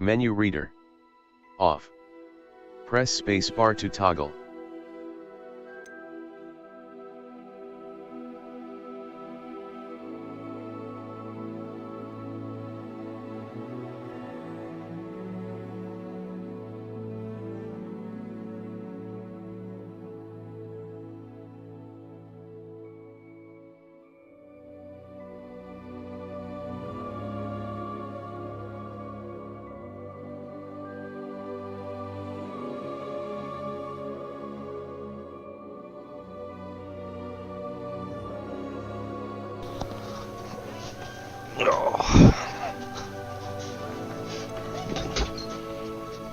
Menu reader. Off. Press space bar to toggle.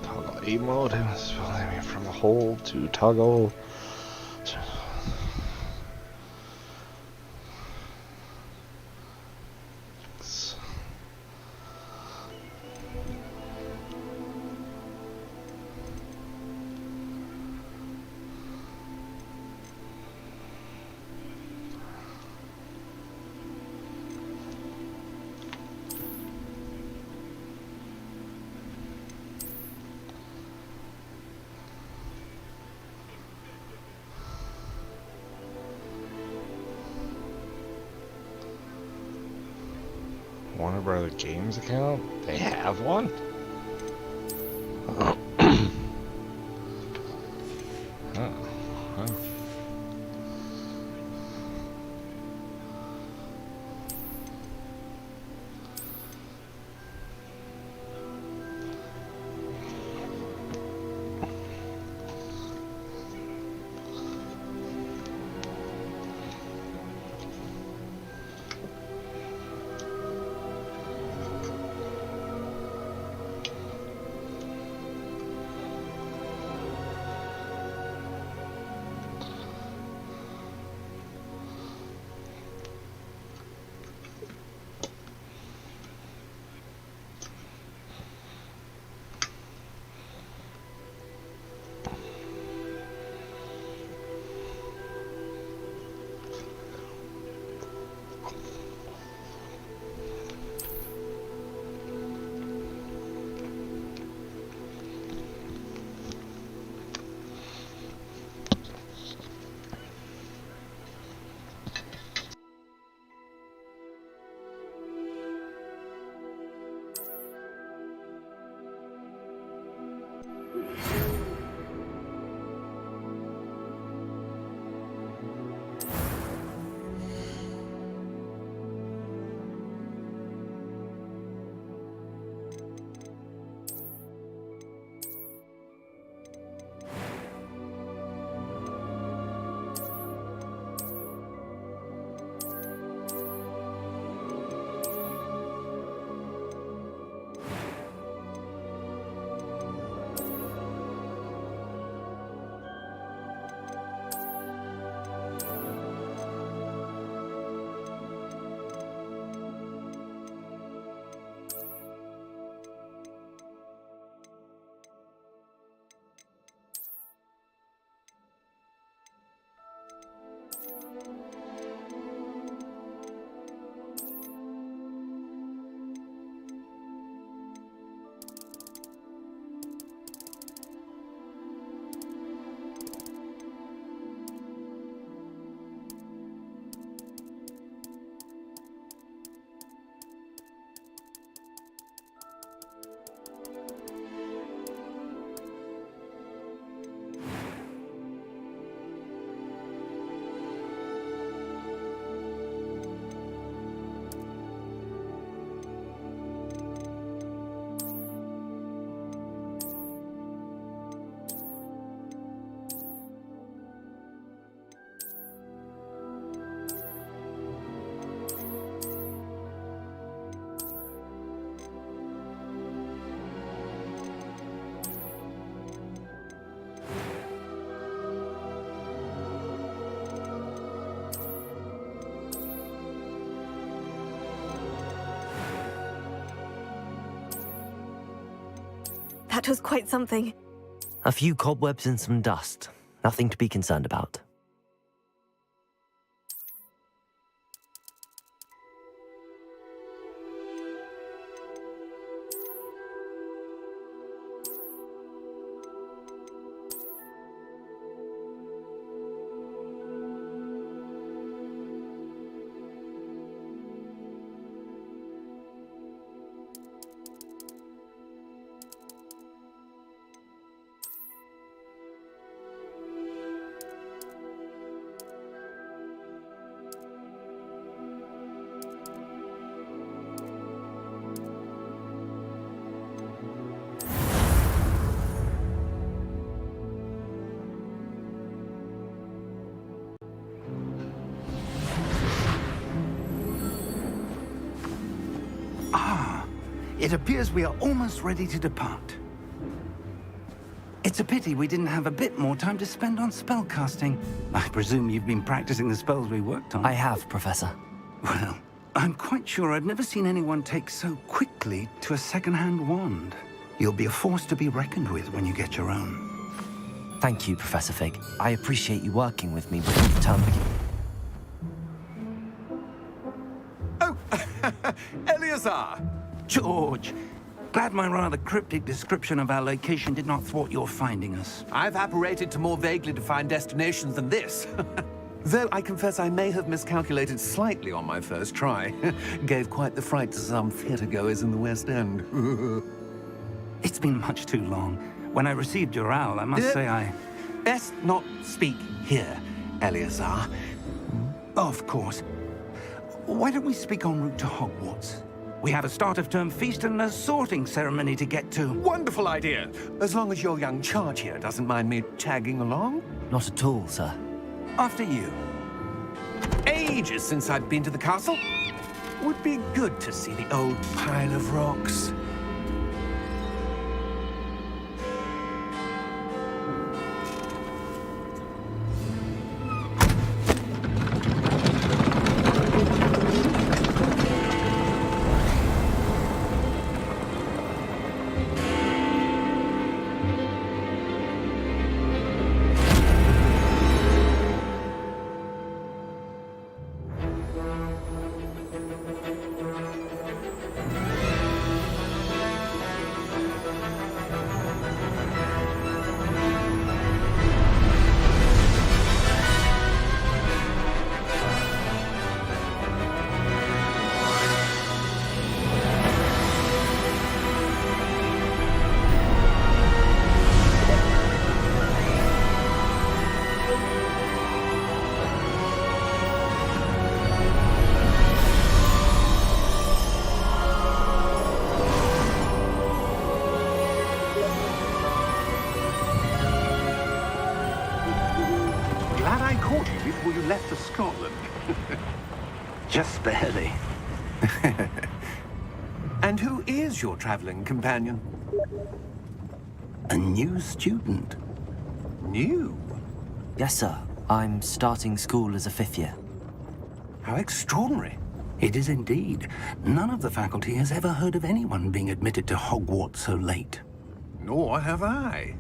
Toggle A mode. From a hold to toggle. Warner Brother Games account? They have one? Oh. Huh. That was quite something. A few cobwebs and some dust. Nothing to be concerned about. It appears we are almost ready to depart. It's a pity we didn't have a bit more time to spend on spellcasting. I presume you've been practicing the spells we worked on. I have, Professor. Well, I'm quite sure I've never seen anyone take so quickly to a second-hand wand. You'll be a force to be reckoned with when you get your own. Thank you, Professor Fig. I appreciate you working with me before the term begins. Oh, Eleazar! George, glad my rather cryptic description of our location did not thwart your finding us. I've apparated to more vaguely defined destinations than this. Though I confess I may have miscalculated slightly on my first try. Gave quite the fright to some theatre-goers in the West End. It's been much too long. When I received your owl, I must say I... Best not speak here, Eleazar. Of course. Why don't we speak en route to Hogwarts? We have a start-of-term feast and a sorting ceremony to get to. Wonderful idea! As long as your young charge here doesn't mind me tagging along. Not at all, sir. After you. Ages since I've been to the castle. Would be good to see the old pile of rocks. Glad I caught you before you left for Scotland. Just barely. And who is your traveling companion? A new student. New? Yes, sir. I'm starting school as a 5th year. How extraordinary. It is indeed. None of the faculty has ever heard of anyone being admitted to Hogwarts so late. Nor have I.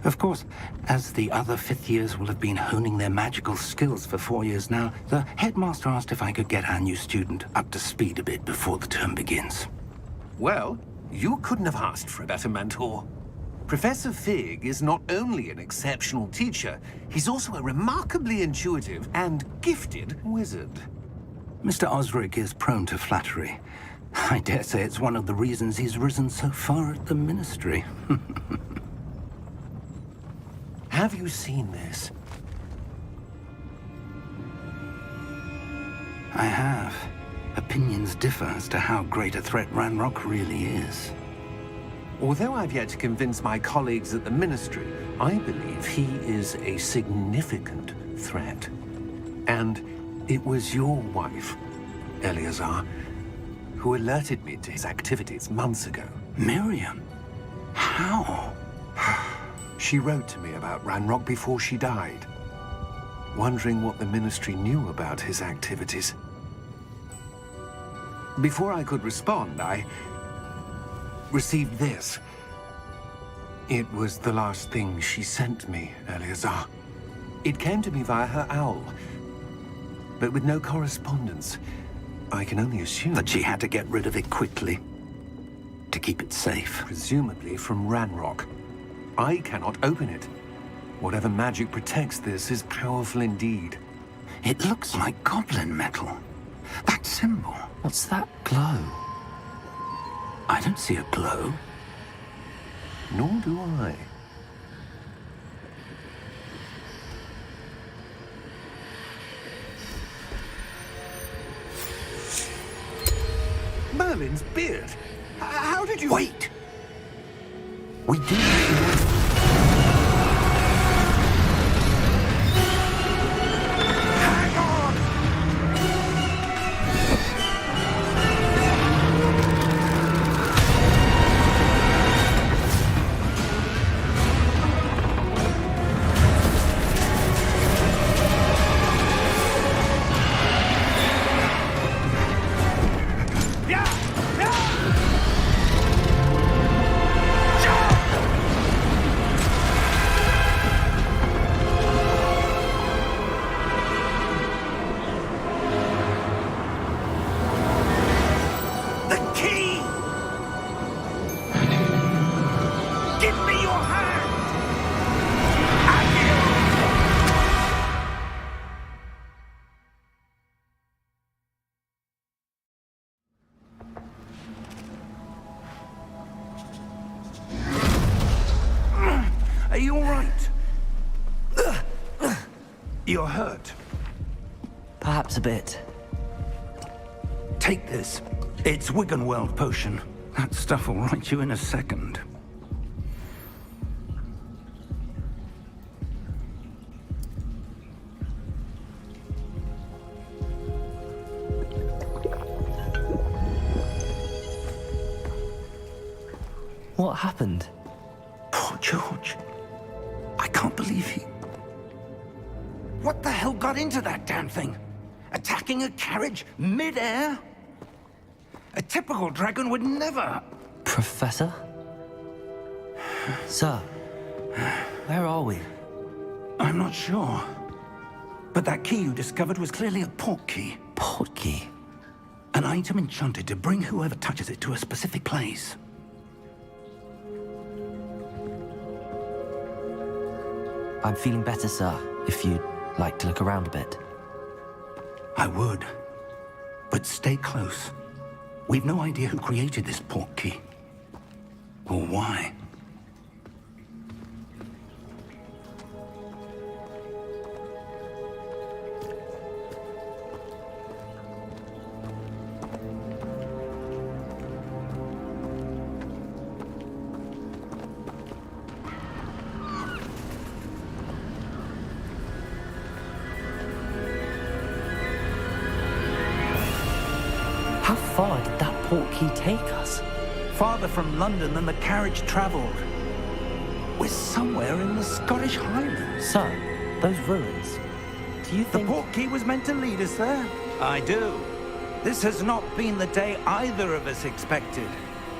Of course, as the other 5th years will have been honing their magical skills for 4 years now, the headmaster asked if I could get our new student up to speed a bit before the term begins. Well, you couldn't have asked for a better mentor. Professor Fig is not only an exceptional teacher, he's also a remarkably intuitive and gifted wizard. Mr. Osric is prone to flattery. I dare say it's one of the reasons he's risen so far at the Ministry. Have you seen this? I have. Opinions differ as to how great a threat Ranrock really is. Although I've yet to convince my colleagues at the Ministry, I believe he is a significant threat. And it was your wife, Eleazar, who alerted me to his activities months ago. Miriam? How? She wrote to me about Ranrock before she died, wondering what the Ministry knew about his activities. Before I could respond, I received this. It was the last thing she sent me, Eleazar. It came to me via her owl, but with no correspondence. I can only assume That she had to get rid of it quickly, to keep it safe. presumably from Ranrock. I cannot open it. Whatever magic protects this is powerful indeed. It looks like goblin metal. That symbol. What's that glow? I don't see a glow. Nor do I. Merlin's beard. How did you... Wait! We do... Hang on! Are you all right? You're hurt. Perhaps a bit. Take this. It's Wiggenweld potion. That stuff will right you in a second. What happened? Poor George. I can't believe he... What the hell got into that damn thing? Attacking a carriage mid-air? A typical dragon would never... Professor? Sir, where are we? I'm not sure. But that key you discovered was clearly a port key. Port key? An item enchanted to bring whoever touches it to a specific place. I'm feeling better, sir, if you'd like to look around a bit. I would. But stay close. We've no idea who created this port key. Or why. How far did that port key take us? Farther from London than the carriage traveled. We're somewhere in the Scottish Highlands. Sir, those ruins. Do you The think... port key was meant to lead us there? I do. This has not been the day either of us expected.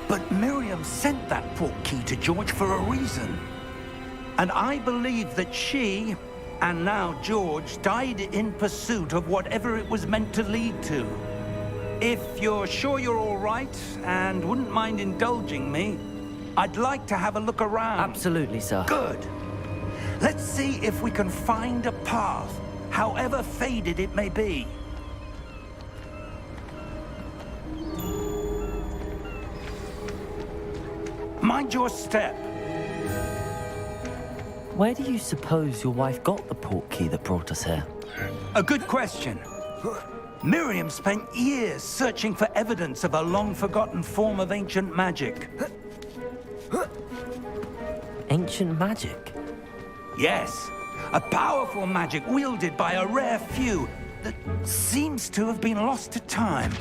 But Miriam sent that port key to George for a reason. And I believe that she, and now George, died in pursuit of whatever it was meant to lead to. If you're sure you're all right and wouldn't mind indulging me, I'd like to have a look around. Absolutely, sir. Good. Let's see if we can find a path, however faded it may be. Mind your step. Where do you suppose your wife got the port key that brought us here? A good question. Miriam spent years searching for evidence of a long-forgotten form of ancient magic. Ancient magic? Yes, a powerful magic wielded by a rare few that seems to have been lost to time.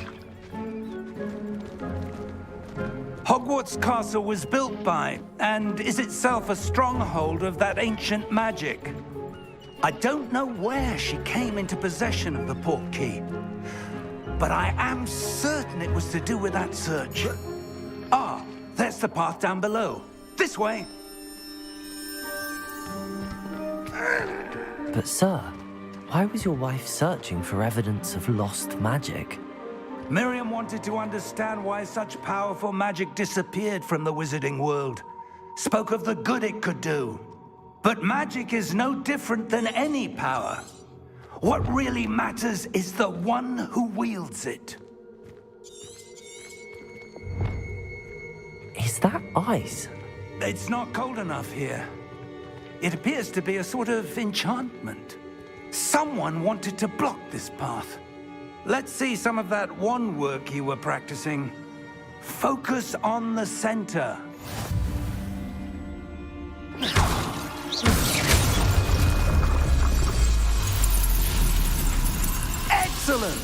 Hogwarts Castle was built by, and is itself a stronghold of that ancient magic. I don't know where she came into possession of the port key, but I am certain it was to do with that search. Ah, there's the path down below. This way. But sir, why was your wife searching for evidence of lost magic? Miriam wanted to understand why such powerful magic disappeared from the wizarding world. Spoke of the good it could do. But magic is no different than any power. What really matters is the one who wields it. Is that ice? It's not cold enough here. It appears to be a sort of enchantment. Someone wanted to block this path. Let's see some of that wand work you were practicing. Focus on the center. Excellent!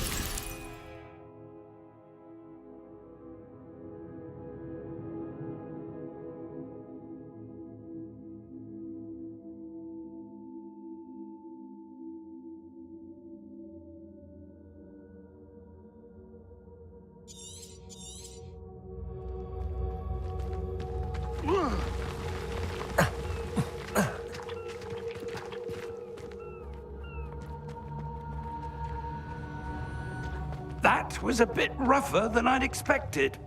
That was a bit rougher than I'd expected.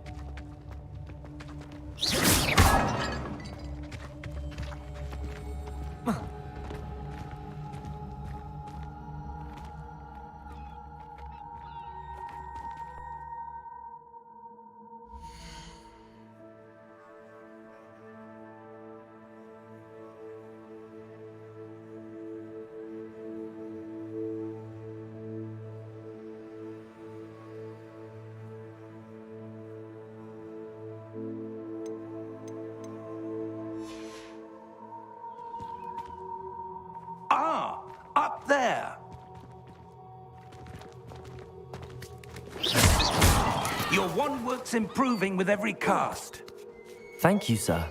one work's improving with every cast. Thank you, sir.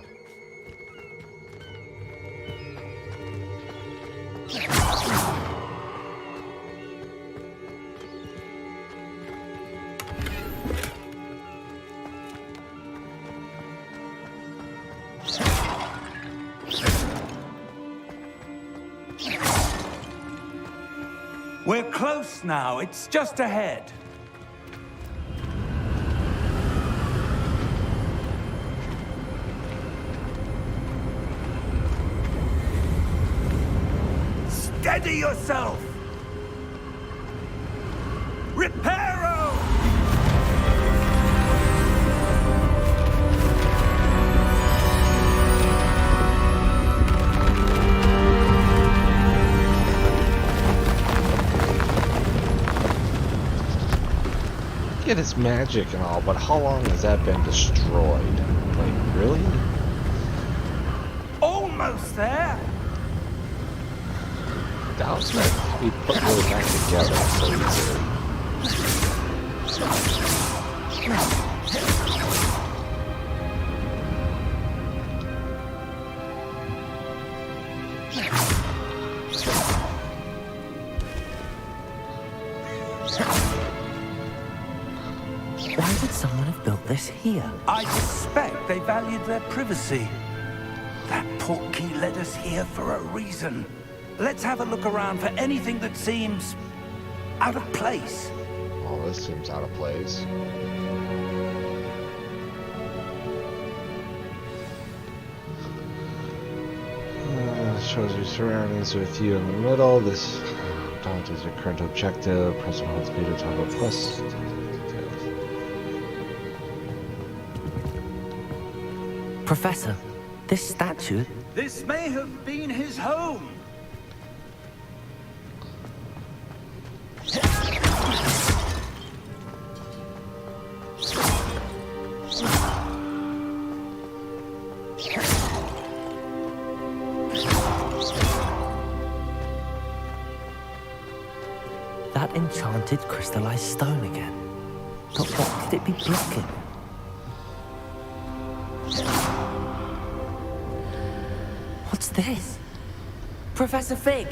We're close now. It's just ahead. Steady yourself! Reparo! Get its magic and all, but how long has that been destroyed? Like, really? Almost there! Doubts that we put really back together so easily. Why would someone have built this here? I suspect they valued their privacy. That portkey led us here for a reason. Let's have a look around for anything that seems out of place. Oh, this seems out of place. Shows your surroundings with you in the middle. This is your current objective. Press and hold speed to toggle quest. Professor, this statue... This may have been his home. That enchanted crystallized stone again. But what could it be blocking? What's this? Professor Fig!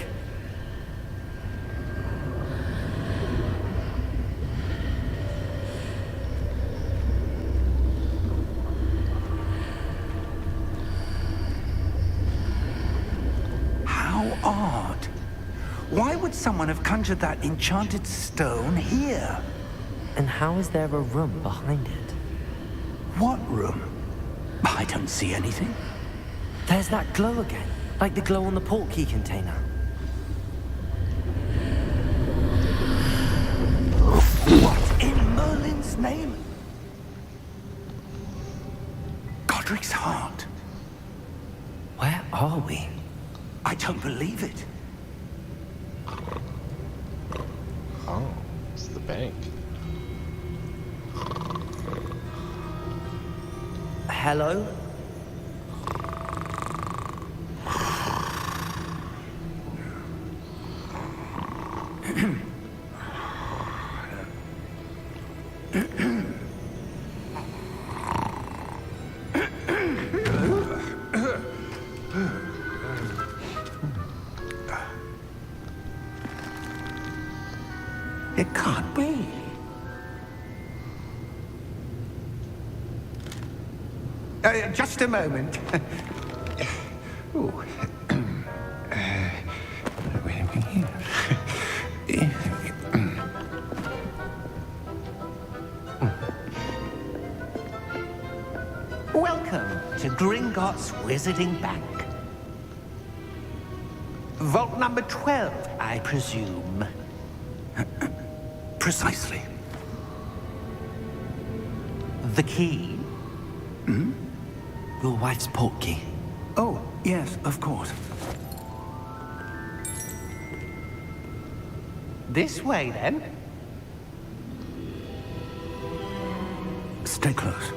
How odd. Why would someone have conjured that enchanted stone here? And how is there a room behind it? What room? I don't see anything. There's that glow again, like the glow on the portkey container. What in Merlin's name? Godric's heart. Where are we? I don't believe it. Oh, it's the bank. Hello? It can't be. Just a moment. Ooh. Where are we here? Welcome to Gringotts Wizarding Bank. Vault number 12, I presume. Precisely. The key? Your wife's portkey. Oh, yes, of course. This way, then. Stay close.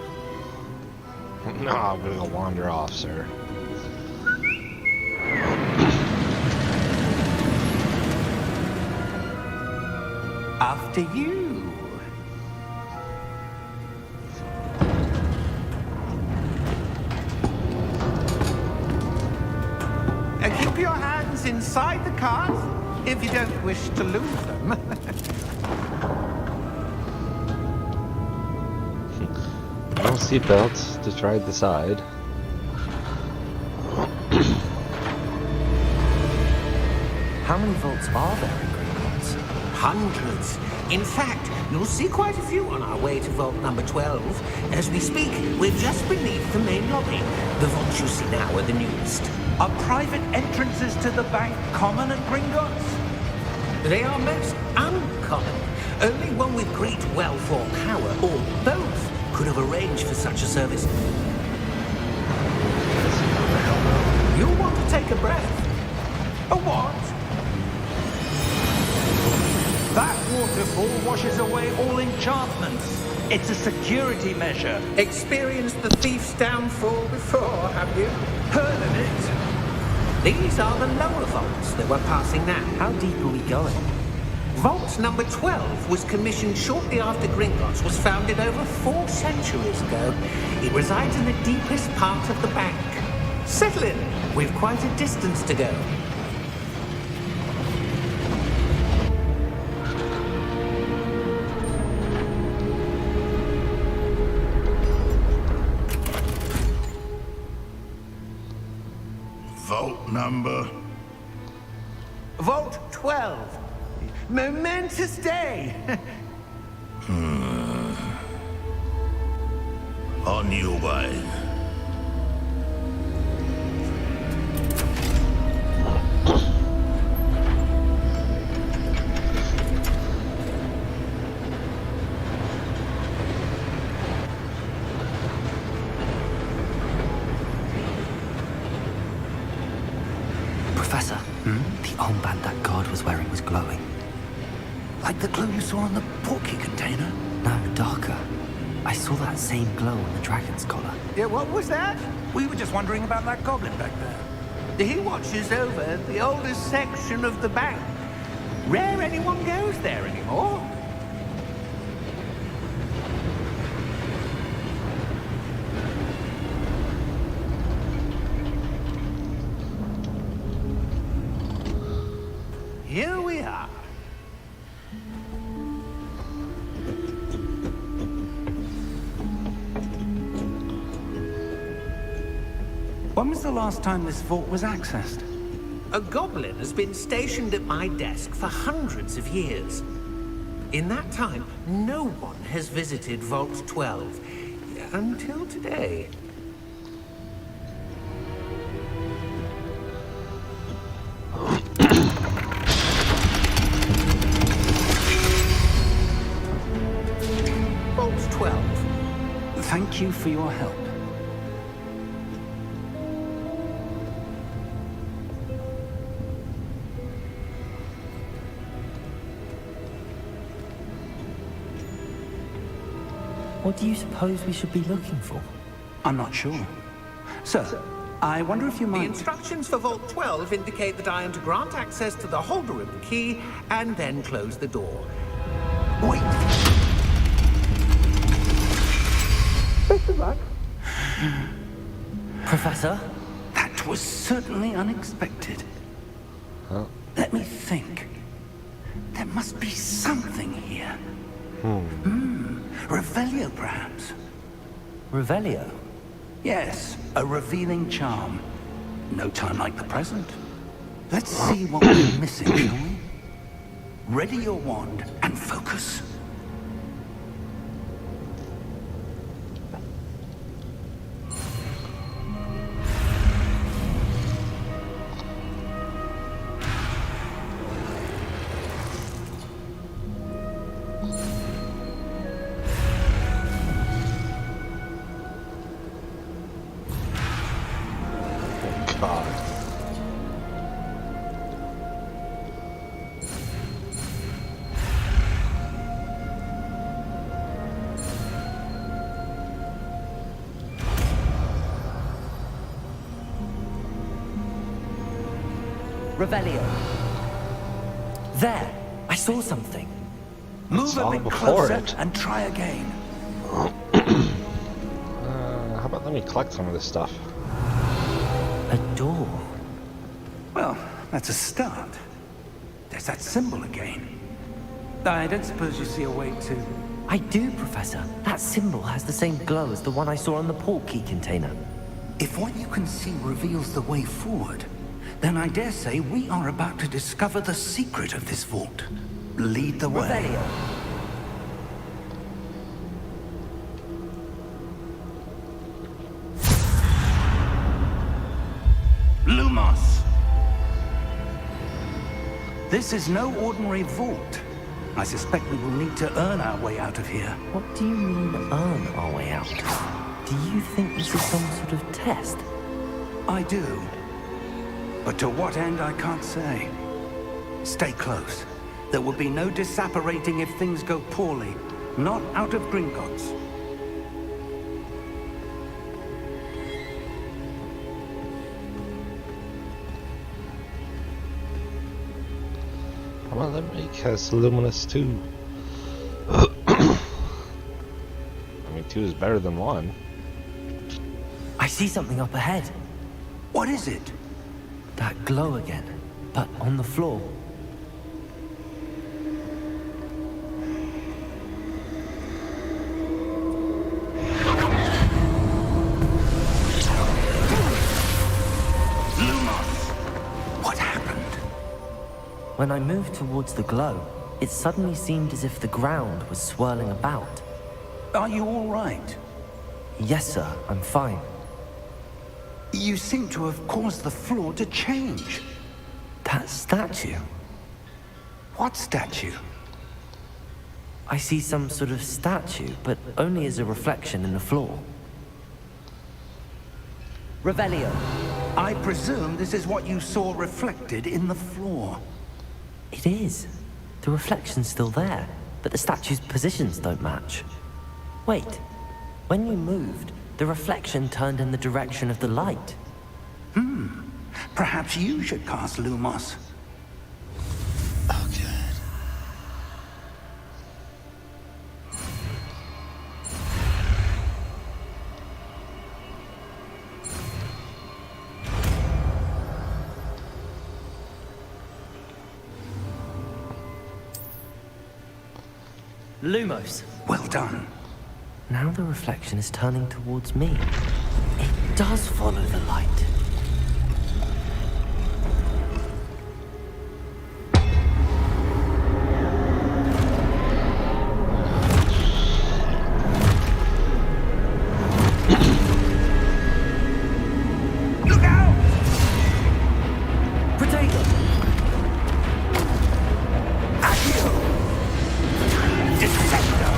No, I'm gonna wander off, sir. After you. Dip your hands inside the cart if you don't wish to lose them. No seatbelts to try the side. How many vaults are there in Gringotts? Hundreds. In fact, you'll see quite a few on our way to vault number 12. As we speak, we're just beneath the main lobby. The vaults you see now are the newest. Are private entrances to the bank common at Gringotts? They are most uncommon. Only one with great wealth or power, or both, could have arranged for such a service. You'll want to take a breath. A what? That waterfall washes away all enchantments. It's a security measure. Experienced the thief's downfall before, have you? Heard of it? These are the lower vaults that we're passing now. How deep are we going? Vault number 12 was commissioned shortly after Gringotts was founded over 4 centuries ago. It resides in the deepest part of the bank. Settle in. We've quite a distance to go. Vault number? Vault 12. Momentous day. On your way. Professor, the armband that guard was wearing was glowing. Like the glow you saw on the porky container? No, darker. I saw that same glow on the dragon's collar. Yeah, what was that? We were just wondering about that goblin back there. He watches over the oldest section of the bank. Rare anyone goes there anymore. Here we are. When was the last time this vault was accessed? A goblin has been stationed at my desk for hundreds of years. In that time, no one has visited Vault 12 until today. Vault 12. Thank you for your help. What do you suppose we should be looking for? I'm not sure. Sir, I wonder if you The might... instructions for Vault 12 indicate that I am to grant access to the holder room key and then close the door. Wait! Best of luck. Professor? That was certainly unexpected. Let me think. There must be something here. Revelio, perhaps? Revelio? Yes, a revealing charm. No time like the present. Let's see what we're missing, shall we? Ready your wand and focus. Revelio. There! I saw something. Move saw a it bit before closer it. and try again. How about let me collect some of this stuff? A door. Well, Well, that's a start. There's that symbol again. I don't suppose you see a way to... I do, Professor. That symbol has the same glow as the one I saw on the port key container. If what you can see reveals the way forward, then I dare say we are about to discover the secret of this vault. Lead the way. Revelio. Lumos! This is no ordinary vault. I suspect we will need to earn our way out of here. What do you mean, earn our way out? Do you think this is some sort of test? I do. But to what end, I can't say. Stay close. There will be no disapparating if things go poorly. Not out of Gringotts. Well, that make us luminous too. I mean, 2 is better than 1. I see something up ahead. What is it? That glow again, but on the floor. What happened? When I moved towards the glow, it suddenly seemed as if the ground was swirling about. Are you all right? Yes, sir, I'm fine. You seem to have caused the floor to change. That statue? What statue? I see some sort of statue, but only as a reflection in the floor. Revelio. I presume this is what you saw reflected in the floor. It is. The reflection's still there, but the statue's positions don't match. Wait. When you moved, the reflection turned in the direction of the light. Perhaps you should cast Lumos. Okay. Lumos. Well done. Now the reflection is turning towards me. It does follow the light. Look out! Potato! Accio! Descendo!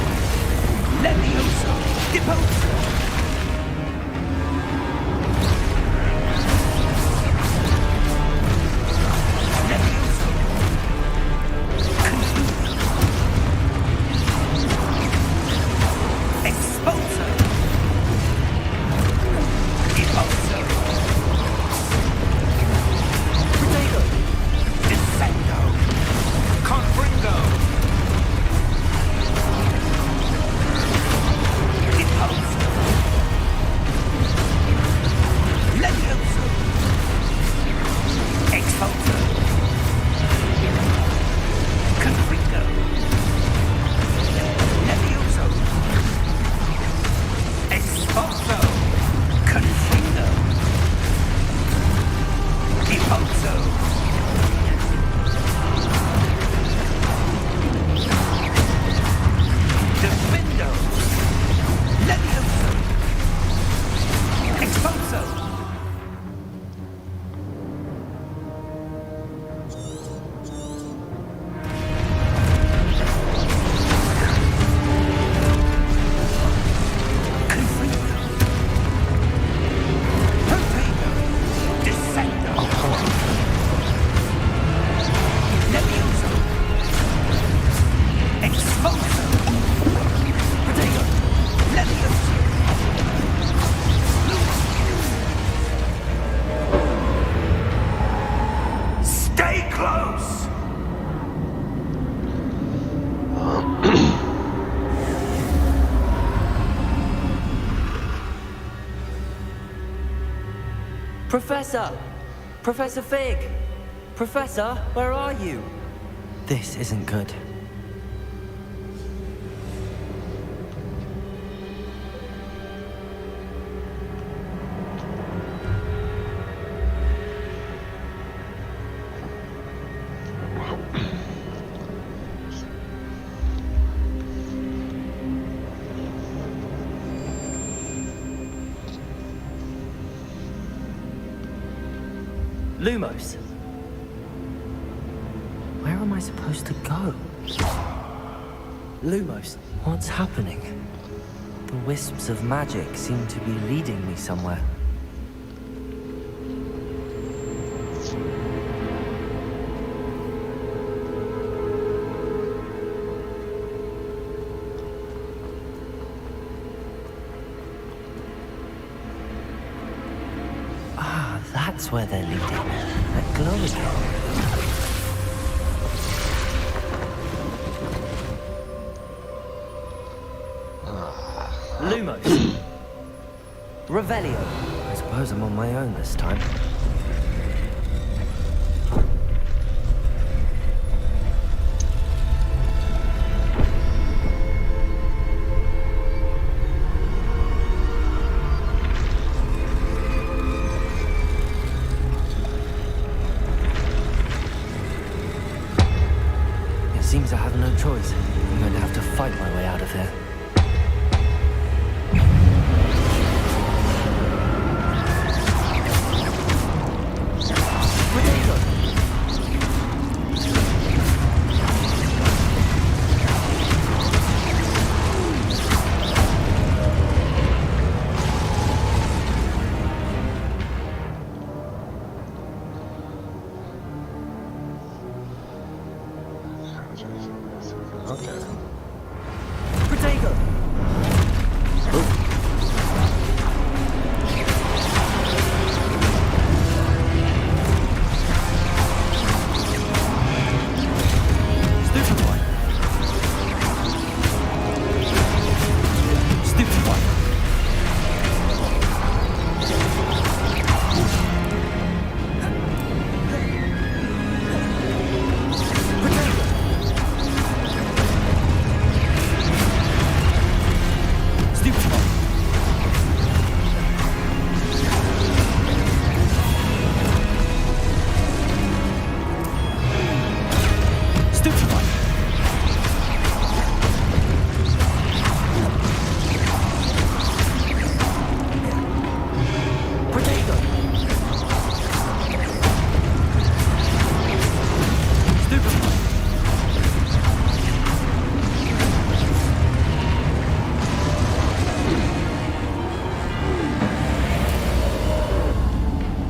Levioso! Deposo! Levioso! Exposo! Deposo! Potato! Descendo! Confringo! Deposo! Levioso! Exposo! Confringo! Levioso! Exposo! Confringo! Deposo! Defendo! Levioso! Exposo! Confringo! Perfego! Descendo! Levioso! Exposo! Potato! Levioso! Stay close! Professor! Professor Fig! Professor, where are you? This isn't good. Lumos. Where am I supposed to go? Lumos, what's happening? The wisps of magic seem to be leading me somewhere. Ah, that's where they're leading. That glow again. Lumos. Revelio. I suppose I'm on my own this time. It seems I have no choice. I'm going to have to fight my way out of here. Okay. Protego! Stupefy! Stupefy!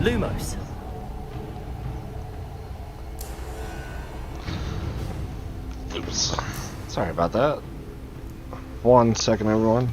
Lumos. Oops. Sorry about that. 1 second, everyone.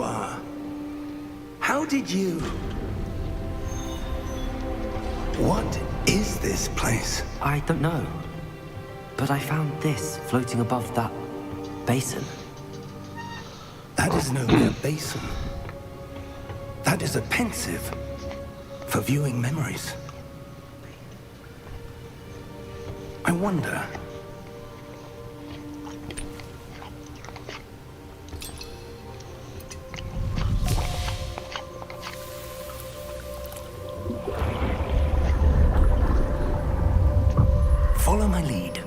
are. How did you... What is this place? I don't know. But I found this floating above that basin. That is no mere basin. That is a pensive for viewing memories. I wonder... Follow my lead.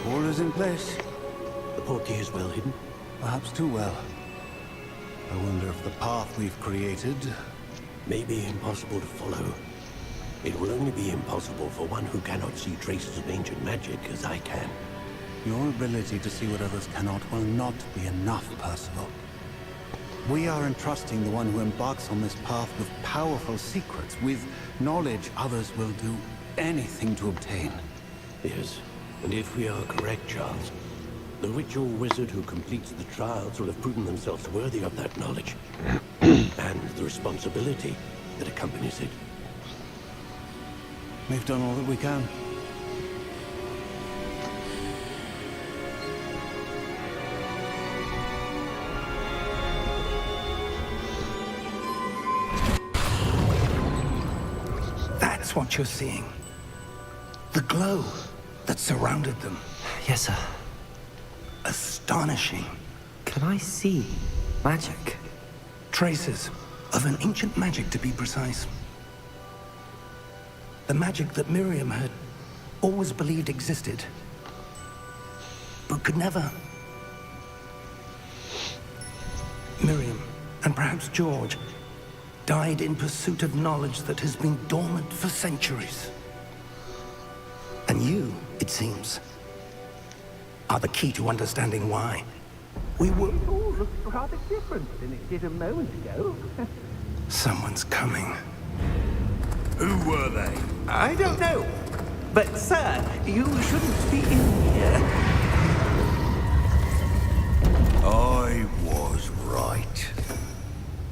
Orders in place. The portkey is well hidden. Perhaps too well. I wonder if the path we've created... May be impossible to follow. It will only be impossible for one who cannot see traces of ancient magic as I can. Your ability to see what others cannot will not be enough, Percival. We are entrusting the one who embarks on this path with powerful secrets, with knowledge others will do anything to obtain. Yes, and if we are correct, Charles, the witch or wizard who completes the trials will have proven themselves worthy of that knowledge. And the responsibility that accompanies it. We've done all that we can. That's what you're seeing. The glow that surrounded them. Yes, sir. Astonishing. Can I see magic? Traces of an ancient magic, to be precise. The magic that Miriam had always believed existed, but could never. Miriam, and perhaps George, died in pursuit of knowledge that has been dormant for centuries. And you, it seems, are the key to understanding why. We were... It all looks rather different than it did a moment ago. Someone's coming. Who were they? I don't know. But, sir, you shouldn't be in here. I was right.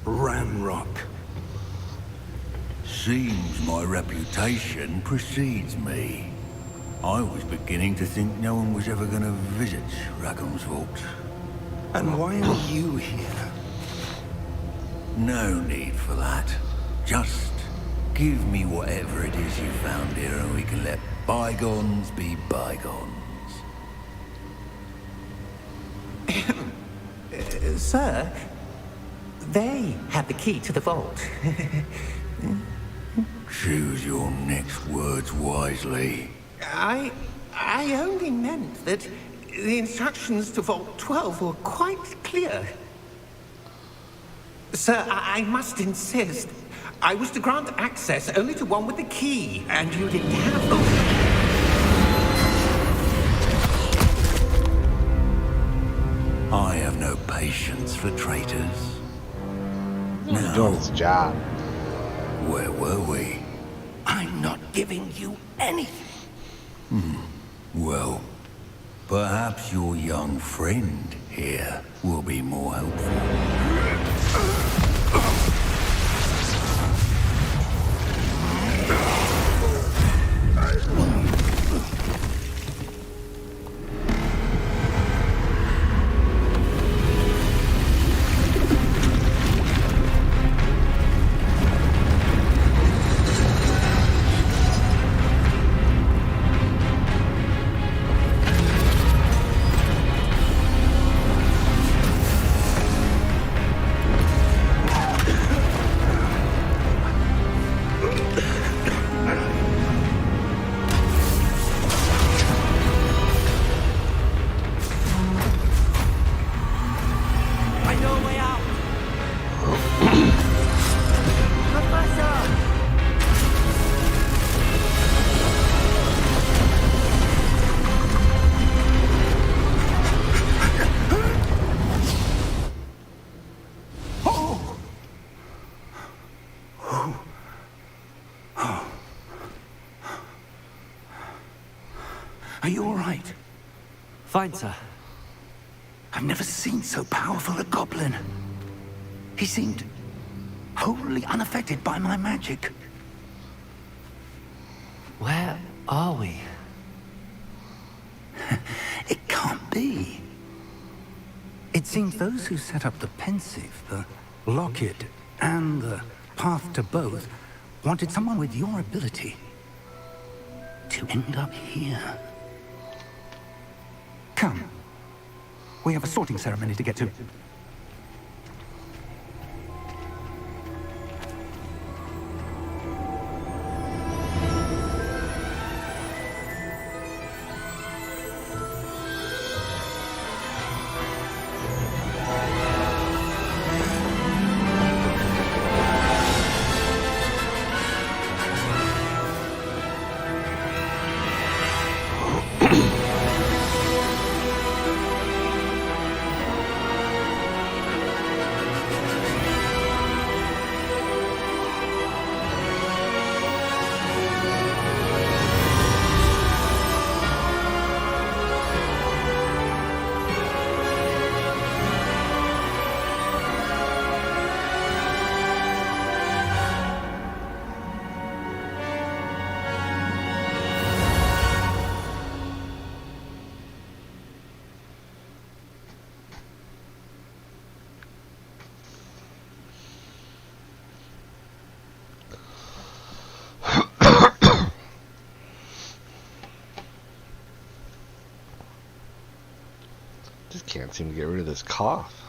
Ramrock. Seems my reputation precedes me. I was beginning to think no one was ever going to visit Rackham's Vault. And why are you here? No need for that. Just give me whatever it is you found here and we can let bygones be bygones. Sir, they have the key to the vault. Choose your next words wisely. I only meant that the instructions to Vault 12 were quite clear. Sir, I must insist. I was to grant access only to one with the key, and you didn't have them. I have no patience for traitors. He's doing his job. Where were we? I'm not giving you anything. Well, perhaps your young friend here will be more helpful. Are you all right? Fine, sir. I've never seen so powerful a goblin. He seemed wholly unaffected by my magic. Where are we? It can't be. It seems those who set up the Pensive, the Locket, and the Path to Both wanted someone with your ability to end up here. Come. We have a sorting ceremony to get to. Just can't seem to get rid of this cough.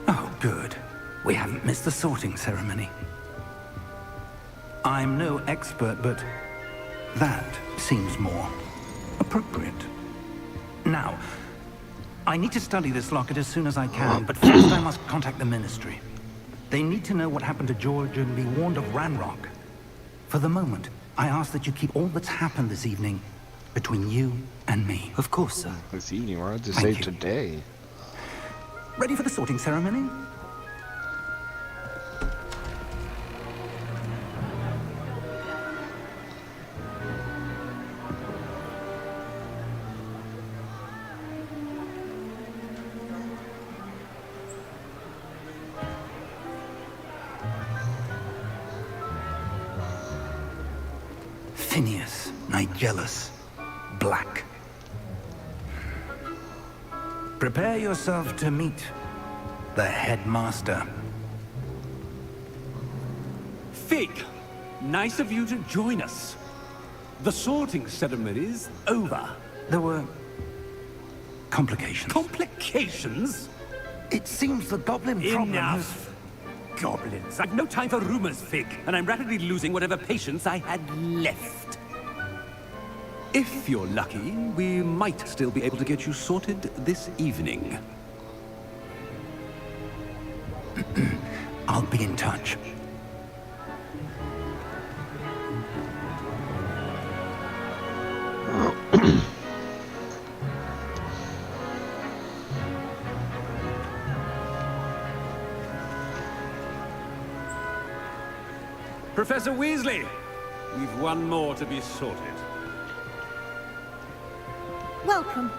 Oh, good. We haven't missed the sorting ceremony. I'm no expert, but that seems more appropriate. Now, I need to study this locket as soon as I can, but first I must contact the Ministry. They need to know what happened to George and be warned of Ranrock. For the moment, I ask that you keep all that's happened this evening between you and me. Of course, sir. This evening, why don't you say Thank you. today? Ready for the sorting ceremony? Phineas, Nigellus, Black. Prepare yourself to meet the headmaster. Fig, nice of you to join us. The sorting ceremony's over. There were complications. Complications? It seems the goblin problem has... Enough! Goblins. I've no time for rumors, Fig, and I'm rapidly losing whatever patience I had left. If you're lucky, we might still be able to get you sorted this evening. I'll be in touch. Professor Weasley, we've one more to be sorted. Welcome.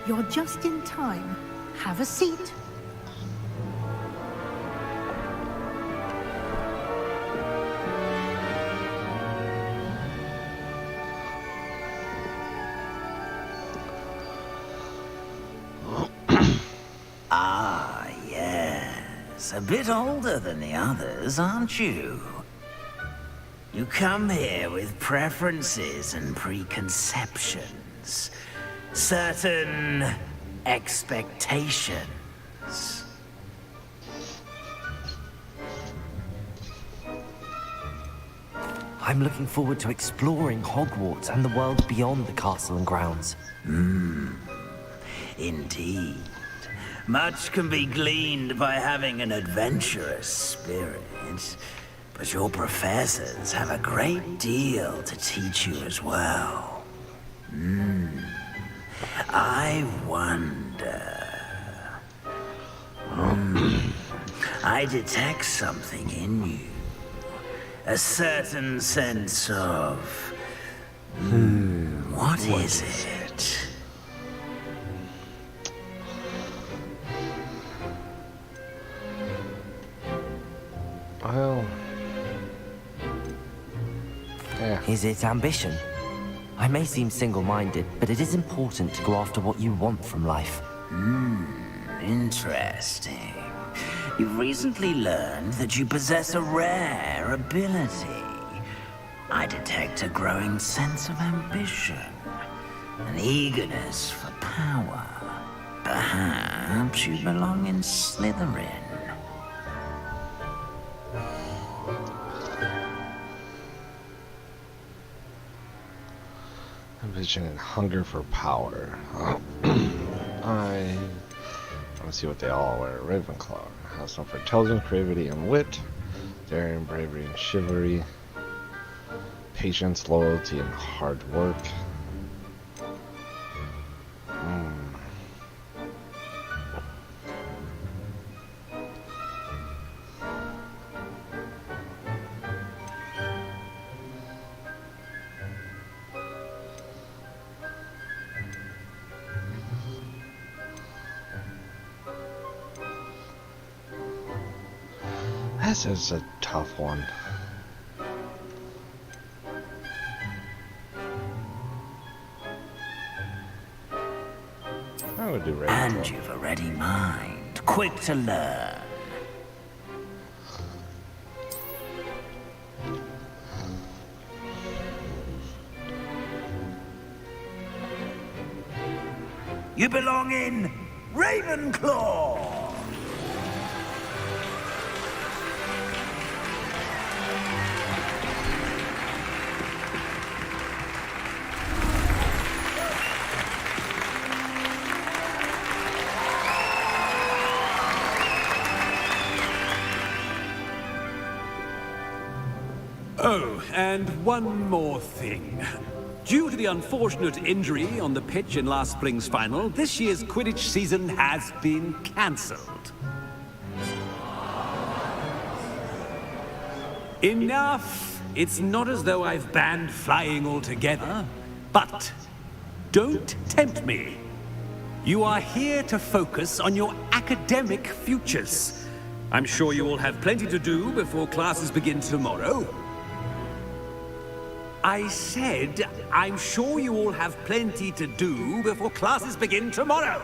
You're just in time. Have a seat. Ah, yes. A bit older than the others, aren't you? You come here with preferences and preconceptions. Certain expectations. I'm looking forward to exploring Hogwarts and the world beyond the castle and grounds. Indeed. Much can be gleaned by having an adventurous spirit, but your professors have a great deal to teach you as well. I wonder... I detect something in you. A certain sense of... What is it? Well... yeah. Is it ambition? I may seem single-minded, but it is important to go after what you want from life. Interesting. You've recently learned that you possess a rare ability. I detect a growing sense of ambition, an eagerness for power. Perhaps you belong in Slytherin. Ambition and hunger for power. I want to see what they all wear. Ravenclaw has some for intelligence, creativity, and wit. Daring, bravery, and chivalry. Patience, loyalty, and hard work. This is a tough one. I would do Ravenclaw. And you've a ready mind, quick to learn. You belong in Ravenclaw! Oh, and one more thing. Due to the unfortunate injury on the pitch in last spring's final, this year's Quidditch season has been cancelled. Enough! It's not as though I've banned flying altogether, but don't tempt me. You are here to focus on your academic futures. I'm sure you will have plenty to do before classes begin tomorrow. I said, I'm sure you all have plenty to do before classes begin tomorrow.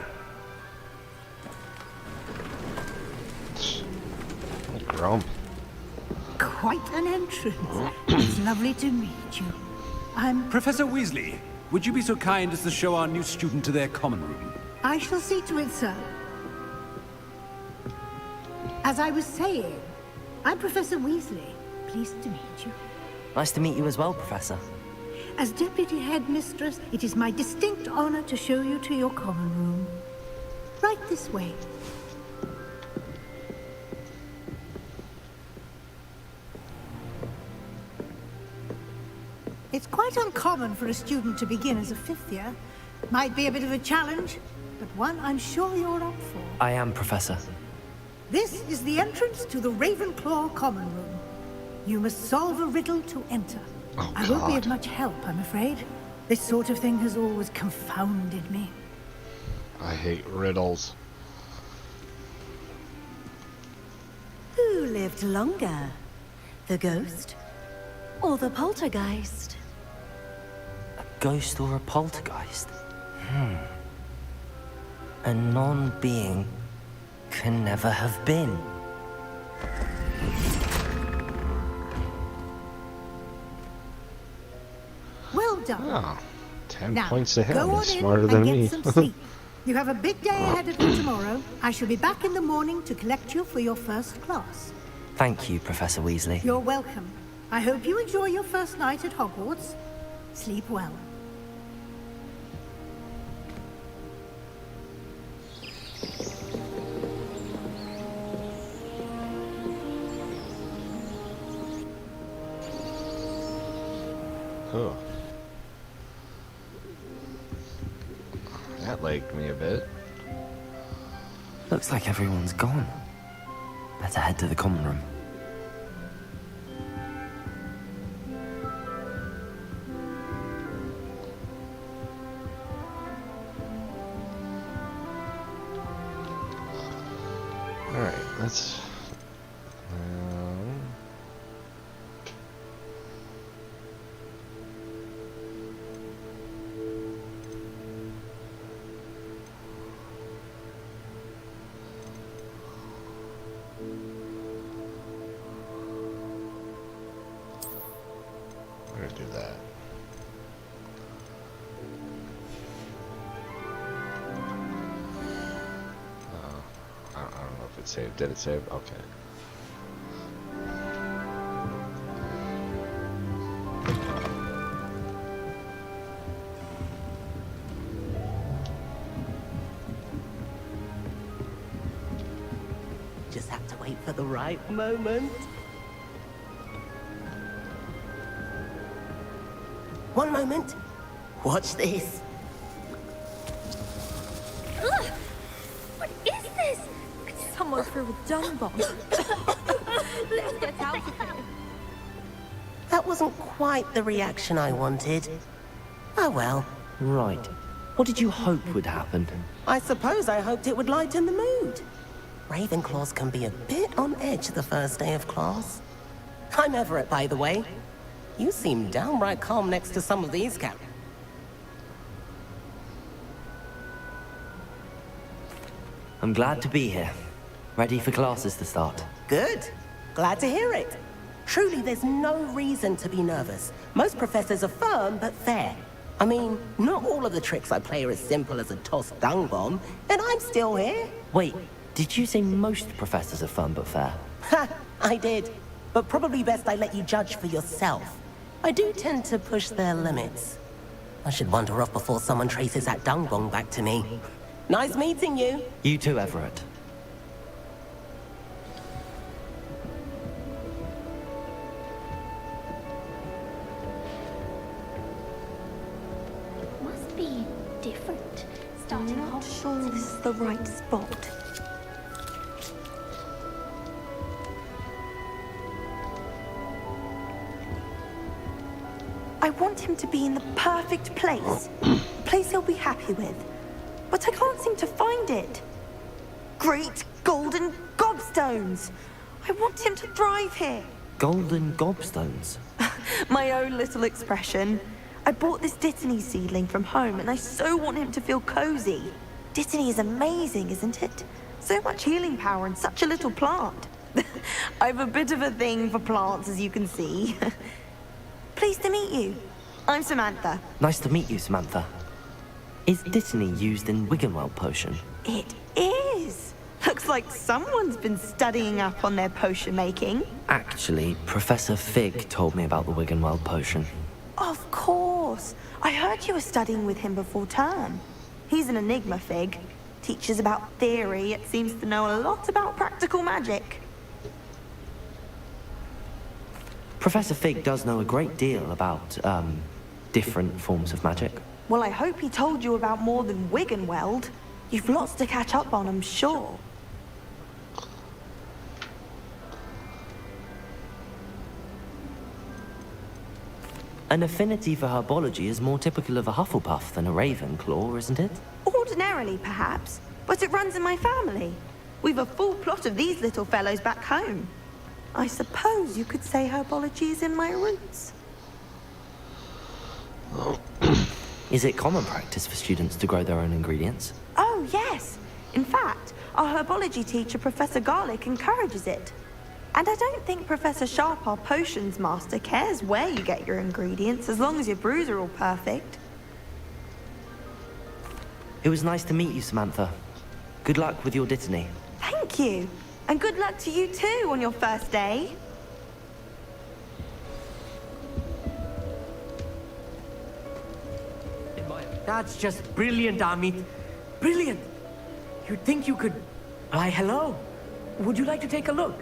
Grump. Quite an entrance. It's lovely to meet you. I'm... Professor Weasley, would you be so kind as to show our new student to their common room? I shall see to it, sir. As I was saying, I'm Professor Weasley. Pleased to meet you. Nice to meet you as well, Professor. As Deputy Headmistress, it is my distinct honor to show you to your common room. Right this way. It's quite uncommon for a student to begin as a fifth year. Might be a bit of a challenge, but one I'm sure you're up for. I am, Professor. This is the entrance to the Ravenclaw common room. You must solve a riddle to enter. Oh, I won't be of much help, I'm afraid. This sort of thing has always confounded me. I hate riddles. Who lived longer? The ghost or the poltergeist? A ghost or a poltergeist? A non-being can never have been. Well done. Oh, 10 Now, points ahead. go on He's in smarter and than get me. some sleep. You have a big day ahead of you tomorrow. I shall be back in the morning to collect you for your first class. Thank you, Professor Weasley. You're welcome. I hope you enjoy your first night at Hogwarts. Sleep well. Oh. That liked me a bit. Looks like everyone's gone. Better head to the common room. Alright, let's... we're gonna do that. I don't know if it saved. Did it save? Okay. Just have to wait for the right moment. One moment. Watch this. Ugh! What is this? Someone threw a dung bomb. Let's get out of here. That wasn't quite the reaction I wanted. Oh well. Right. What did you hope would happen? I suppose I hoped it would lighten the mood. Ravenclaws can be a bit on edge the first day of class. I'm Everett, by the way. You seem downright calm next to some of these characters. I'm glad to be here. Ready for classes to start. Good. Glad to hear it. Truly, there's no reason to be nervous. Most professors are firm but fair. I mean, not all of the tricks I play are as simple as a tossed dung bomb, and I'm still here. Wait, did you say most professors are fun but fair? Ha! I did. But probably best I let you judge for yourself. I do tend to push their limits. I should wander off before someone traces that dung bomb back to me. Nice meeting you. You too, Everett. Must be different. Starting off. Not sure this is the right spot. I want him to be in the perfect place. A place he'll be happy with. But I can't seem to find it. Great golden gobstones! I want him to thrive here. Golden gobstones? My own little expression. I bought this Dittany seedling from home and I so want him to feel cozy. Dittany is amazing, isn't it? So much healing power in such a little plant. I have a bit of a thing for plants, as you can see. Pleased to meet you. I'm Samantha. Nice to meet you, Samantha. Is Dittany used in Wiggenweld potion? It is. Looks like someone's been studying up on their potion making. Actually, Professor Fig told me about the Wiggenweld potion. Of course. I heard you were studying with him before term. He's an enigma, Fig. Teaches about theory, yet seems to know a lot about practical magic. Professor Fig does know a great deal about, different forms of magic. Well, I hope he told you about more than Wiggenweld. You've lots to catch up on, I'm sure. An affinity for herbology is more typical of a Hufflepuff than a Ravenclaw, isn't it? All ordinarily, perhaps, but it runs in my family. We've a full plot of these little fellows back home. I suppose you could say herbology is in my roots. Is it common practice for students to grow their own ingredients? Oh, yes. In fact, our herbology teacher, Professor Garlic, encourages it. And I don't think Professor Sharp, our potions master, cares where you get your ingredients, as long as your brews are all perfect. It was nice to meet you, Samantha. Good luck with your dittany. Thank you. And good luck to you too on your first day. That's just brilliant, Amit. Brilliant. You'd think you could... Why, hello. Would you like to take a look?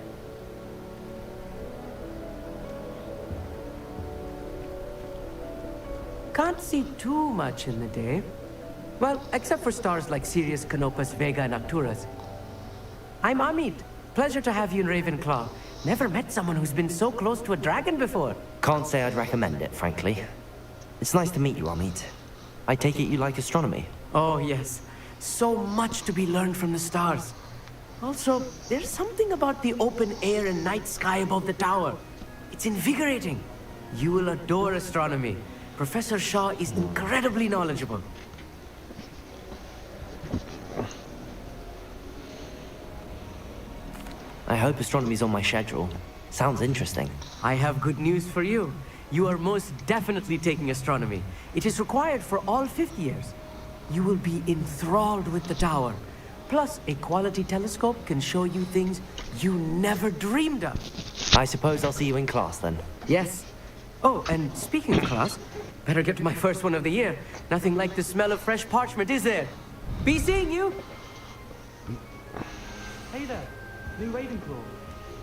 Can't see too much in the day. Well, except for stars like Sirius, Canopus, Vega, and Arcturus. I'm Amit. Pleasure to have you in Ravenclaw. Never met someone who's been so close to a dragon before. Can't say I'd recommend it, frankly. It's nice to meet you, Amit. I take it you like astronomy? Oh, yes. So much to be learned from the stars. Also, there's something about the open air and night sky above the tower. It's invigorating. You will adore astronomy. Professor Shaw is incredibly knowledgeable. I hope astronomy's on my schedule. Sounds interesting. I have good news for you. You are most definitely taking astronomy. It is required for all 5th years. You will be enthralled with the tower. Plus, a quality telescope can show you things you never dreamed of. I suppose I'll see you in class then. Yes. Oh, and speaking of class, better get to my first one of the year. Nothing like the smell of fresh parchment, is there? Be seeing you! Hey there, New Ravenclaw.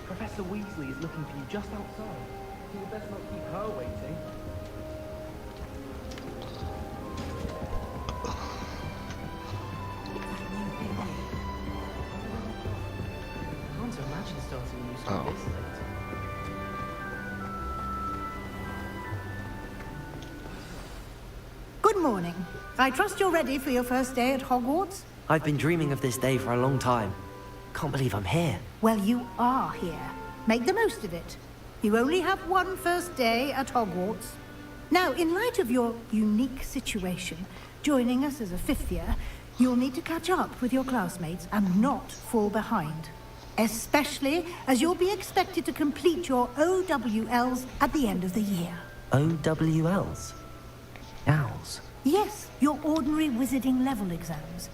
Professor Weasley is looking for you just outside. You would best not keep her waiting. I can't imagine starting a new school this late. Good morning. I trust you're ready for your first day at Hogwarts? I've been dreaming of this day for a long time. Can't believe I'm here. Well, you are here. Make the most of it. You only have one first day at Hogwarts. Now, in light of your unique situation, joining us as a 5th year, you'll need to catch up with your classmates and not fall behind. Especially as you'll be expected to complete your OWLs at the end of the year. OWLs? Owls? Yes, your ordinary wizarding level exams.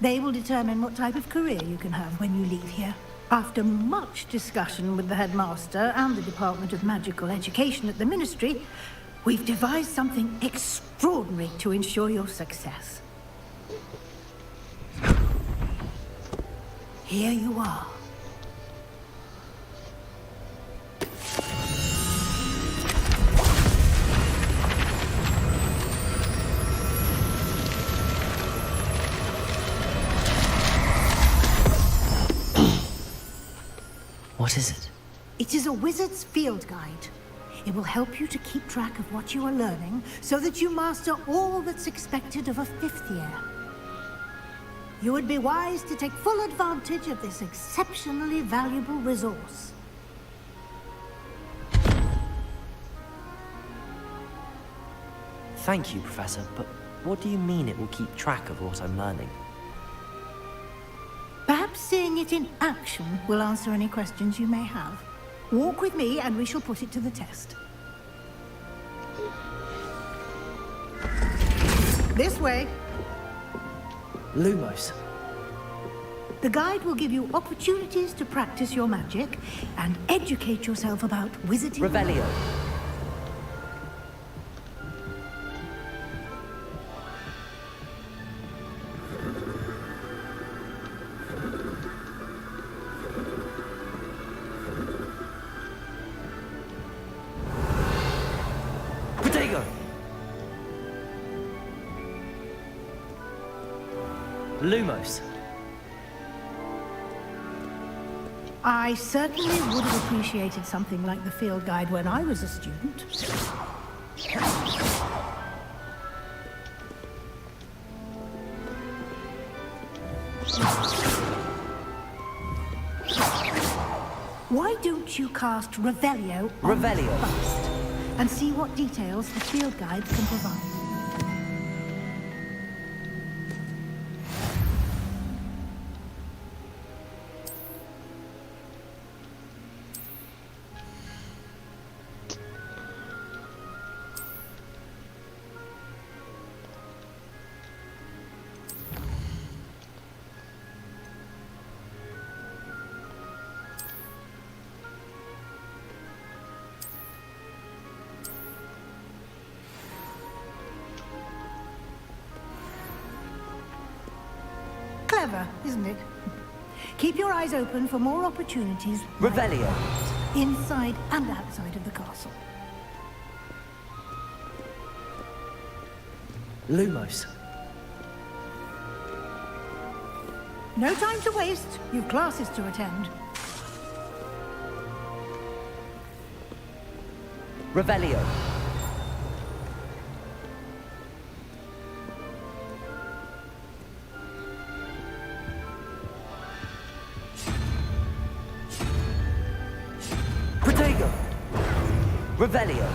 They will determine what type of career you can have when you leave here. After much discussion with the headmaster and the Department of Magical Education at the Ministry, we've devised something extraordinary to ensure your success. Here you are. What is it? It is a wizard's field guide. It will help you to keep track of what you are learning so that you master all that's expected of a 5th year. You would be wise to take full advantage of this exceptionally valuable resource. Thank you, Professor, but what do you mean it will keep track of what I'm learning? Perhaps seeing it in action will answer any questions you may have. Walk with me and we shall put it to the test. This way. Lumos. The guide will give you opportunities to practice your magic and educate yourself about wizarding. Revelio. Lumos. I certainly would have appreciated something like the field guide when I was a student. Why don't you cast Revelio on this bust and see what details the field guides can provide? Clever, isn't it? Keep your eyes open for more opportunities. Revelio. Inside and outside of the castle. Lumos. No time to waste. You've classes to attend. Revelio. Protego. Revelio.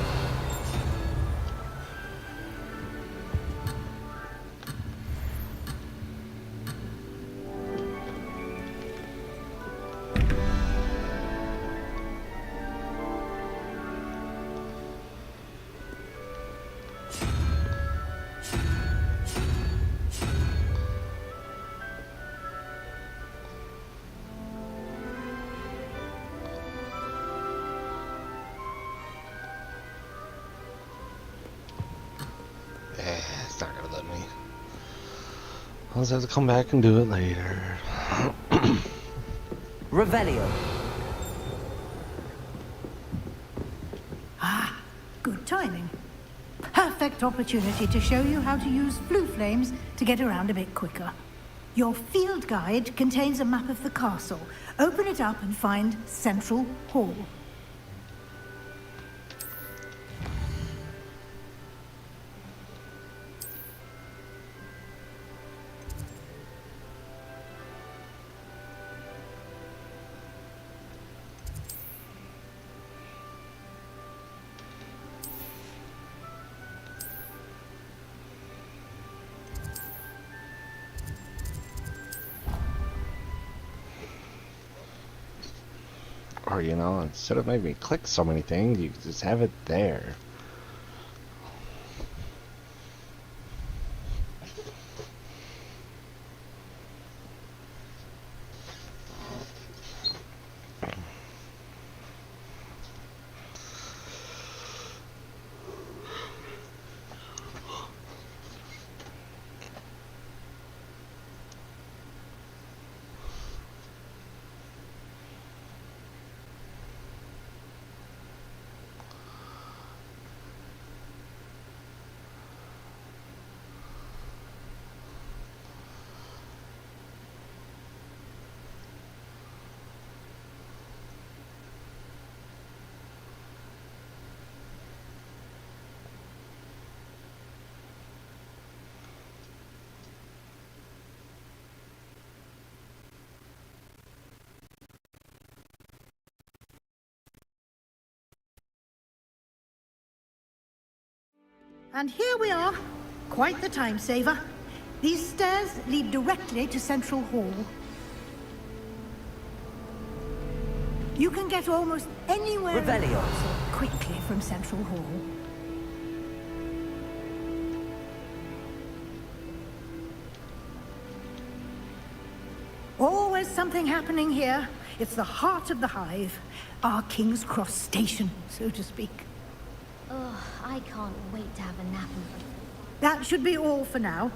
It's not gonna let me. I'll just have to come back and do it later. Revelio. Ah, good timing. Perfect opportunity to show you how to use blue flames to get around a bit quicker. Your field guide contains a map of the castle. Open it up and find Central Hall. Or, you know, instead of making me click so many things, you just have it there. And here we are. Quite the time saver. These stairs lead directly to Central Hall. You can get almost anywhere Revelio. quickly from Central Hall. Always something happening here. It's the heart of the hive. Our King's Cross station, so to speak. Ugh, I can't wait to have a nap. That should be all for now.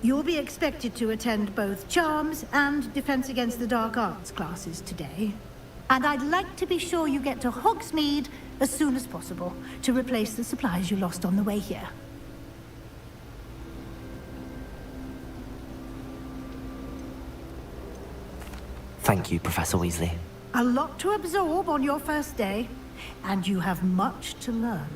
You'll be expected to attend both Charms and Defense Against the Dark Arts classes today. And I'd like to be sure you get to Hogsmeade as soon as possible to replace the supplies you lost on the way here. Thank you, Professor Weasley. A lot to absorb on your first day, and you have much to learn.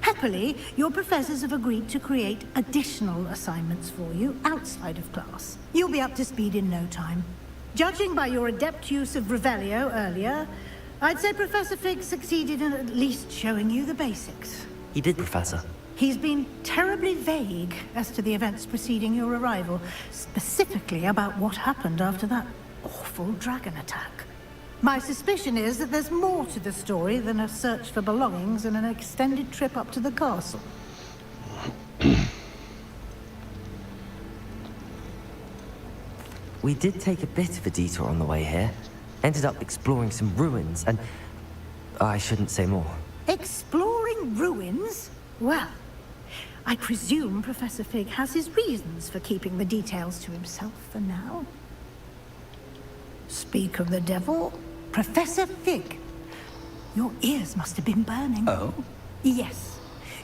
Happily, your professors have agreed to create additional assignments for you outside of class. You'll be up to speed in no time. Judging by your adept use of Revelio earlier, I'd say Professor Fig succeeded in at least showing you the basics. He did, Professor. He's been terribly vague as to the events preceding your arrival, specifically about what happened after that awful dragon attack. My suspicion is that there's more to the story than a search for belongings and an extended trip up to the castle. We did take a bit of a detour on the way here. Ended up exploring some ruins and... I shouldn't say more. Exploring ruins? Well, I presume Professor Fig has his reasons for keeping the details to himself for now. Speak of the devil, Professor Fig. Your ears must have been burning. Oh? Yes.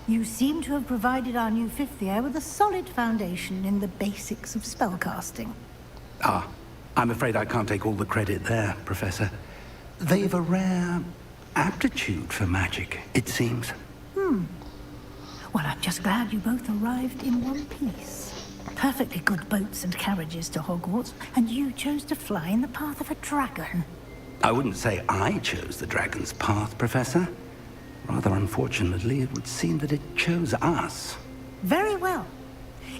You seem to have provided our new fifth year with a solid foundation in the basics of spellcasting. Ah, I'm afraid I can't take all the credit there, Professor. They've a rare aptitude for magic, it seems. Well, I'm just glad you both arrived in one piece. Perfectly good boats and carriages to Hogwarts, and you chose to fly in the path of a dragon. I wouldn't say I chose the dragon's path, Professor. Rather unfortunately, it would seem that it chose us. Very well.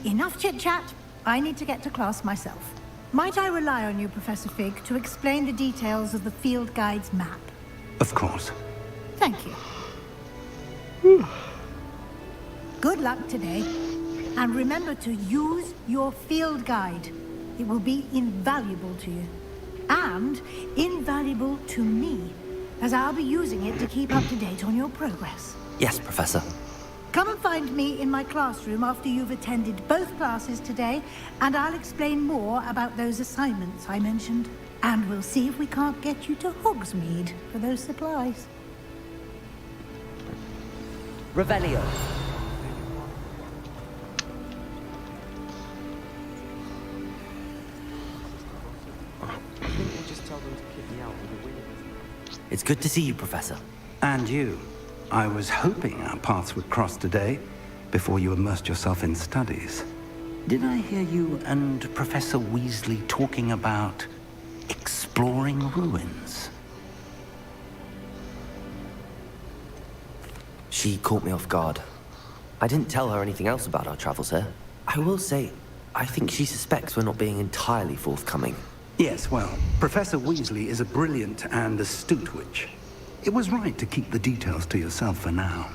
Enough chit-chat. I need to get to class myself. Might I rely on you, Professor Fig, to explain the details of the field guide's map? Of course. Thank you. Good luck today. And remember to use your field guide. It will be invaluable to you. And invaluable to me, as I'll be using it to keep up to date on your progress. Yes, Professor. Come and find me in my classroom after you've attended both classes today, and I'll explain more about those assignments I mentioned. And we'll see if we can't get you to Hogsmeade for those supplies. Revelio. It's good to see you, Professor. And you. I was hoping our paths would cross today, before you immersed yourself in studies. Did I hear you and Professor Weasley talking about exploring ruins? She caught me off guard. I didn't tell her anything else about our travels here. I will say, I think she suspects we're not being entirely forthcoming. Yes, well, Professor Weasley is a brilliant and astute witch. It was right to keep the details to yourself for now.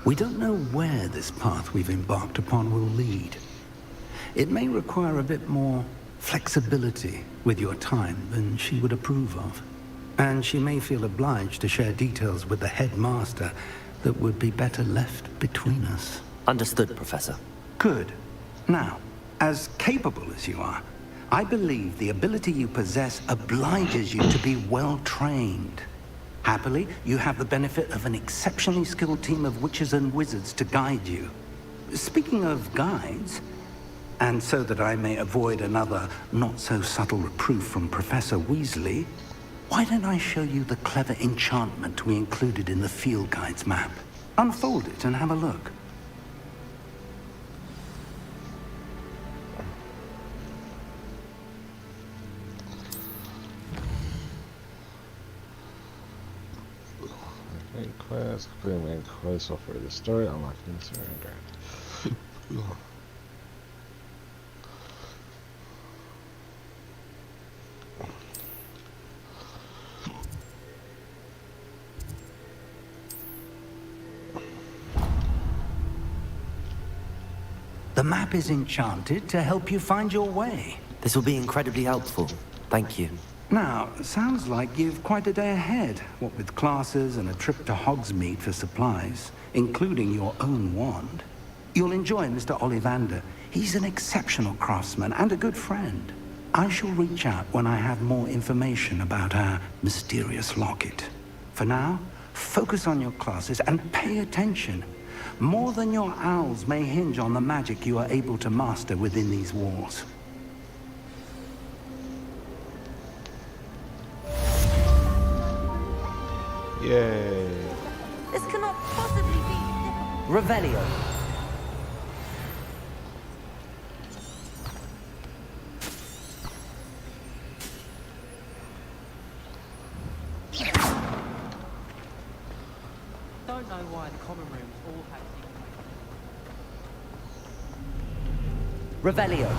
We don't know where this path we've embarked upon will lead. It may require a bit more flexibility with your time than she would approve of. And she may feel obliged to share details with the headmaster that would be better left between us. Understood, Professor. Good. Now, as capable as you are, I believe the ability you possess obliges you to be well-trained. Happily, you have the benefit of an exceptionally skilled team of witches and wizards to guide you. Speaking of guides, and so that I may avoid another not-so-subtle reproof from Professor Weasley, why don't I show you the clever enchantment we included in the field guide's map? Unfold it and have a look. Main quest, complete main quest, offer the story, unlocking the surrender. The map is enchanted to help you find your way. This will be incredibly helpful. Thank you. Now, sounds like you've quite a day ahead, what with classes and a trip to Hogsmeade for supplies, including your own wand. You'll enjoy Mr. Ollivander. He's an exceptional craftsman and a good friend. I shall reach out when I have more information about our mysterious locket. For now, focus on your classes and pay attention. More than your owls may hinge on the magic you are able to master within these walls. Yay. This cannot possibly be... Revelio. don't know why the common rooms all have Revelio.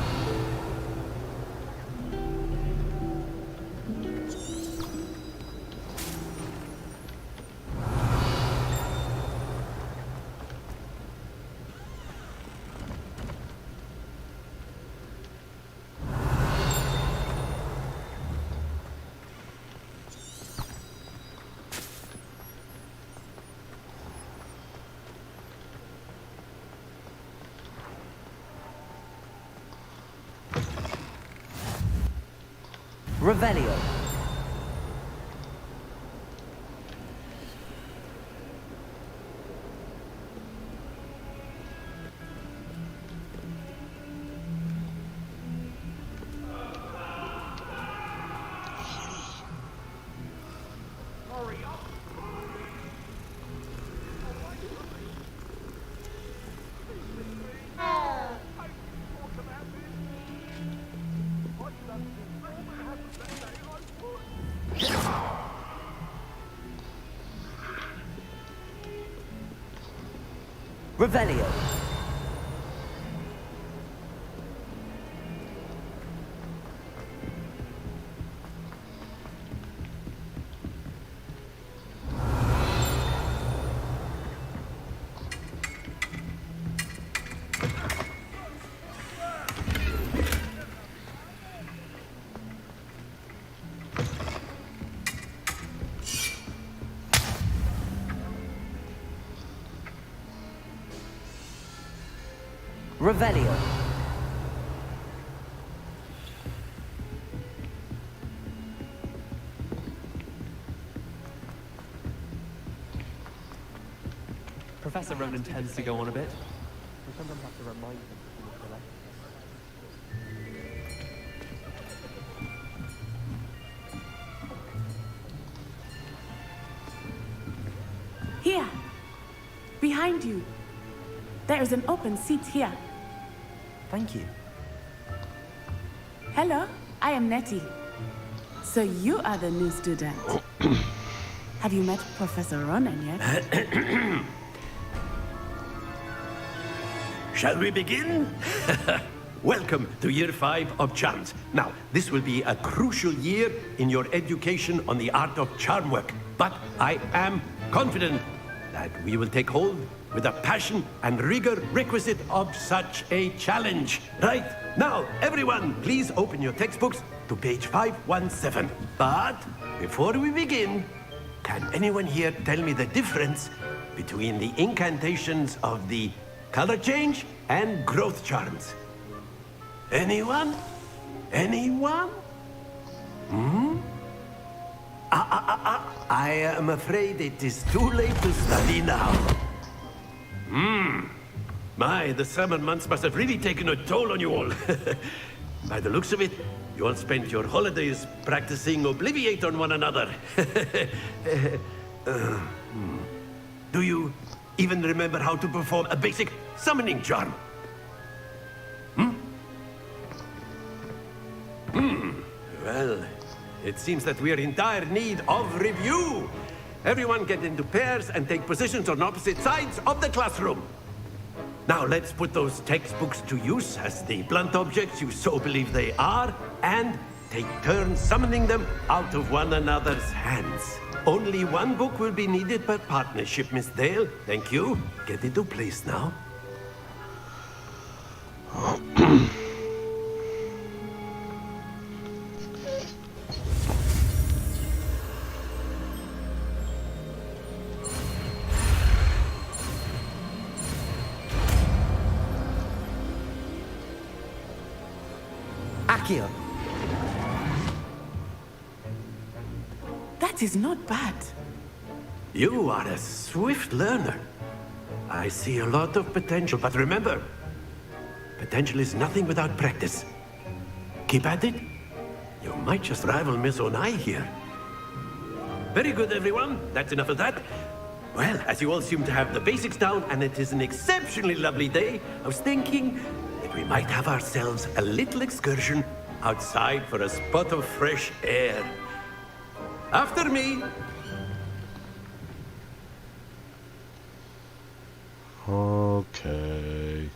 Revelio. Revelio. Revelio. Professor Ronan tends to go on a bit. We sometimes have to remind him to Here. Behind you. There is an open seat here. Thank you. Hello, I am Nettie. So you are the new student. Have you met Professor Ronan yet? Shall we begin? Welcome to Year 5 of Charms. Now, this will be a crucial year in your education on the art of charm work. But I am confident that we will take hold with the passion and rigor requisite of such a challenge. Right, now, everyone, please open your textbooks to page 517. But before we begin, can anyone here tell me the difference between the incantations of the color change and growth charms? Anyone? Anyone? I am afraid it is too late to study now. My, the summer months must have really taken a toll on you all. By the looks of it, you all spent your holidays practicing Obliviate on one another. Do you even remember how to perform a basic summoning charm? Well, it seems that we are in dire need of review. Everyone get into pairs and take positions on opposite sides of the classroom. Now let's put those textbooks to use as the blunt objects you so believe they are, and take turns summoning them out of one another's hands. Only one book will be needed per partnership, Miss Dale. Thank you. Get into place now. Accio. That is not bad. You are a swift learner. I see a lot of potential, but remember, potential is nothing without practice. Keep at it. You might just rival Miss Onai here. Very good, everyone. That's enough of that. Well, as you all seem to have the basics down, and it is an exceptionally lovely day, I was thinking that we might have ourselves a little excursion outside for a spot of fresh air. After me. Okay.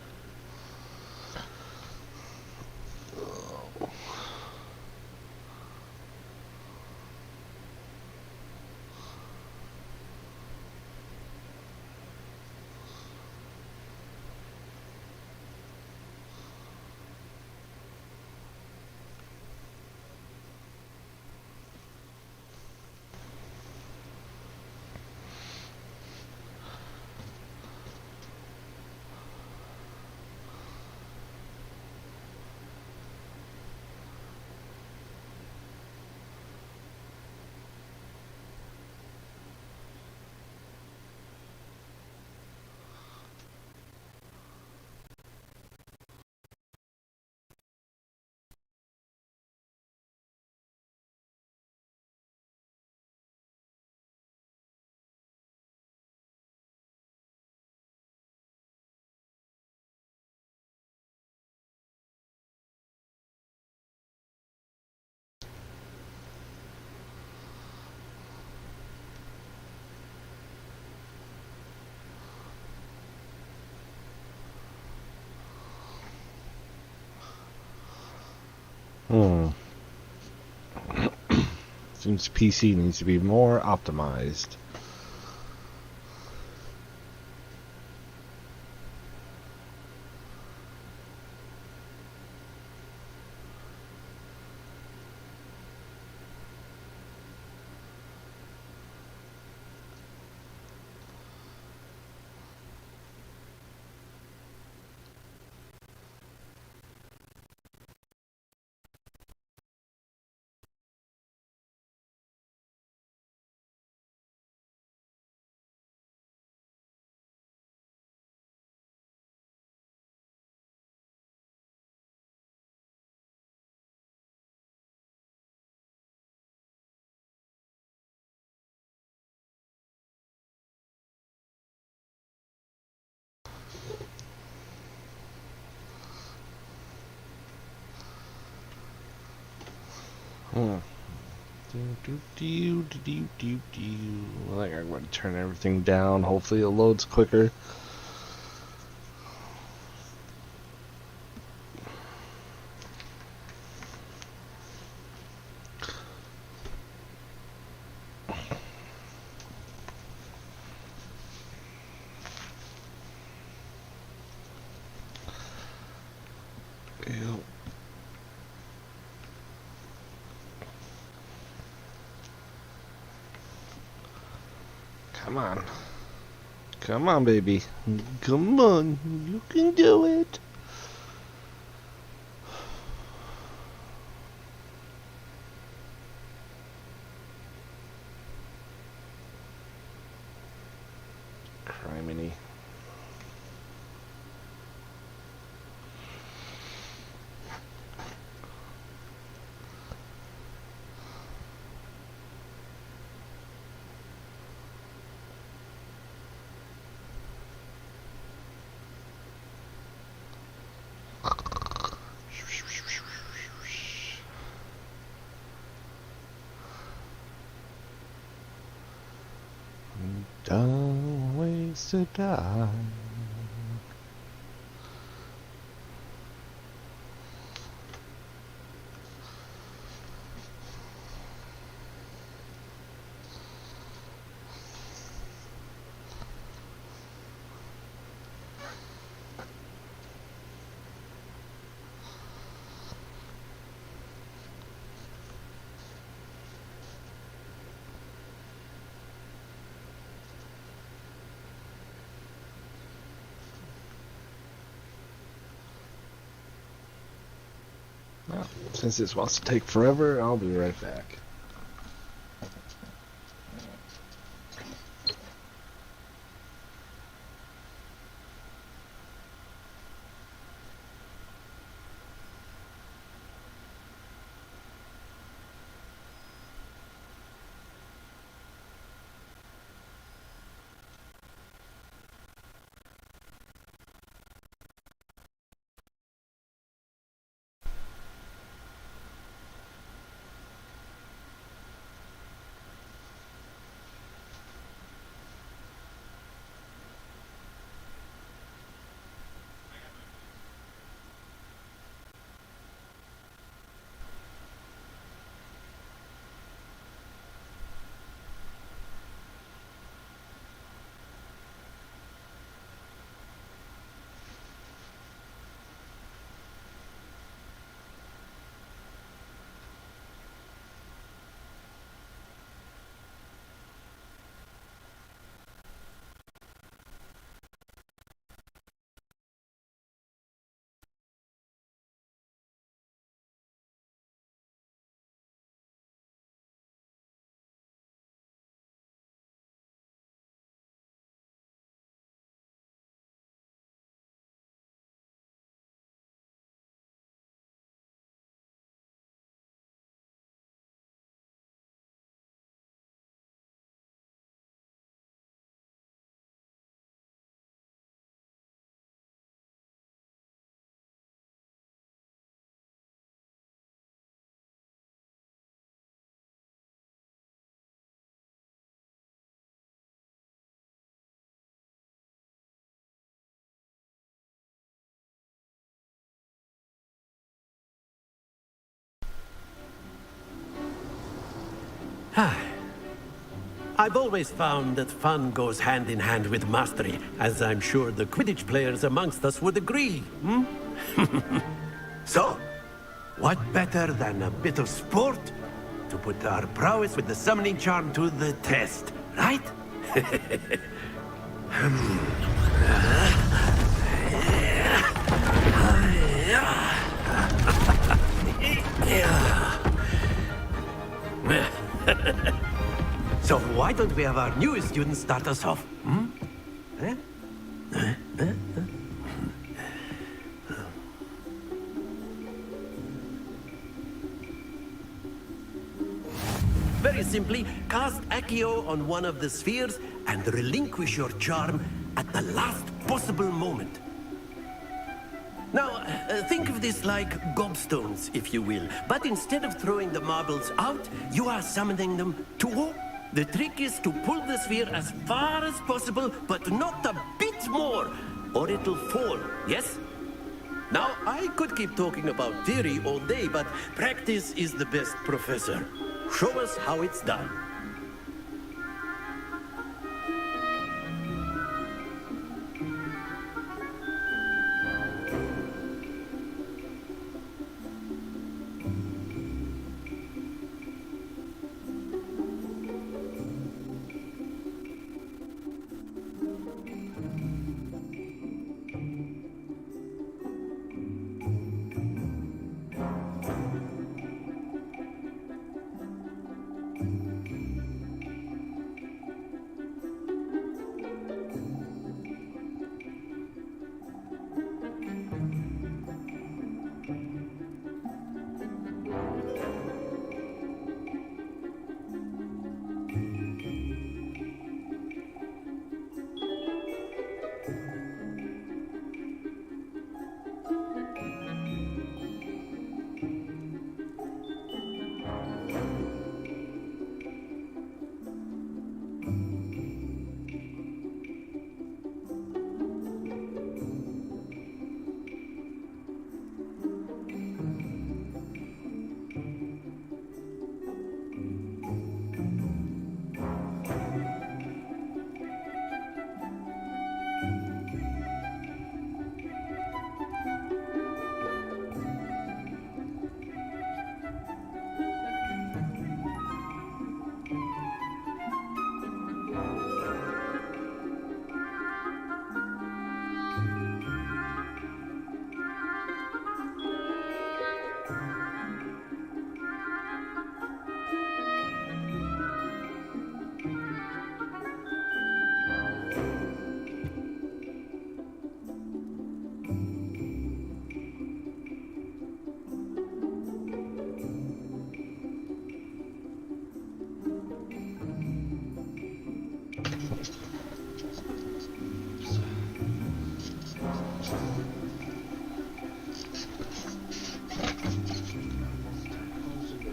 Seems PC needs to be more optimized. I think I'm going to turn everything down. Hopefully it loads quicker. Yep. Come on. Come on, baby. Come on. You can do it. Criminy. Don't waste a time. Well, since this wants to take forever, I'll be right back. I've always found that fun goes hand in hand with mastery, as I'm sure the Quidditch players amongst us would agree, hmm? So, what better than a bit of sport to put our prowess with the summoning charm to the test, right? So why don't we have our newest student start us off? Hmm? Very simply, cast Accio on one of the spheres and relinquish your charm at the last possible moment. Now, think of this like gobstones, if you will. But instead of throwing the marbles out, you are summoning them to... The trick is to pull the sphere as far as possible, but not a bit more, or it'll fall, yes? Now, I could keep talking about theory all day, but practice is the best professor. Show us how it's done.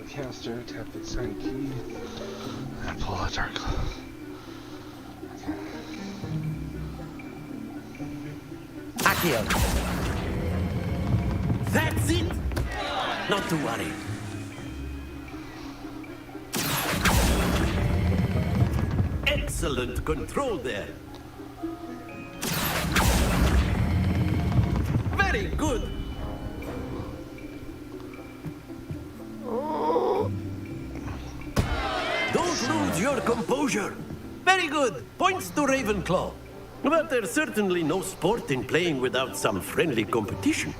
Caster, tap the sign key, and pull a dark cloud. Accio. That's it! Not to worry. Excellent control there. Very good. Don't lose your composure. Very good. Points to Ravenclaw. But there's certainly no sport in playing without some friendly competition.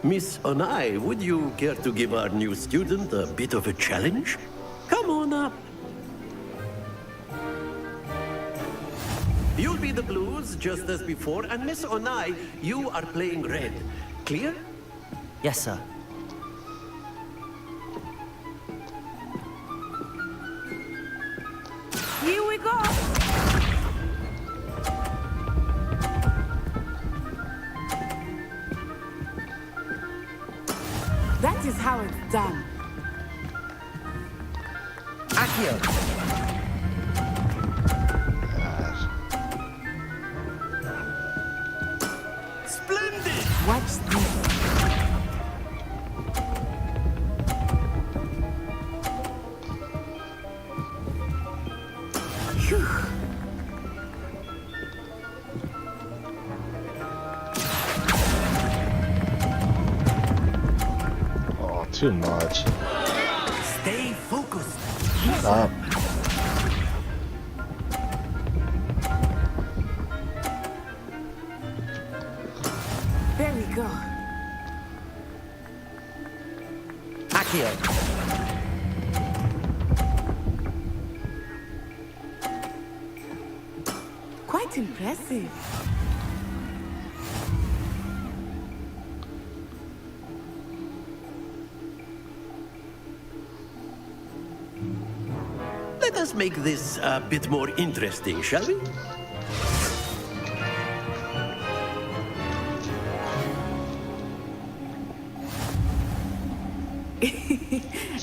Miss Onai, would you care to give our new student a bit of a challenge? Come on up. You'll be the blues, just as before, and Miss Onai, you are playing red. Clear? Yes, sir. Here we go! That is how it's done. Accio. Splendid! Watch this. too much. Stay focused. Shut up. There we go. Accio. Quite impressive. Let us make this a bit more interesting, shall we?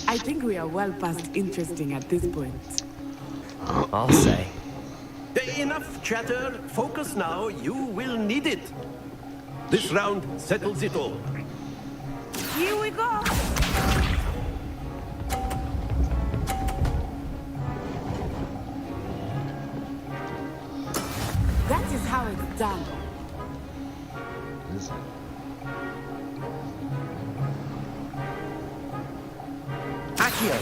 I think we are well past interesting at this point. I'll say. Enough chatter. Focus now. You will need it. This round settles it all. Here we go. That is how it's done. Accio.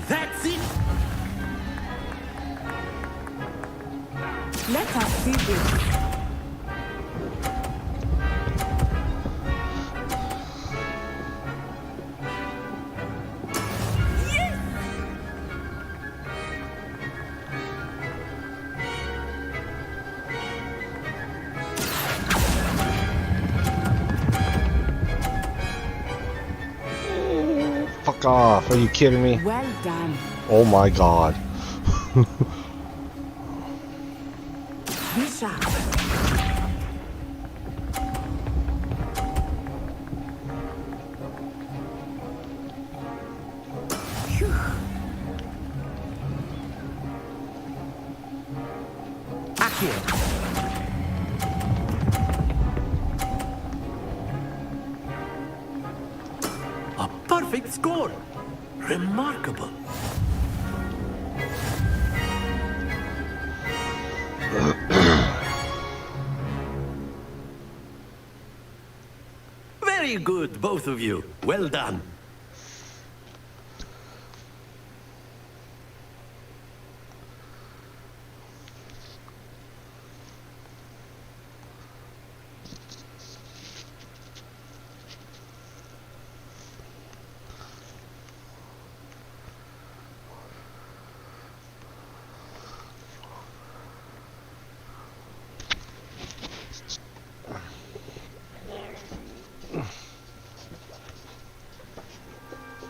That's it. Let us see this. Fuck off. Are you kidding me? Well done. Oh my god. Be sharp. Phew. Accio. A perfect score. Remarkable. Very good, both of you. Well done.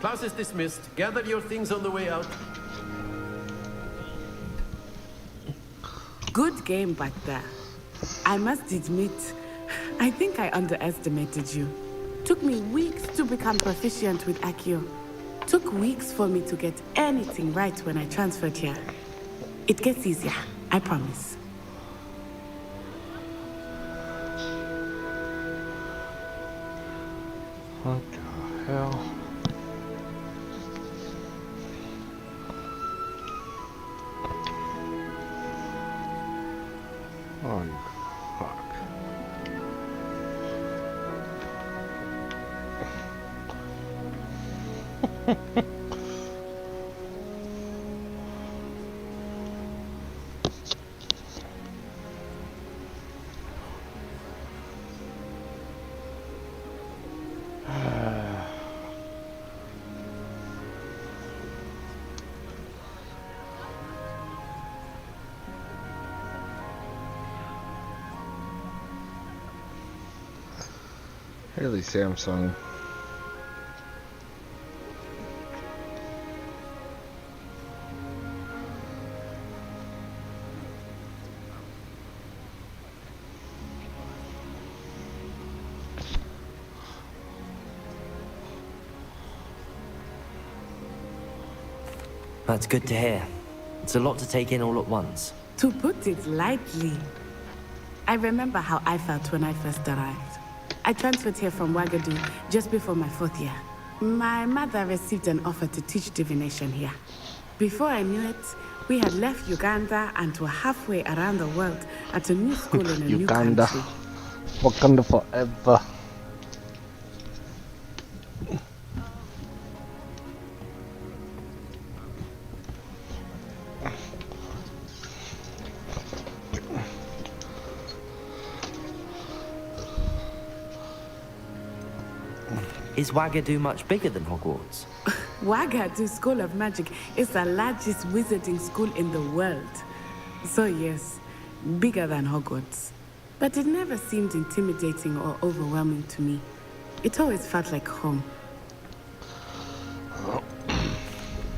Class is dismissed. Gather your things on the way out. Good game back there. I must admit, I think I underestimated you. Took me weeks to become proficient with Accio. Took weeks for me to get anything right when I transferred here. It gets easier, I promise. What the hell? Oh, you fuck. Really, Samsung. That's good to hear. It's a lot to take in all at once. To put it lightly, I remember how I felt when I first arrived. I transferred here from Wagadu just before my 4th year. My mother received an offer to teach divination here. Before I knew it, We had left Uganda and were halfway around the world at a new school in a new Uganda. country. Wakanda forever. Is Wagadu much bigger than Hogwarts? Wagadu School of Magic is the largest wizarding school in the world. So yes, bigger than Hogwarts. But it never seemed intimidating or overwhelming to me. It always felt like home.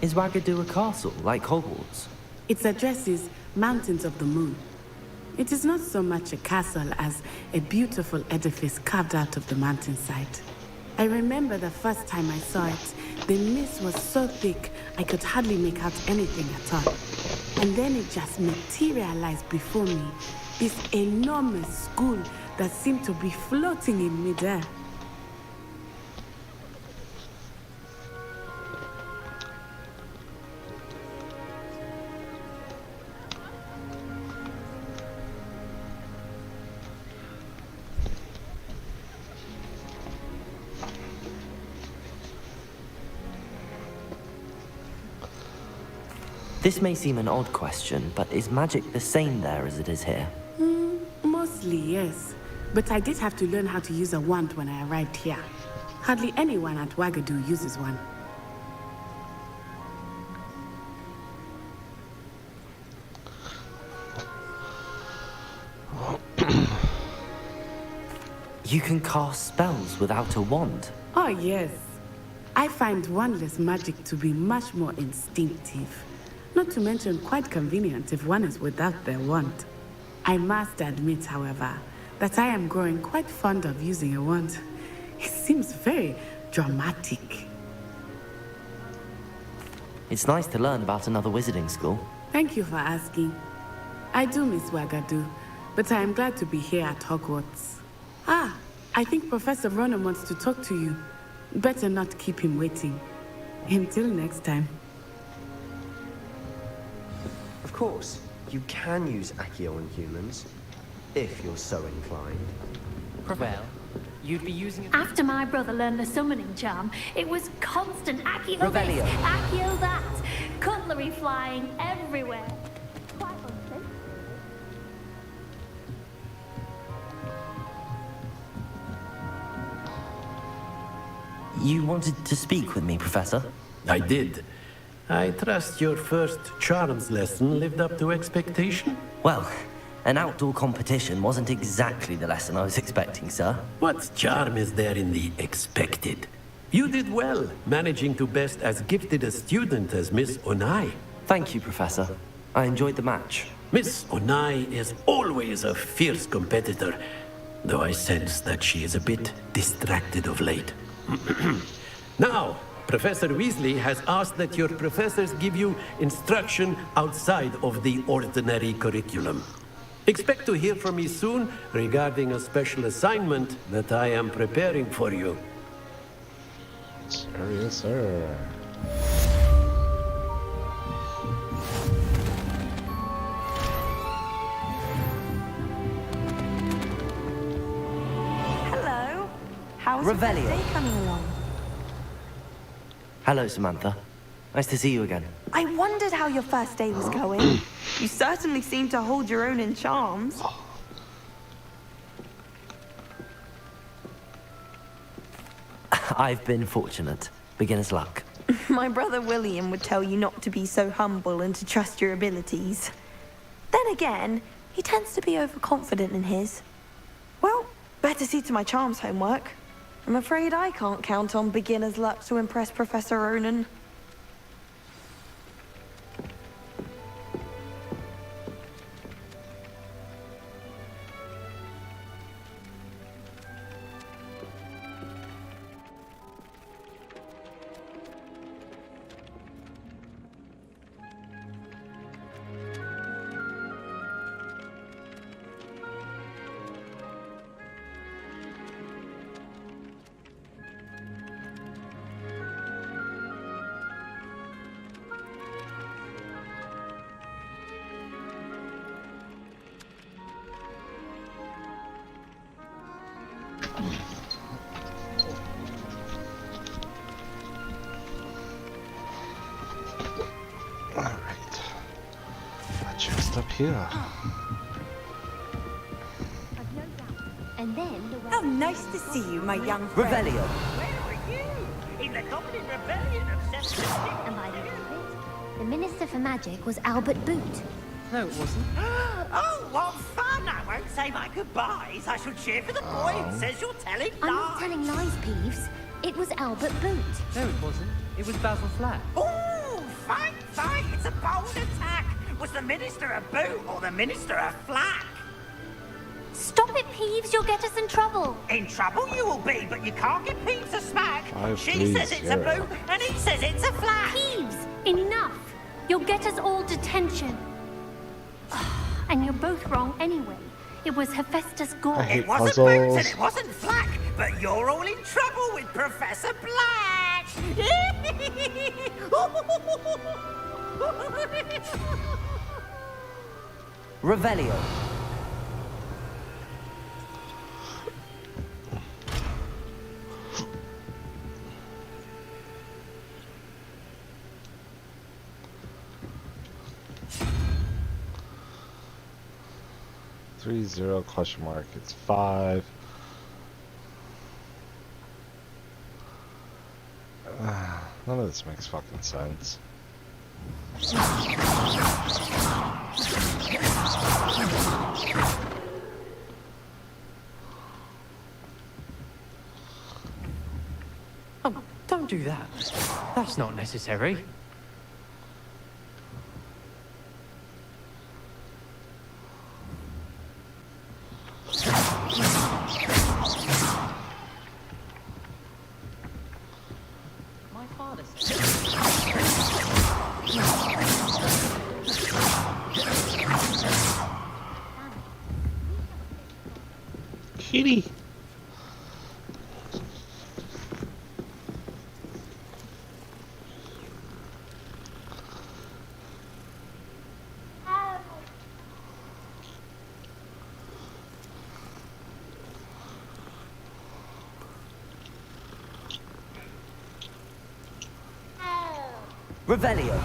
Is Wagadu a castle, like Hogwarts? Its address is Mountains of the Moon. It is not so much a castle as a beautiful edifice carved out of the mountainside. I remember the first time I saw it, the mist was so thick I could hardly make out anything at all. And then it just materialized before me, this enormous school that seemed to be floating in midair. This may seem an odd question, but is magic the same there as it is here? Mostly, yes. But I did have to learn how to use a wand when I arrived here. Hardly anyone at Wagadu uses one. You can cast spells without a wand? Oh, yes. I find wandless magic to be much more instinctive. Not to mention quite convenient if one is without their wand. I must admit, however, that I am growing quite fond of using a wand. It seems very dramatic. It's nice to learn about another wizarding school. Thank you for asking. I do miss Wagadu, but I am glad to be here at Hogwarts. Ah, I think Professor Ronan wants to talk to you. Better not keep him waiting. Until next time. Of course, you can use Accio on humans, if you're so inclined. Well, you'd be using it... After my brother learned the summoning charm, it was constant Accio Revelio. this, Accio that, cutlery flying everywhere. Quite unsafe. You wanted to speak with me, Professor? I did. I trust your first charms lesson lived up to expectation? Well, an outdoor competition wasn't exactly the lesson I was expecting, sir. What charm is there in the expected? You did well, managing to best as gifted a student as Miss Onai. Thank you, Professor. I enjoyed the match. Miss Onai is always a fierce competitor, though I sense that she is a bit distracted of late. Now, Professor Weasley has asked that your professors give you instruction outside of the ordinary curriculum. Expect to hear from me soon regarding a special assignment that I am preparing for you. Sir, yes, sir. Hello. How's Revelio. your day coming along? Hello, Samantha. Nice to see you again. I wondered how your first day was going. You certainly seem to hold your own in charms. I've been fortunate. Beginner's luck. My brother William would tell you not to be so humble and to trust your abilities. Then again, he tends to be overconfident in his. Well, better see to my charms homework. I'm afraid I can't count on beginner's luck to impress Professor Ronan. Alright. A chest up here. And then How nice to see you, my young friend. Revelio. Where are you? In the Goblin Rebellion of 750? Am I the bit? The Minister for Magic was Albert Boot. No, it wasn't. Oh, what fun! I won't say my goodbyes. I shall cheer for the boy who says you're telling lies. I'm not telling lies, Peeves. It was Albert Boot. No, it wasn't. It was Basil Flack. Oh, fight! It's a bold attack. Was the Minister a boot or the Minister a flack? Stop it, Peeves. You'll get us in trouble. In trouble you will be, but you can't give Peeves a smack. She says it's a 530. boot, and he says it's a flack. Peeves, enough. You'll get us all detention. And you're both wrong anyway. It was Hephaestus Gore. I hate It wasn't puzzles. Boots and it wasn't Flack, but you're all in trouble with Professor Black. Revelio. Three zero question mark. It's 5. None of this makes fucking sense. Oh, don't do that. That's not necessary. My father said. Kitty. Revelio.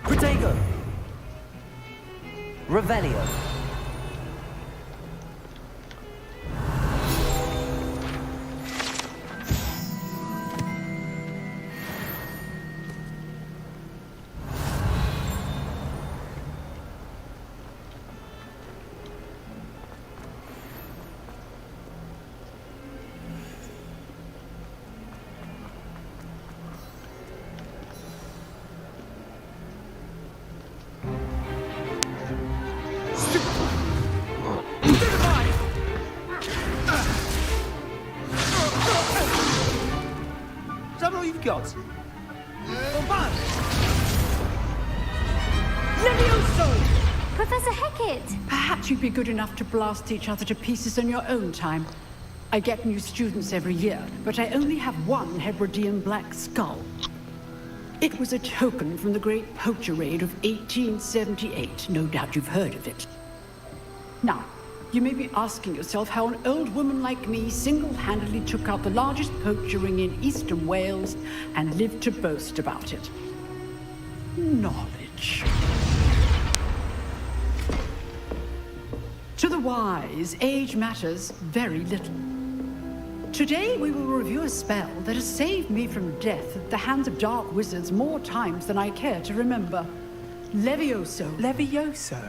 Protego. Revelio. Is that all you've got? Levioso! Professor Hecat! Perhaps you'd be good enough to blast each other to pieces in your own time. I get new students every year, but I only have one Hebridean black skull. It was a token from the Great Poacher Raid of 1878. No doubt you've heard of it. Now, you may be asking yourself how an old woman like me single-handedly took out the largest poacher ring in eastern Wales and lived to boast about it. Knowledge. To the wise, age matters very little. Today we will review a spell that has saved me from death at the hands of dark wizards more times than I care to remember. Levioso. Levioso?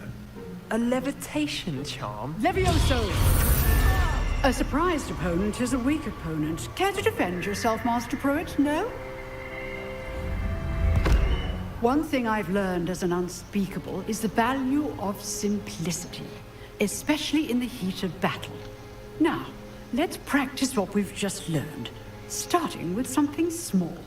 A levitation charm? Levioso! A surprised opponent is a weak opponent. Care to defend yourself, Master Pruitt? No? One thing I've learned as an unspeakable is the value of simplicity, especially in the heat of battle. Now, let's practice what we've just learned, starting with something small.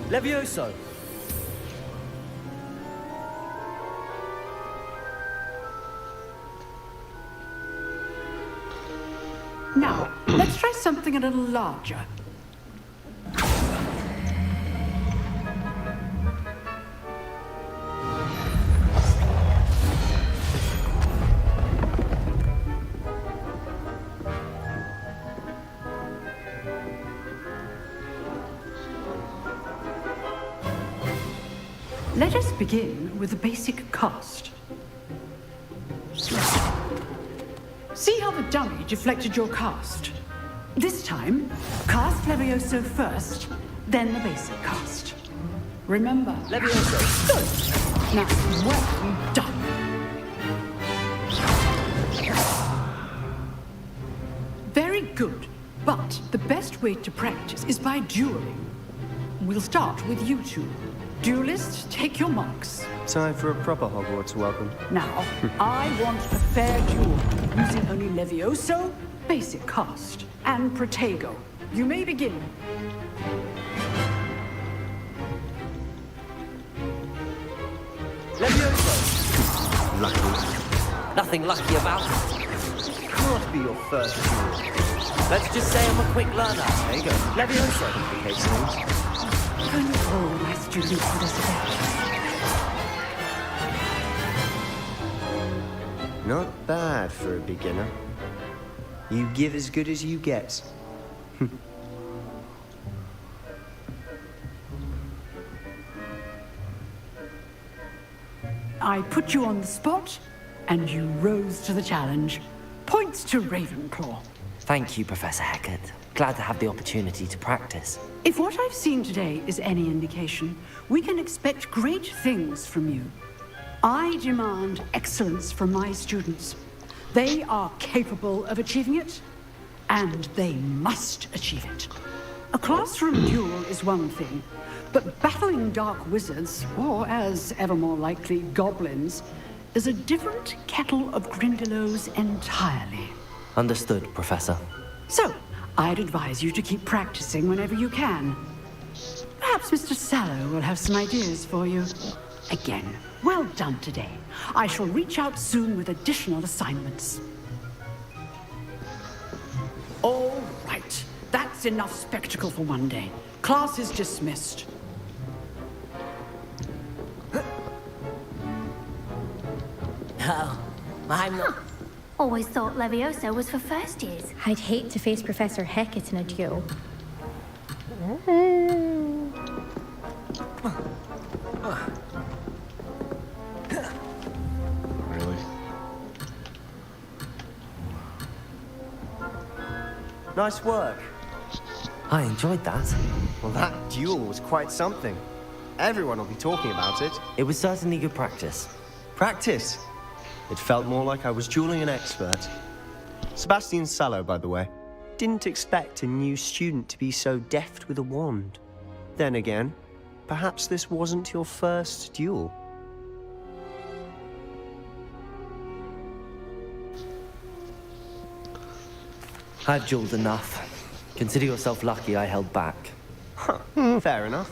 Levioso! Now, let's try something a little larger. Let us begin with the basic cast. See how the dummy deflected your cast? This time, cast Levioso first, then the basic cast. Remember, Levioso! Good! Now, well done! Very good, but the best way to practice is by dueling. We'll start with you two. Duelists, take your marks. Time for a proper Hogwarts welcome. Now, I want a fair duel, using only Levioso, basic cast, and Protego. You may begin. Levioso! Lucky. Nothing lucky about it. Can't be your first duel. Let's just say I'm a quick learner. There you go. Levioso. Complicates things. Control my students for this event. Not bad for a beginner. You give as good as you get. I put you on the spot, and you rose to the challenge. Points to Ravenclaw. Thank you, Professor Hecat. Glad to have the opportunity to practice. If what I've seen today is any indication, we can expect great things from you. I demand excellence from my students. They are capable of achieving it, and they must achieve it. A classroom duel is one thing, but battling dark wizards, or as ever more likely, goblins, is a different kettle of Grindylows entirely. Understood, Professor. So, I'd advise you to keep practicing whenever you can. Perhaps Mr. Sallow will have some ideas for you. Again, well done today. I shall reach out soon with additional assignments. All right. That's enough spectacle for one day. Class is dismissed. Oh, I'm not... Always thought Levioso was for first years. I'd hate to face Professor Hecat in a duel. Really? Nice work. I enjoyed that. Well, that duel was quite something. Everyone will be talking about it. It was certainly good practice. Practice? It felt more like I was dueling an expert. Sebastian Sallow, by the way. Didn't expect a new student to be so deft with a wand. Then again, perhaps this wasn't your first duel. I've dueled enough. Consider yourself lucky I held back. Fair enough.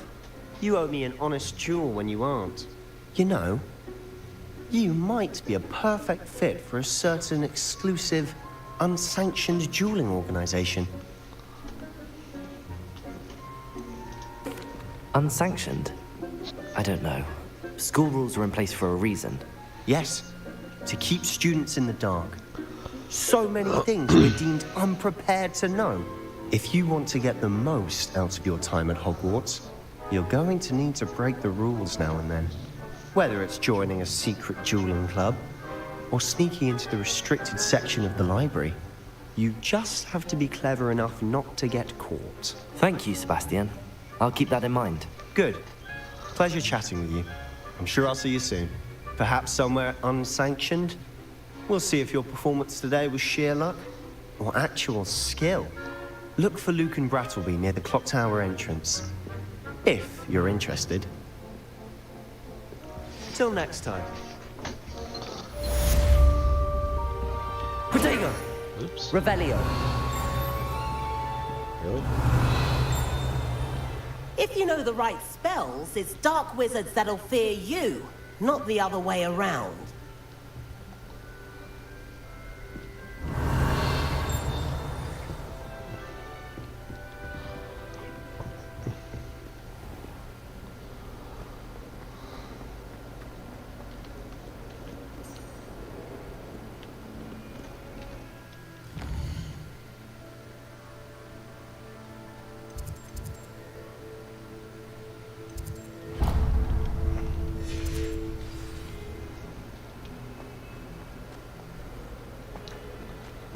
You owe me an honest duel when you aren't. You know, you might be a perfect fit for a certain exclusive, unsanctioned dueling organization. Unsanctioned? I don't know. School rules are in place for a reason. Yes, to keep students in the dark. So many things we're deemed unprepared to know. If you want to get the most out of your time at Hogwarts, you're going to need to break the rules now and then. Whether it's joining a secret dueling club, or sneaking into the restricted section of the library, you just have to be clever enough not to get caught. Thank you, Sebastian. I'll keep that in mind. Good. Pleasure chatting with you. I'm sure I'll see you soon. Perhaps somewhere unsanctioned? We'll see if your performance today was sheer luck or actual skill. Look for Luke and Brattleby near the clock tower entrance. If you're interested. Till next time. Protego! Oops. Revelio. Really? If you know the right spells, it's dark wizards that'll fear you, not the other way around.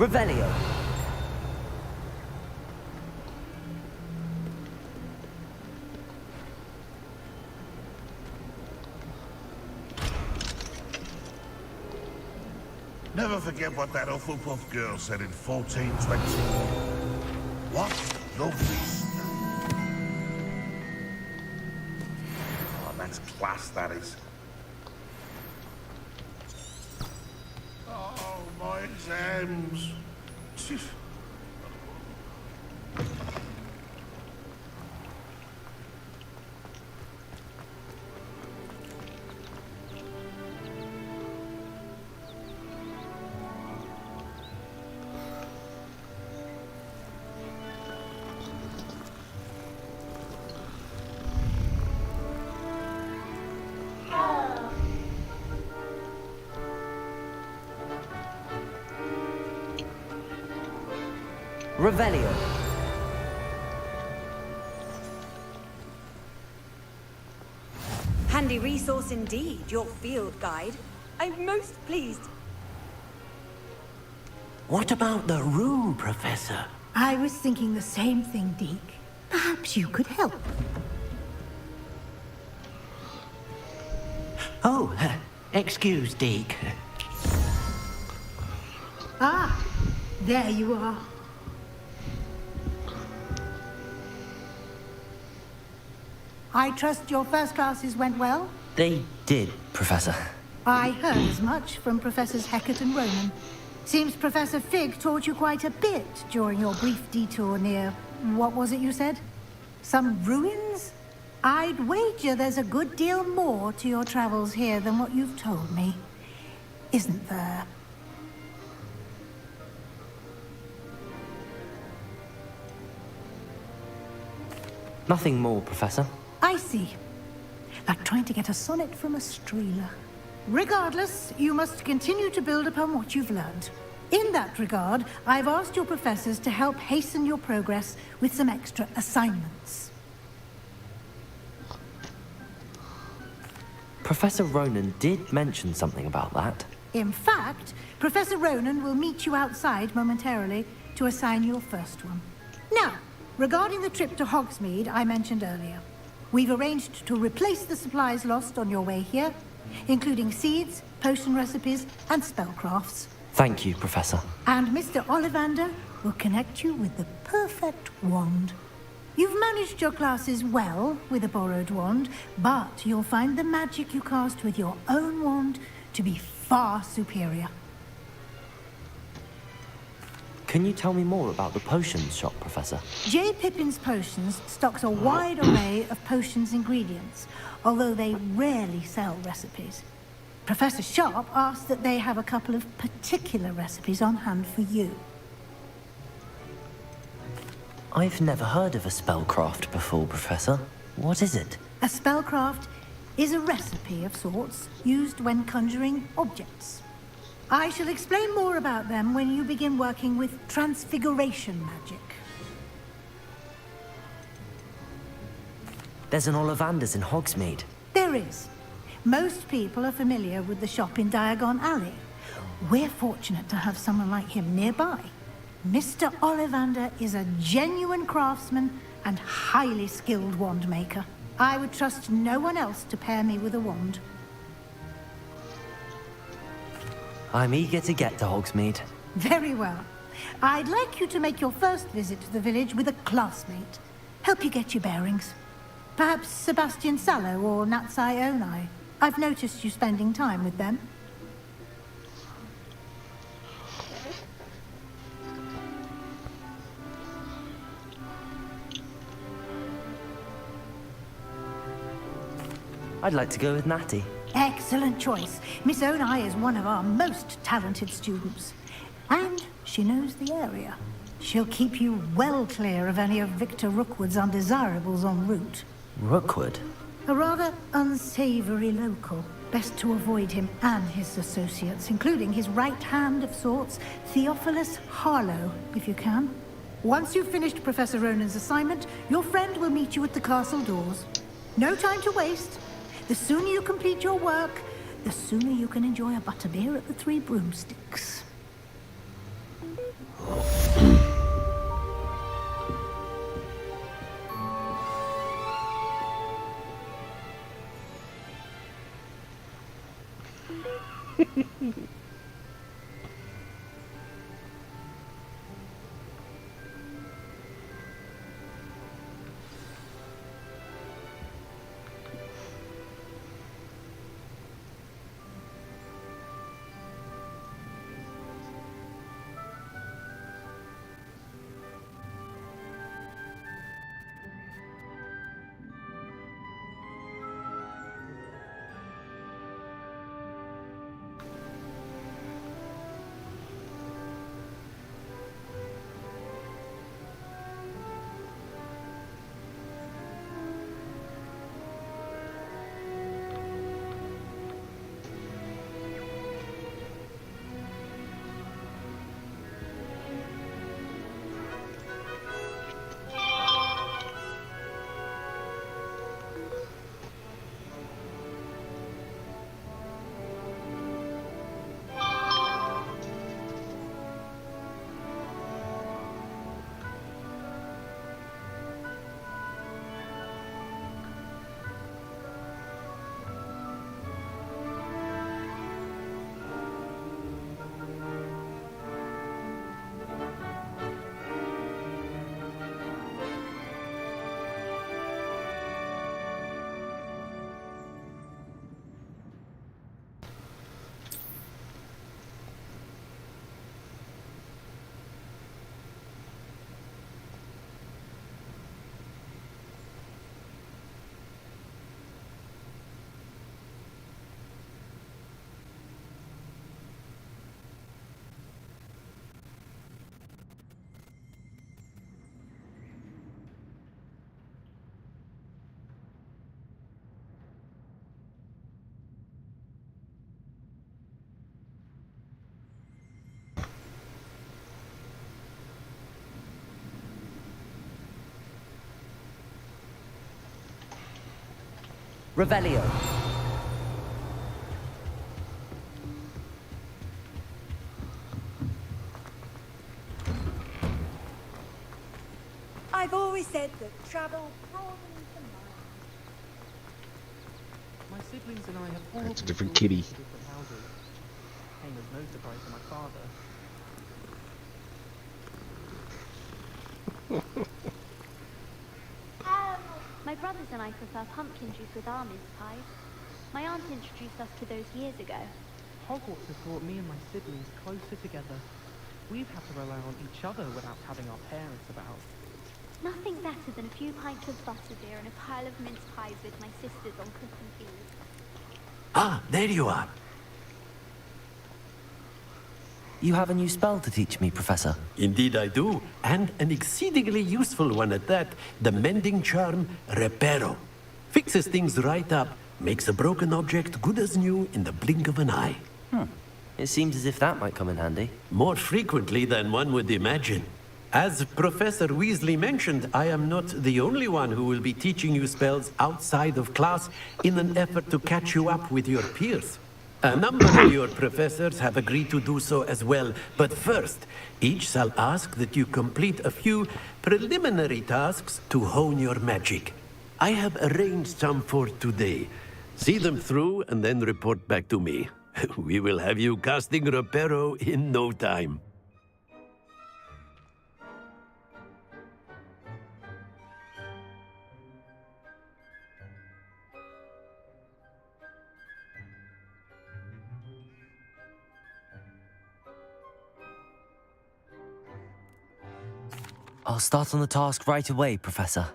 Revelio. Never forget what that Hufflepuff girl said in 1420. What? No beast? Oh, that's class, that is. Oh, my exams. Revelio. Handy resource indeed, your field guide. I'm most pleased. What about the room, Professor? I was thinking the same thing, Deke. Perhaps you could help. Oh, excuse, Deke. Ah, there you are. I trust your first classes went well? They did, Professor. I heard as much from Professors Hecat and Ronan. Seems Professor Fig taught you quite a bit during your brief detour near... what was it you said? Some ruins? I'd wager there's a good deal more to your travels here than what you've told me. Isn't there? Nothing more, Professor. I see. Like trying to get a sonnet from a streeler. Regardless, you must continue to build upon what you've learned. In that regard, I've asked your professors to help hasten your progress with some extra assignments. Professor Ronan did mention something about that. In fact, Professor Ronan will meet you outside momentarily to assign your first one. Now, regarding the trip to Hogsmeade I mentioned earlier, we've arranged to replace the supplies lost on your way here, including seeds, potion recipes, and spellcrafts. Thank you, Professor. And Mr. Ollivander will connect you with the perfect wand. You've managed your classes well with a borrowed wand, but you'll find the magic you cast with your own wand to be far superior. Can you tell me more about the potions shop, Professor? J. Pippin's Potions stocks a wide array of potions ingredients, although they rarely sell recipes. Professor Sharp asked that they have a couple of particular recipes on hand for you. I've never heard of a spellcraft before, Professor. What is it? A spellcraft is a recipe of sorts used when conjuring objects. I shall explain more about them when you begin working with transfiguration magic. There's an Ollivander's in Hogsmeade. There is. Most people are familiar with the shop in Diagon Alley. We're fortunate to have someone like him nearby. Mr. Ollivander is a genuine craftsman and highly skilled wand maker. I would trust no one else to pair me with a wand. I'm eager to get to Hogsmeade. Very well. I'd like you to make your first visit to the village with a classmate. Help you get your bearings. Perhaps Sebastian Sallow or Natsai Onai. I've noticed you spending time with them. I'd like to go with Natty. Excellent choice. Miss Onai is one of our most talented students. And she knows the area. She'll keep you well clear of any of Victor Rookwood's undesirables en route. Rookwood? A rather unsavory local. Best to avoid him and his associates, including his right hand of sorts, Theophilus Harlow, if you can. Once you've finished Professor Ronan's assignment, your friend will meet you at the castle doors. No time to waste. The sooner you complete your work, the sooner you can enjoy a butterbeer at the Three Broomsticks. Revelio. I've always said that travel broadens the mind. My siblings and I have all That's a been different forced kitty. into different houses. Came as no surprise to my father. My brothers and I prefer pumpkin juice with our mince pies. My aunt introduced us to those years ago. Hogwarts has brought me and my siblings closer together. We've had to rely on each other without having our parents about. Nothing better than a few pints of butterbeer and a pile of mince pies with my sisters on Christmas Eve. Ah, there you are. You have a new spell to teach me, Professor. Indeed I do, and an exceedingly useful one at that. The mending charm, Reparo. Fixes things right up, makes a broken object good as new in the blink of an eye. It seems as if that might come in handy. More frequently than one would imagine. As Professor Weasley mentioned, I am not the only one who will be teaching you spells outside of class in an effort to catch you up with your peers. A number of your professors have agreed to do so as well, but first, each shall ask that you complete a few preliminary tasks to hone your magic. I have arranged some for today. See them through and then report back to me. We will have you casting Reparo in no time. I'll start on the task right away, Professor.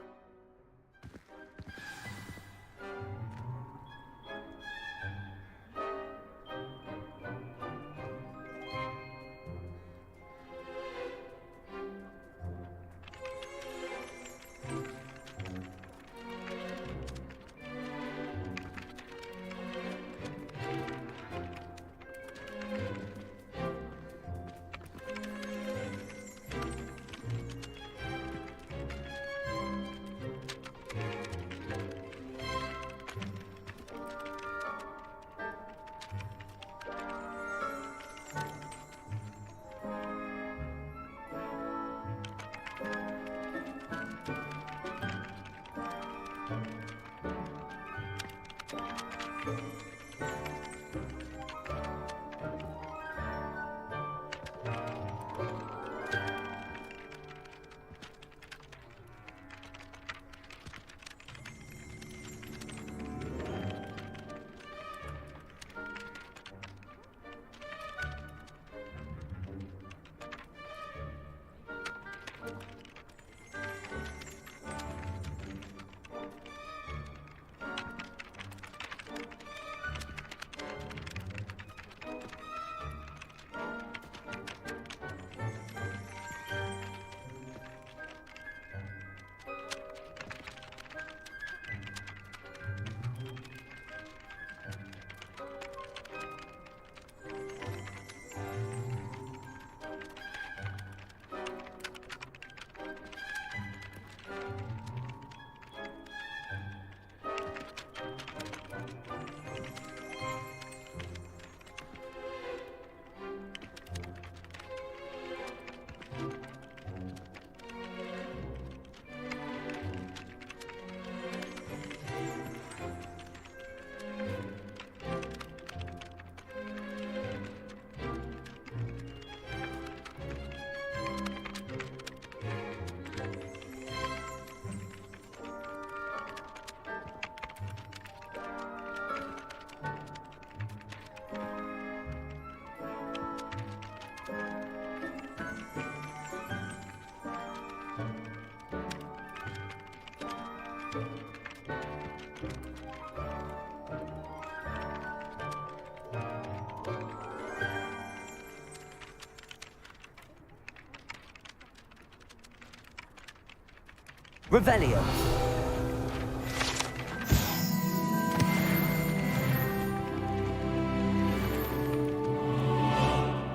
Revelio.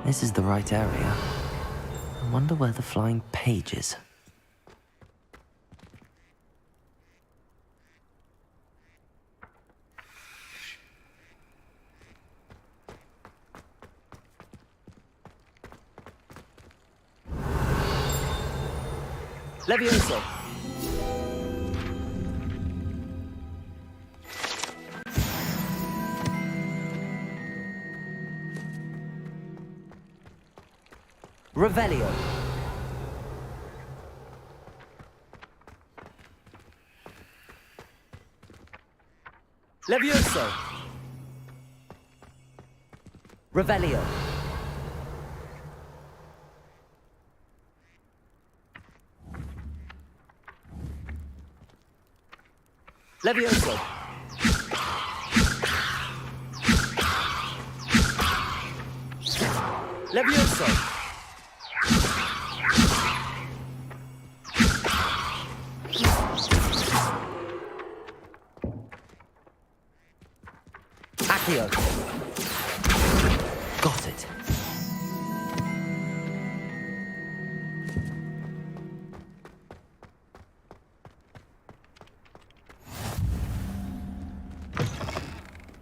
This is the right area. I wonder where the flying page is. Levioso. Revelio. Levioso. Revelio. Levioso. Levioso. Accio. Got it.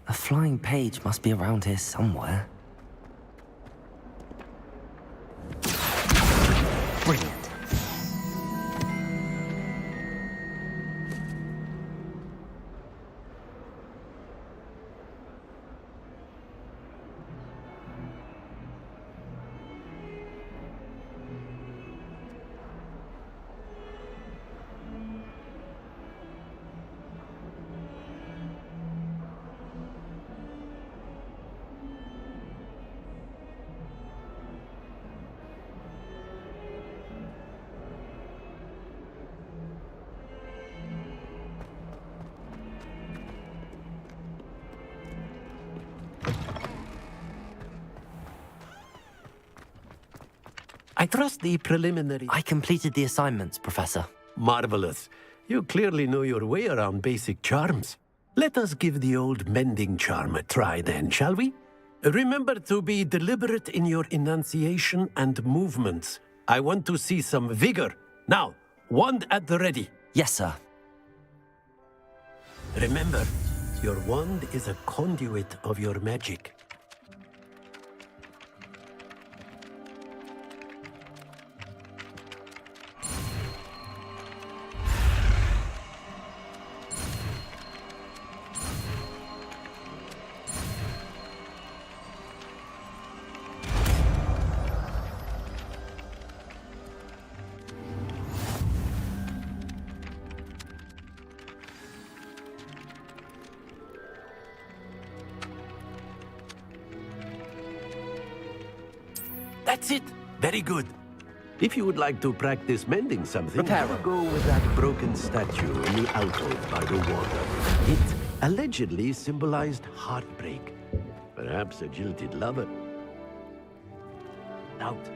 A flying page must be around here somewhere. Brilliant. I trust the preliminary... I completed the assignments, Professor. Marvelous. You clearly know your way around basic charms. Let us give the old mending charm a try then, shall we? Remember to be deliberate in your enunciation and movements. I want to see some vigor. Now, wand at the ready. Yes, sir. Remember, your wand is a conduit of your magic. That's it. Very good. If you would like to practice mending something, I will go with that broken statue in the alcove by the water. It allegedly symbolized heartbreak. Perhaps a jilted lover. Out.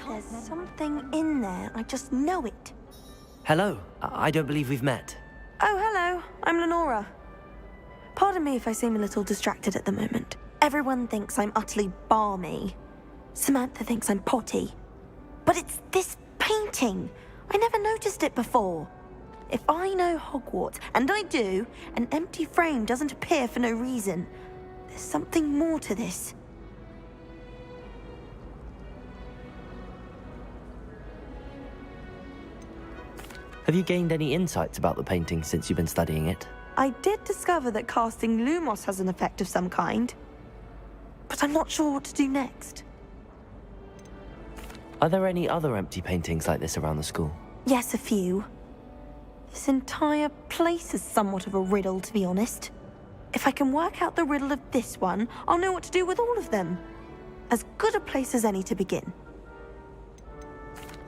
There's something in there. I just know it. Hello. I don't believe we've met. Oh, hello. I'm Lenora. Pardon me if I seem a little distracted at the moment. Everyone thinks I'm utterly balmy. Samantha thinks I'm potty. But it's this painting. I never noticed it before. If I know Hogwarts, and I do, an empty frame doesn't appear for no reason. There's something more to this. Have you gained any insights about the painting since you've been studying it? I did discover that casting Lumos has an effect of some kind. But I'm not sure what to do next. Are there any other empty paintings like this around the school? Yes, a few. This entire place is somewhat of a riddle, to be honest. If I can work out the riddle of this one, I'll know what to do with all of them. As good a place as any to begin.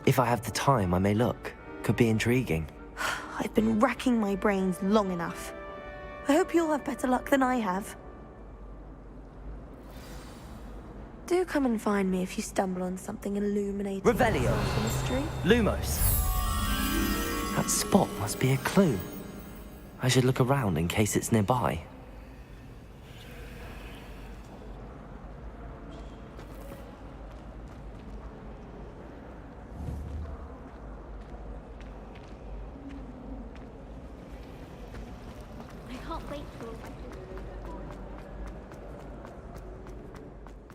If I have the time, I may look. Could be intriguing. I've been racking my brains long enough. I hope you'll have better luck than I have. Do come and find me if you stumble on something illuminating. Revelio. Mystery. Lumos. That spot must be a clue. I should look around in case it's nearby.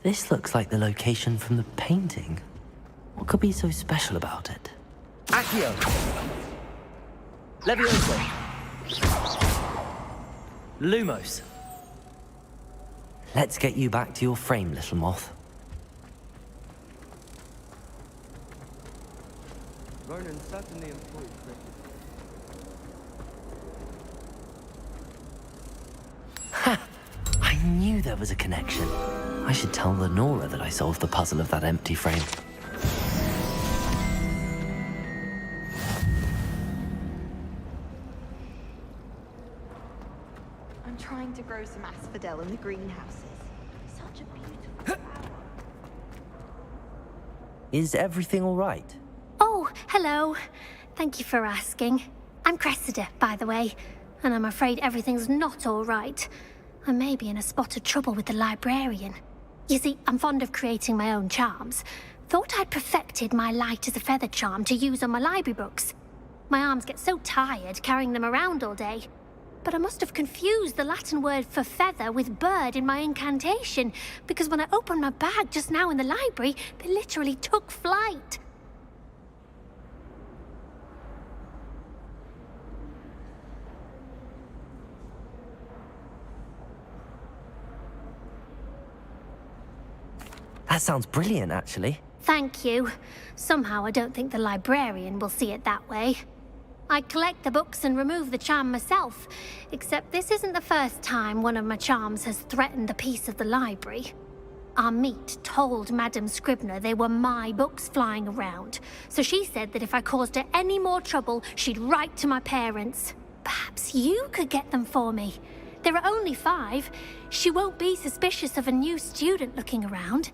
This looks like the location from the painting. What could be so special about it? Accio! Levioso! Lumos! Let's get you back to your frame, little moth. Vernon certainly employed Ha! I knew there was a connection. I should tell Lenora that I solved the puzzle of that empty frame. I'm trying to grow some asphodel in the greenhouses. Such a beautiful flower. Is everything all right? Oh, hello. Thank you for asking. I'm Cressida, by the way, and I'm afraid everything's not all right. I may be in a spot of trouble with the librarian. You see, I'm fond of creating my own charms. Thought I'd perfected my light as a feather charm to use on my library books. My arms get so tired carrying them around all day. But I must have confused the Latin word for feather with bird in my incantation, because when I opened my bag just now in the library, they literally took flight. That sounds brilliant, actually. Thank you. Somehow I don't think the librarian will see it that way. I collect the books and remove the charm myself, except this isn't the first time one of my charms has threatened a piece of the library. Our meet told Madame Scribner they were my books flying around, so she said that if I caused her any more trouble, she'd write to my parents. Perhaps you could get them for me. There are only 5. She won't be suspicious of a new student looking around.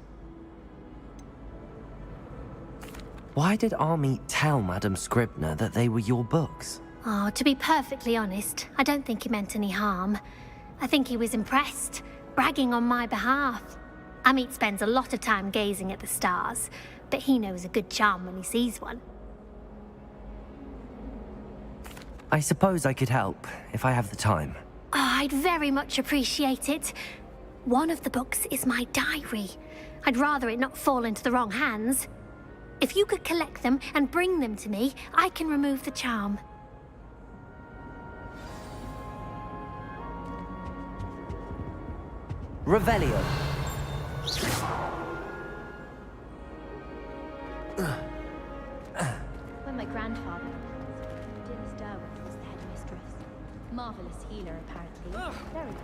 Why did Army tell Madame Scribner that they were your books? Oh, to be perfectly honest, I don't think he meant any harm. I think he was impressed, bragging on my behalf. Amit spends a lot of time gazing at the stars, but he knows a good charm when he sees one. I suppose I could help, if I have the time. Oh, I'd very much appreciate it. One of the books is my diary. I'd rather it not fall into the wrong hands. If you could collect them and bring them to me, I can remove the charm. Revelio. When my grandfather Dennis Derwent was the headmistress. Marvelous healer, apparently. Very good.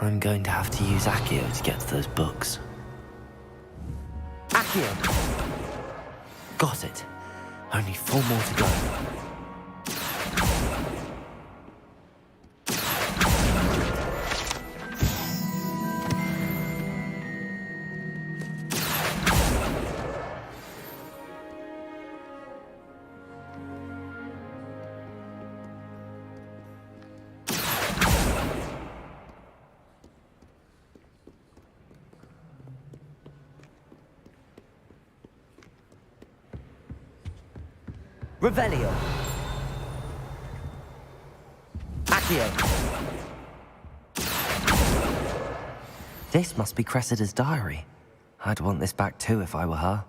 I'm going to have to use Accio to get to those books. Accio! Got it. Only 4 more to go. Revelio. Accio. This must be Cressida's diary. I'd want this back too if I were her.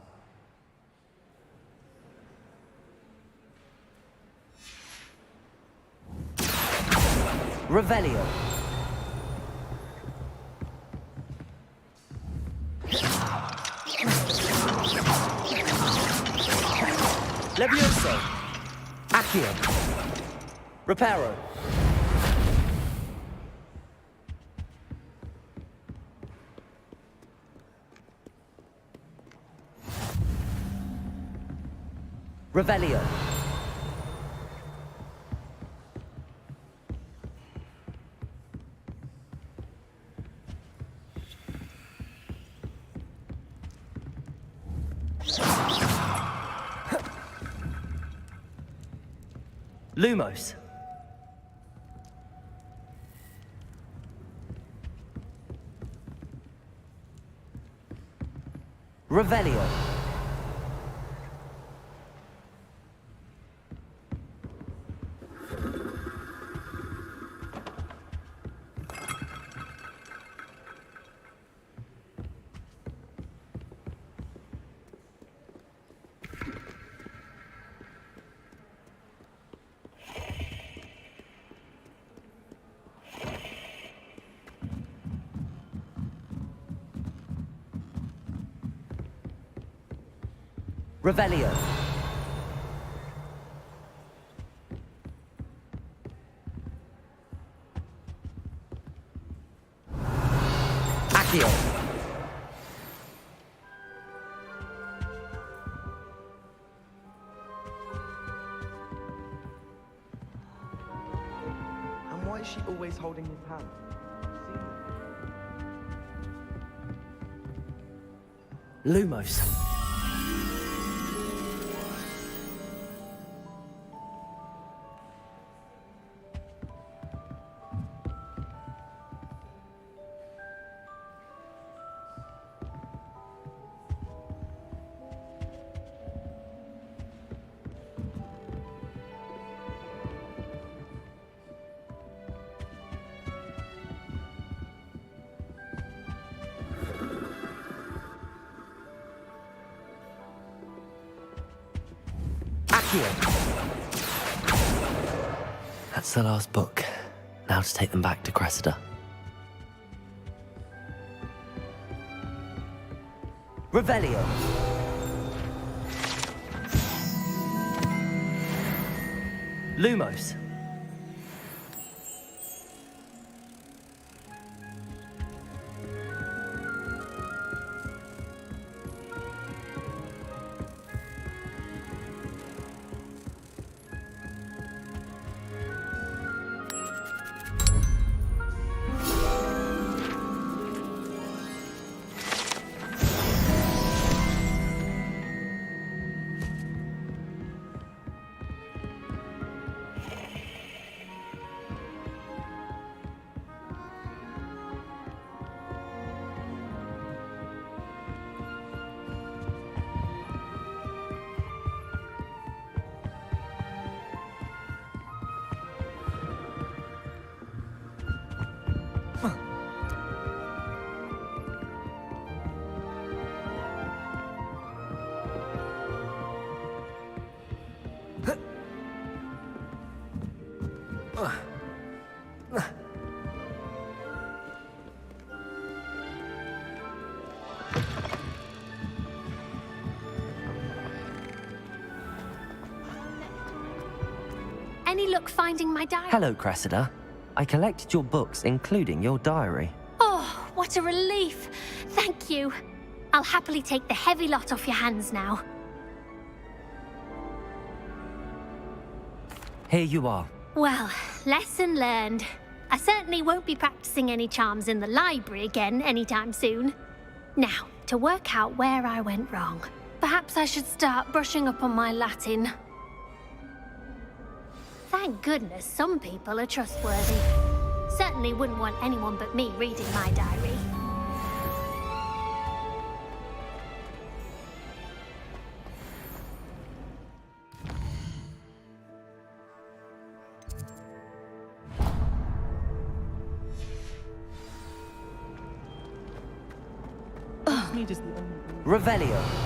Revelio. Levioso. Accio. Reparo. Revelio. Lumos. Revelio. Revelio. Accio. hand. Lumos. That's the last book. Now to take them back to Cressida. Revelio. Lumos. Any luck finding my diary? Hello, Cressida. I collected your books, including your diary. Oh, what a relief. Thank you. I'll happily take the heavy lot off your hands now. Here you are. Well, lesson learned. I certainly won't be practicing any charms in the library again anytime soon. Now, to work out where I went wrong. Perhaps I should start brushing up on my Latin. Thank goodness some people are trustworthy. Certainly wouldn't want anyone but me reading my diary. Revelio.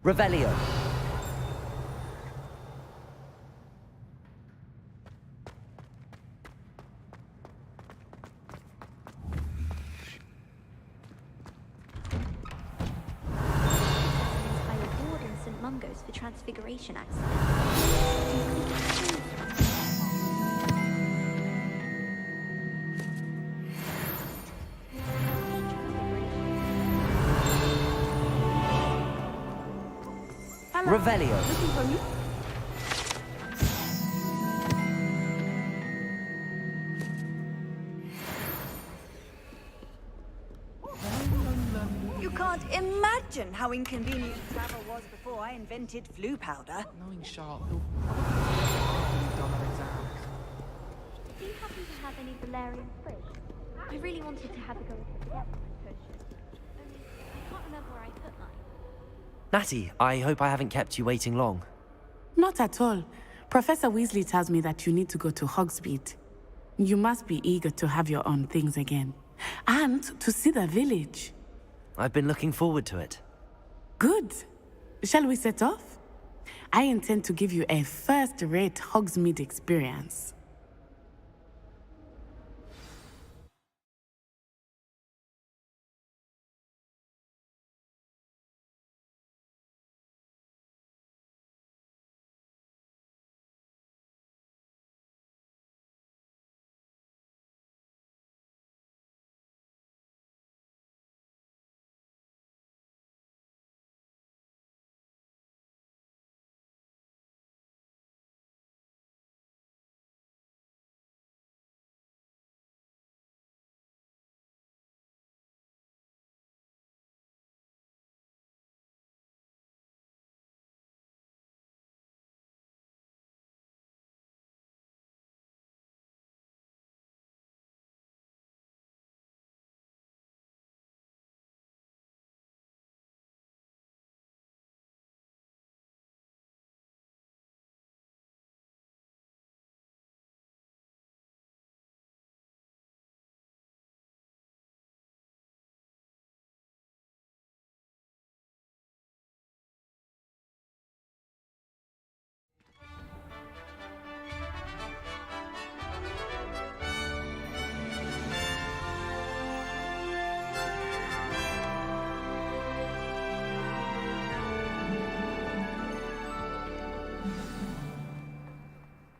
Revelio. Mungos for transfiguration accidents. Revelio. Looking for me? You can't imagine how inconvenient travel was before I invented flu powder. Knowing Sharp, he'll probably done our exams. Do you happen to have any valerian sprigs? I really wanted to have a go at the forgetfulness potion. Only I can't remember where I put mine. Natty, I hope I haven't kept you waiting long. Not at all. Professor Weasley tells me that you need to go to Hogsmeade. You must be eager to have your own things again. And to see the village. I've been looking forward to it. Good. Shall we set off? I intend to give you a first-rate Hogsmeade experience.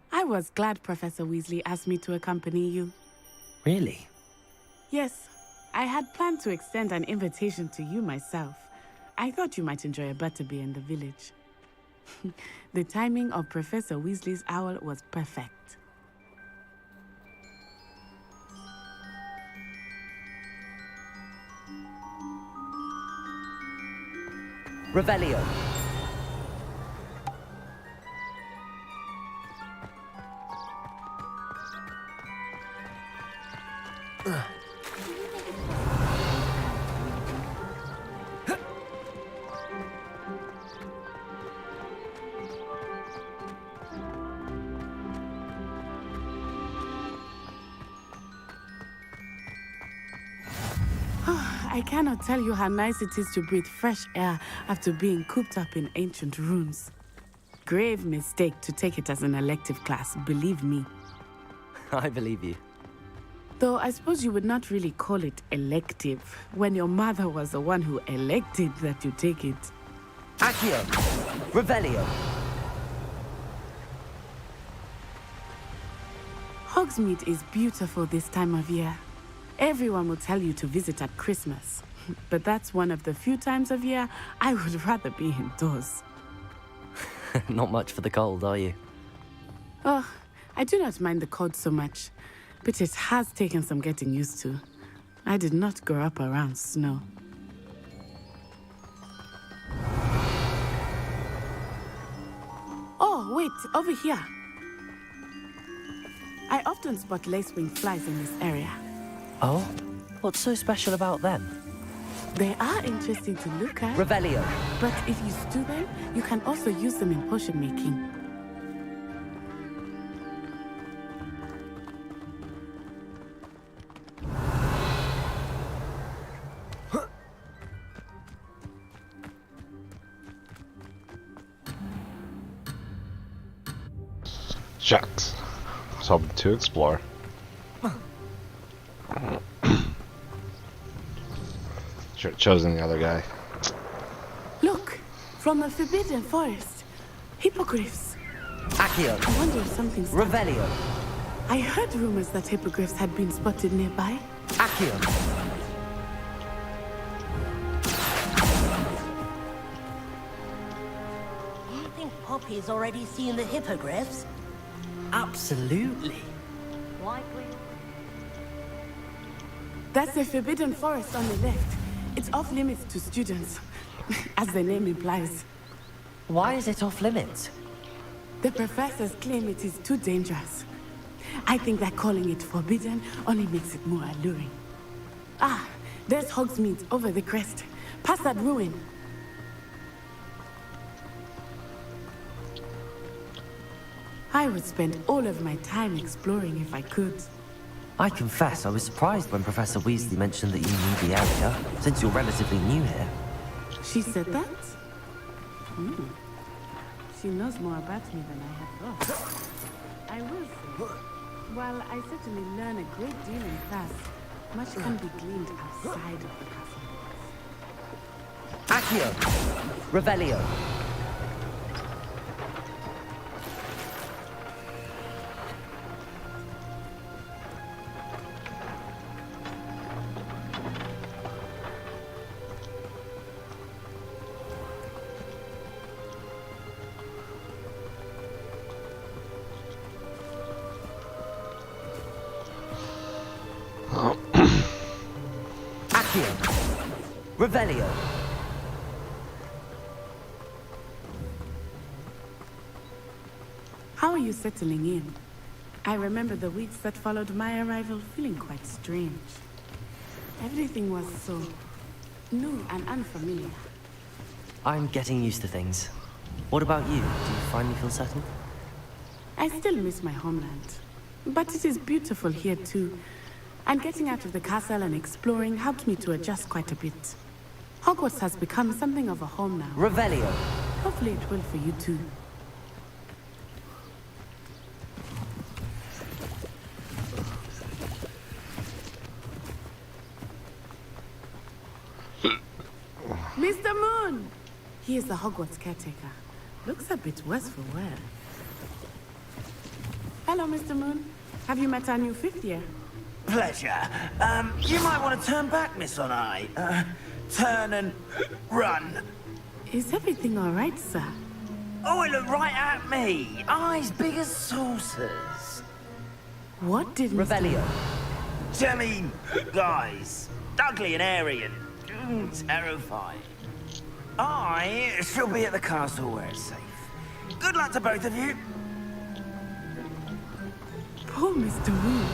I was glad Professor Weasley asked me to accompany you. Really? Yes, I had planned to extend an invitation to you myself. I thought you might enjoy a butterbeer in the village. The timing of Professor Weasley's owl was perfect. Revelio. I cannot tell you how nice it is to breathe fresh air after being cooped up in ancient ruins. Grave mistake to take it as an elective class, believe me. I believe you. Though I suppose you would not really call it elective when your mother was the one who elected that you take it. Accio! Revelio! Hogsmeade is beautiful this time of year. Everyone will tell you to visit at Christmas. But that's one of the few times of year I would rather be indoors. Not much for the cold, are you? Oh, I do not mind the cold so much. But it has taken some getting used to. I did not grow up around snow. Oh, wait, over here. I often spot lacewing flies in this area. Oh? What's so special about them? They are interesting to look at. Revelio. But if you stew them, you can also use them in potion making. Shucks. I was hoping to explore. Should have chosen the other guy. Look, From the Forbidden Forest. Hippogriffs. Accio. I wonder if something's... Revelio. I heard rumors that hippogriffs had been spotted nearby. Accio. You think Poppy's already seen the hippogriffs? Absolutely. Likely. That's the Forbidden Forest on the left. It's off limits to students, as the name implies. Why is it off limits? The professors claim it is too dangerous. I think that calling it forbidden only makes it more alluring. Ah, there's Hogsmeade over the crest. Past that ruin. I would spend all of my time exploring if I could. I confess I was surprised when Professor Weasley mentioned that you knew the area, since you're relatively new here. She said that? She knows more about me than I had thought. I will say, while I certainly learn a great deal in class, much can be gleaned outside of the castle. Accio. Revelio. Revelio. How are you settling in? I remember the weeks that followed my arrival feeling quite strange. Everything was so new and unfamiliar. I'm getting used to things. What about you? Do you finally feel settled? I still miss my homeland. But it is beautiful here too. And getting out of the castle and exploring helped me to adjust quite a bit. Hogwarts has become something of a home now. Revelio. Hopefully it will for you too. Mr. Moon! He is the Hogwarts caretaker. Looks a bit worse for wear. Hello, Mr. Moon. Have you met our new fifth year? Pleasure. You might want to turn back, Miss On-Eye. Turn and run. Is everything all right, sir? Oh, it looked right at me. Eyes big as saucers. What did Revelio. I mean, guys, ugly and airy and terrifying. I shall be at the castle where it's safe. Good luck to both of you. Poor Mr. Wu.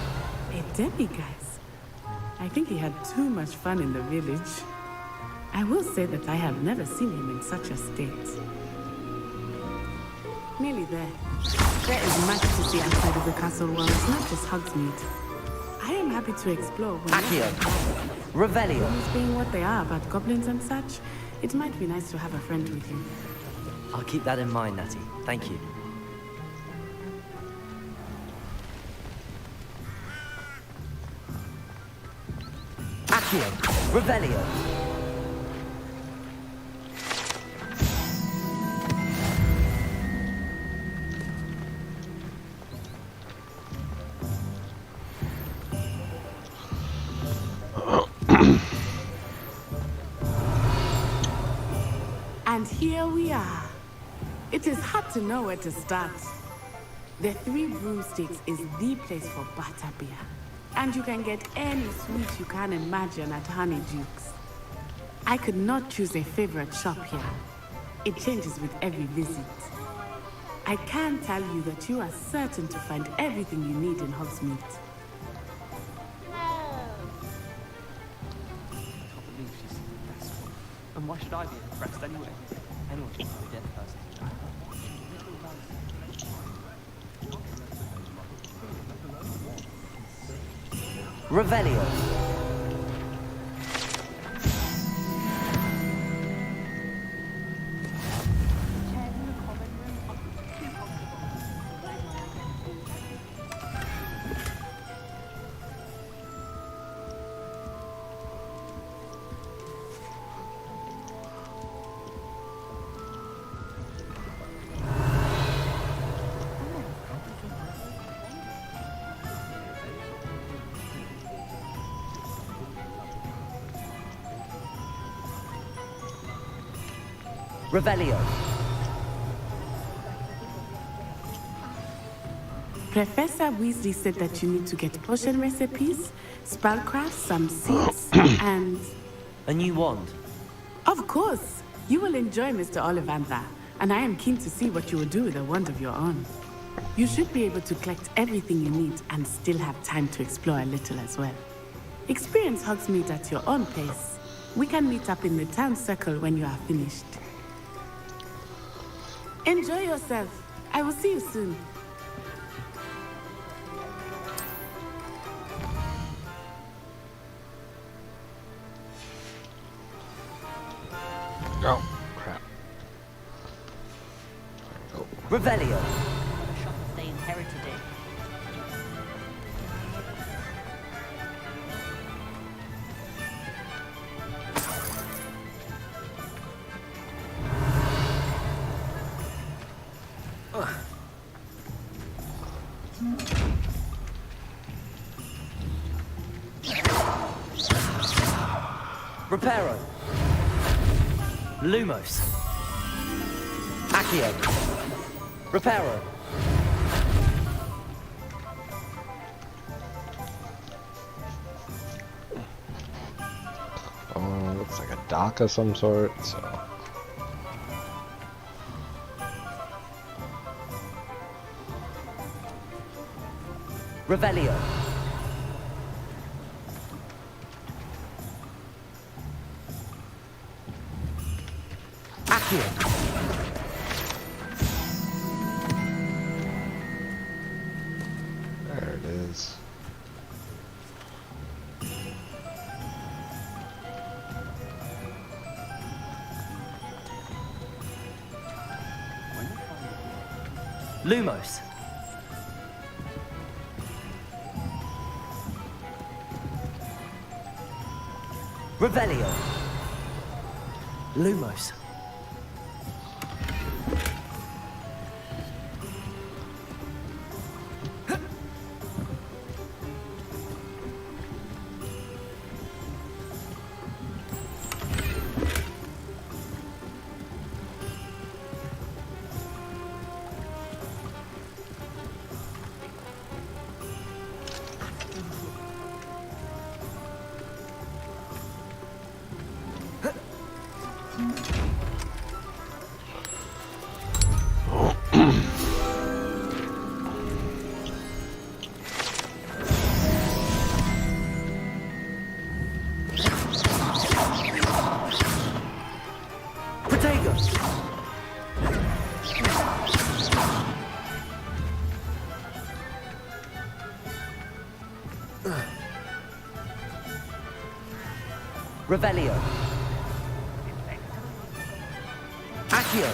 A demiguise. I think he had too much fun in the village. I will say that I have never seen him in such a state. Nearly there. There is much to see outside of the castle walls, not just Hogsmeade. I am happy to explore when Accio. Revelio. Things being what they are about goblins and such, it might be nice to have a friend with you. I'll keep that in mind, Natty. Thank you. Accio. Revelio. And here we are. It is hard to know where to start. The Three Broomsticks is the place for butterbeer. And you can get any sweet you can imagine at Honeydukes. I could not choose a favorite shop here. It changes with every visit. I can tell you that you are certain to find everything you need in Hogsmeade. And why should I be impressed anyway? Anyone can be a dead person. Revelio. Revelio. Professor Weasley said that you need to get potion recipes, spellcraft, some seeds, and... A new wand. Of course! You will enjoy Mr. Ollivander, and I am keen to see what you will do with a wand of your own. You should be able to collect everything you need and still have time to explore a little as well. Experience Hogsmeade at your own pace. We can meet up in the town circle when you are finished. Enjoy yourself. I will see you soon. Oh, crap. Oh. Revelio. They inherited it. Reparo. Lumos. Accio. Reparo. Looks like a dock of some sort, so... Revelio. Accio. There it is. Lumos. Revelio. Lumos. Revelio. Accio.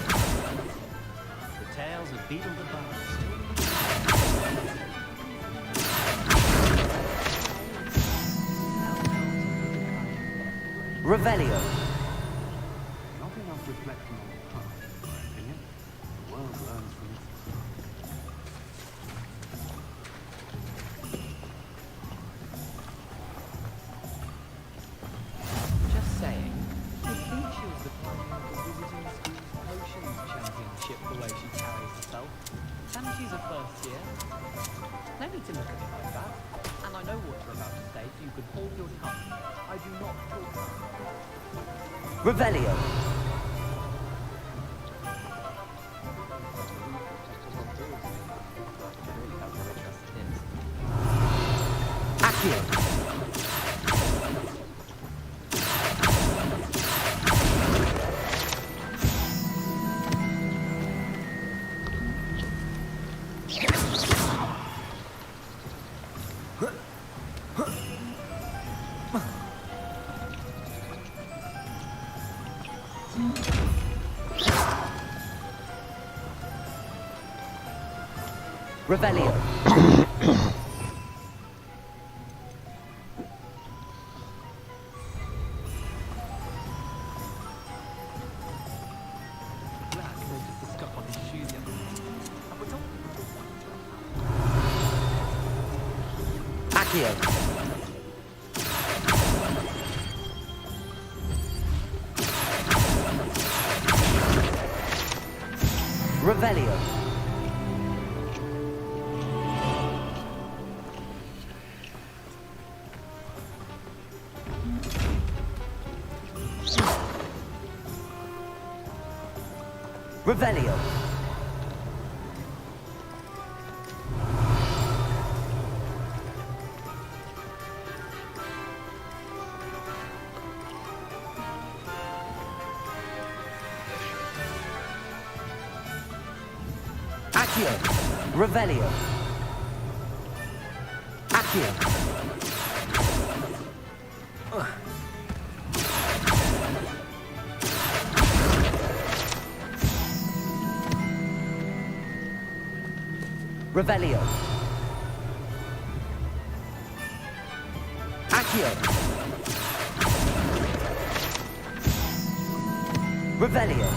The tales of Beetle the Bard. Revelio. Not enough reflection on the past, in my opinion. The world learns from its Just saying. I think she was the pioneer of the Wizarding School's Potions Championship, the way she carries herself. And she's a first year. No need to look at it like that. And I know what you're about to say, so you can hold your tongue. I do not talk. Revelio. Accio. Revelio. Accio. Revelio. Revelio. Accio. Revelio. Accio. Revelio. Accio. Revelio.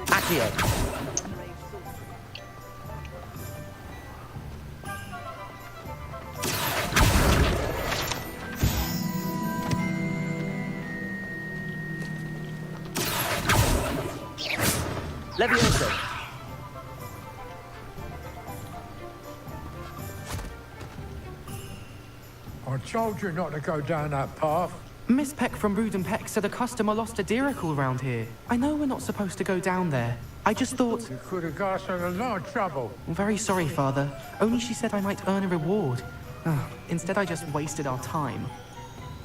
Accio. Levioso. I told you not to go down that path. Miss Peck from Brood and Peck said a customer lost a deeracle around here. I know we're not supposed to go down there. I just thought... You could have got us in a lot of trouble. I'm very sorry, Father. Only she said I might earn a reward. Instead, I just wasted our time.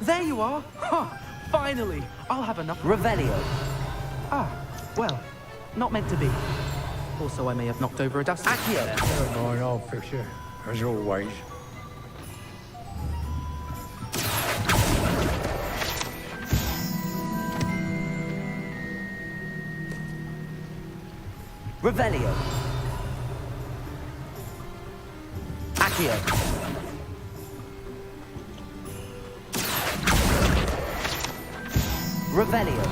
There you are! Ha! Finally! I'll have enough... Revelio. Ah, well, not meant to be. Also, I may have knocked over a dust... Accio. Never mind, I'll fix it. As always. Revelio. Accio. Revelio.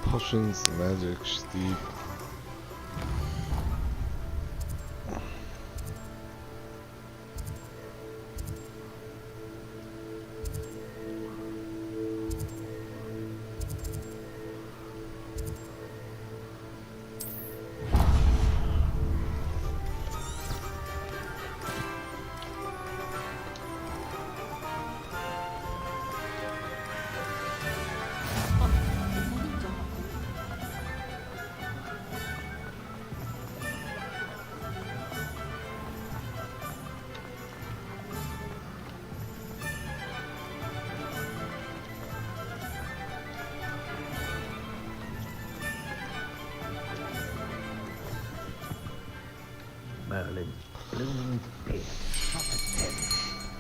Potions, magic, steep. Merlin, blooming pig, top of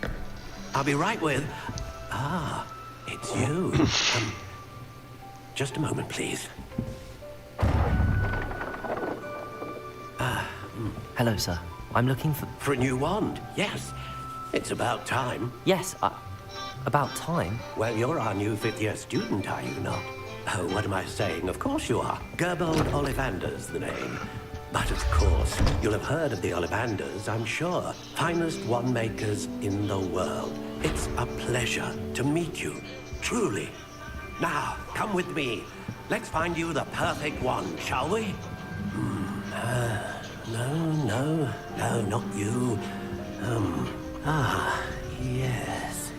10. I'll be right with... Ah, it's you. Just a moment, please. Hello, sir. I'm looking for... For a new wand, yes. It's about time. Yes, about time? Well, you're our new fifth-year student, are you not? Oh, what am I saying? Of course you are. Gerbold Ollivander's the name. But of course, you'll have heard of the Ollivanders, I'm sure. Finest wand makers in the world. It's a pleasure to meet you, truly. Now, come with me. Let's find you the perfect wand, shall we? No, not you. Yes.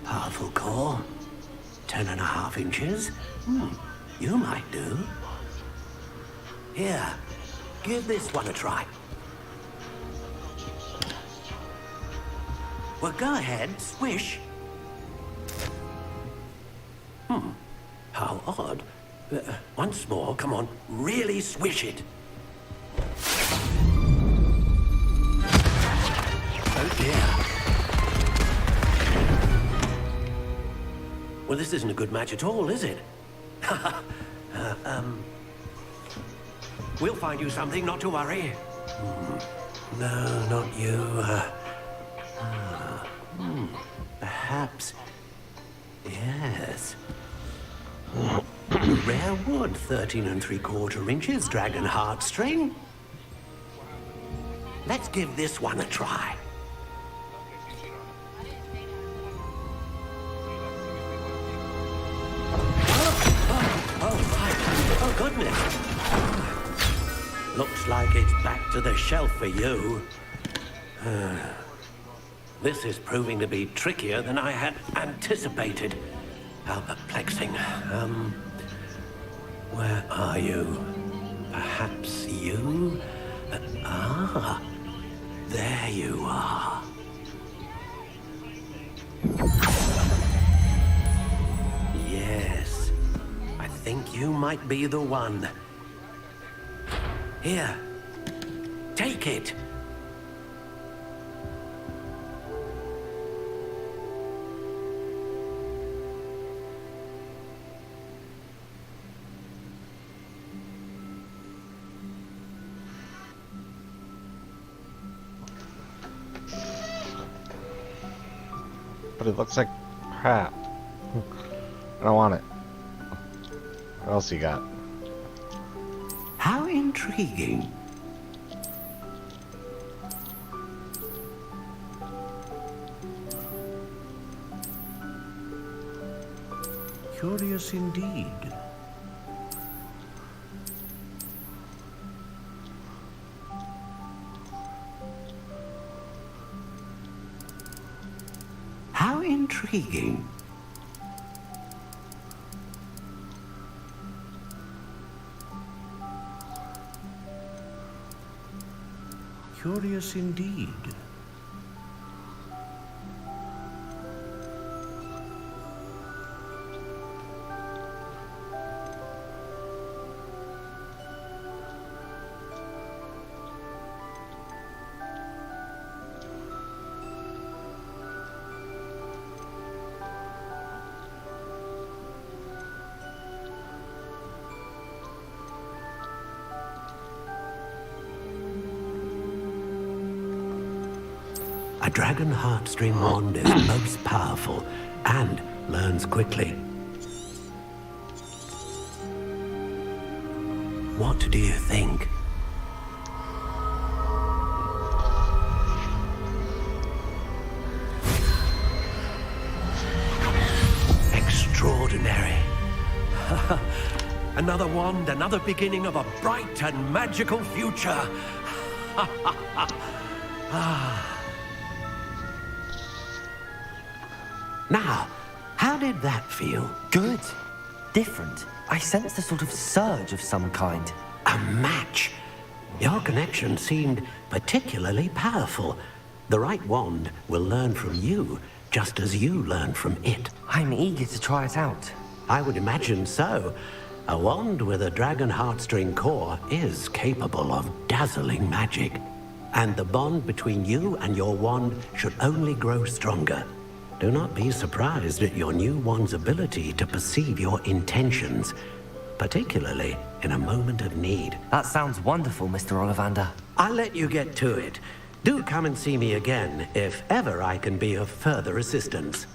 Powerful core. 10.5 inches. You might do. Here, give this one a try. Well, go ahead, swish. How odd. Once more, come on, really swish it. Oh dear. Well, this isn't a good match at all, is it? We'll find you something, not to worry. No, not you. Perhaps. Yes. Rare wood, 13 3/4 inches, dragon heartstring. Let's give this one a try. Oh, goodness. Looks like it's back to the shelf for you. This is proving to be trickier than I had anticipated. How perplexing. Where are you? Perhaps you? There you are. Yes, I think you might be the one. Here, take it. But it looks like crap. I don't want it. What else you got? How intriguing. Curious indeed. How intriguing. Curious indeed. A dragon heartstring wand is most powerful and learns quickly. What do you think? Extraordinary. Another wand, another beginning of a bright and magical future. Now, how did that feel? Good. Different. I sensed a sort of surge of some kind. A match. Your connection seemed particularly powerful. The right wand will learn from you, just as you learn from it. I'm eager to try it out. I would imagine so. A wand with a dragon heartstring core is capable of dazzling magic. And the bond between you and your wand should only grow stronger. Do not be surprised at your new wand's ability to perceive your intentions, particularly in a moment of need. That sounds wonderful, Mr. Ollivander. I'll let you get to it. Do come and see me again if ever I can be of further assistance.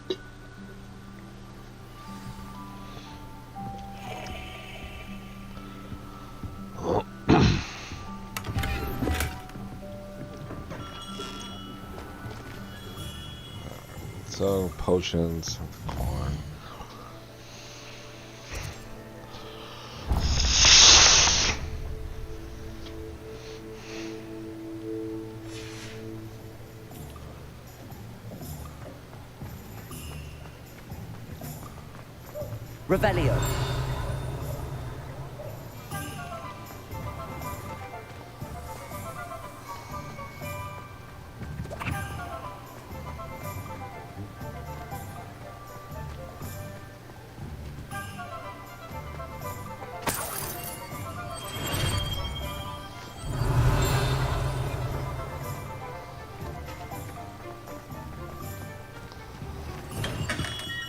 So, potions, corn. Revelio.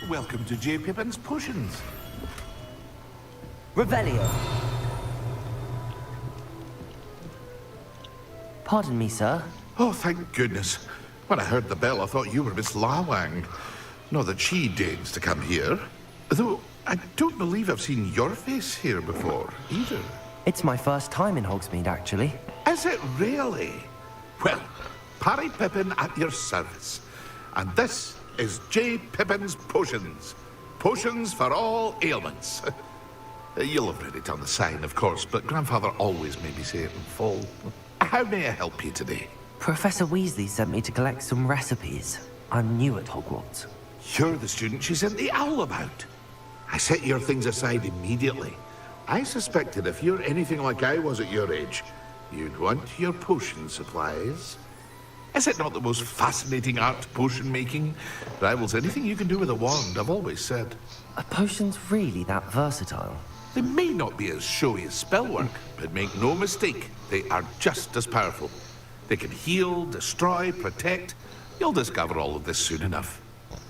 welcome to J. Pippin's Potions. Revelio. Pardon me, sir. Oh, thank goodness. When I heard the bell, I thought you were Miss Lawang. Not that she deigns to come here. Though, I don't believe I've seen your face here before, either. It's my first time in Hogsmeade, actually. Is it really? Well, Parry Pippin at your service. And this is J. Pippin's Potions. Potions for all ailments. You'll have read it on the sign, of course, but Grandfather always made me say it in full. How may I help you today? Professor Weasley sent me to collect some recipes. I'm new at Hogwarts. You're the student she sent the owl about. I set your things aside immediately. I suspected if you're anything like I was at your age, you'd want your potion supplies. Is it not the most fascinating art, potion making? Rivals anything you can do with a wand, I've always said. Are potions really that versatile? They may not be as showy as spellwork, but make no mistake, they are just as powerful. They can heal, destroy, protect. You'll discover all of this soon enough.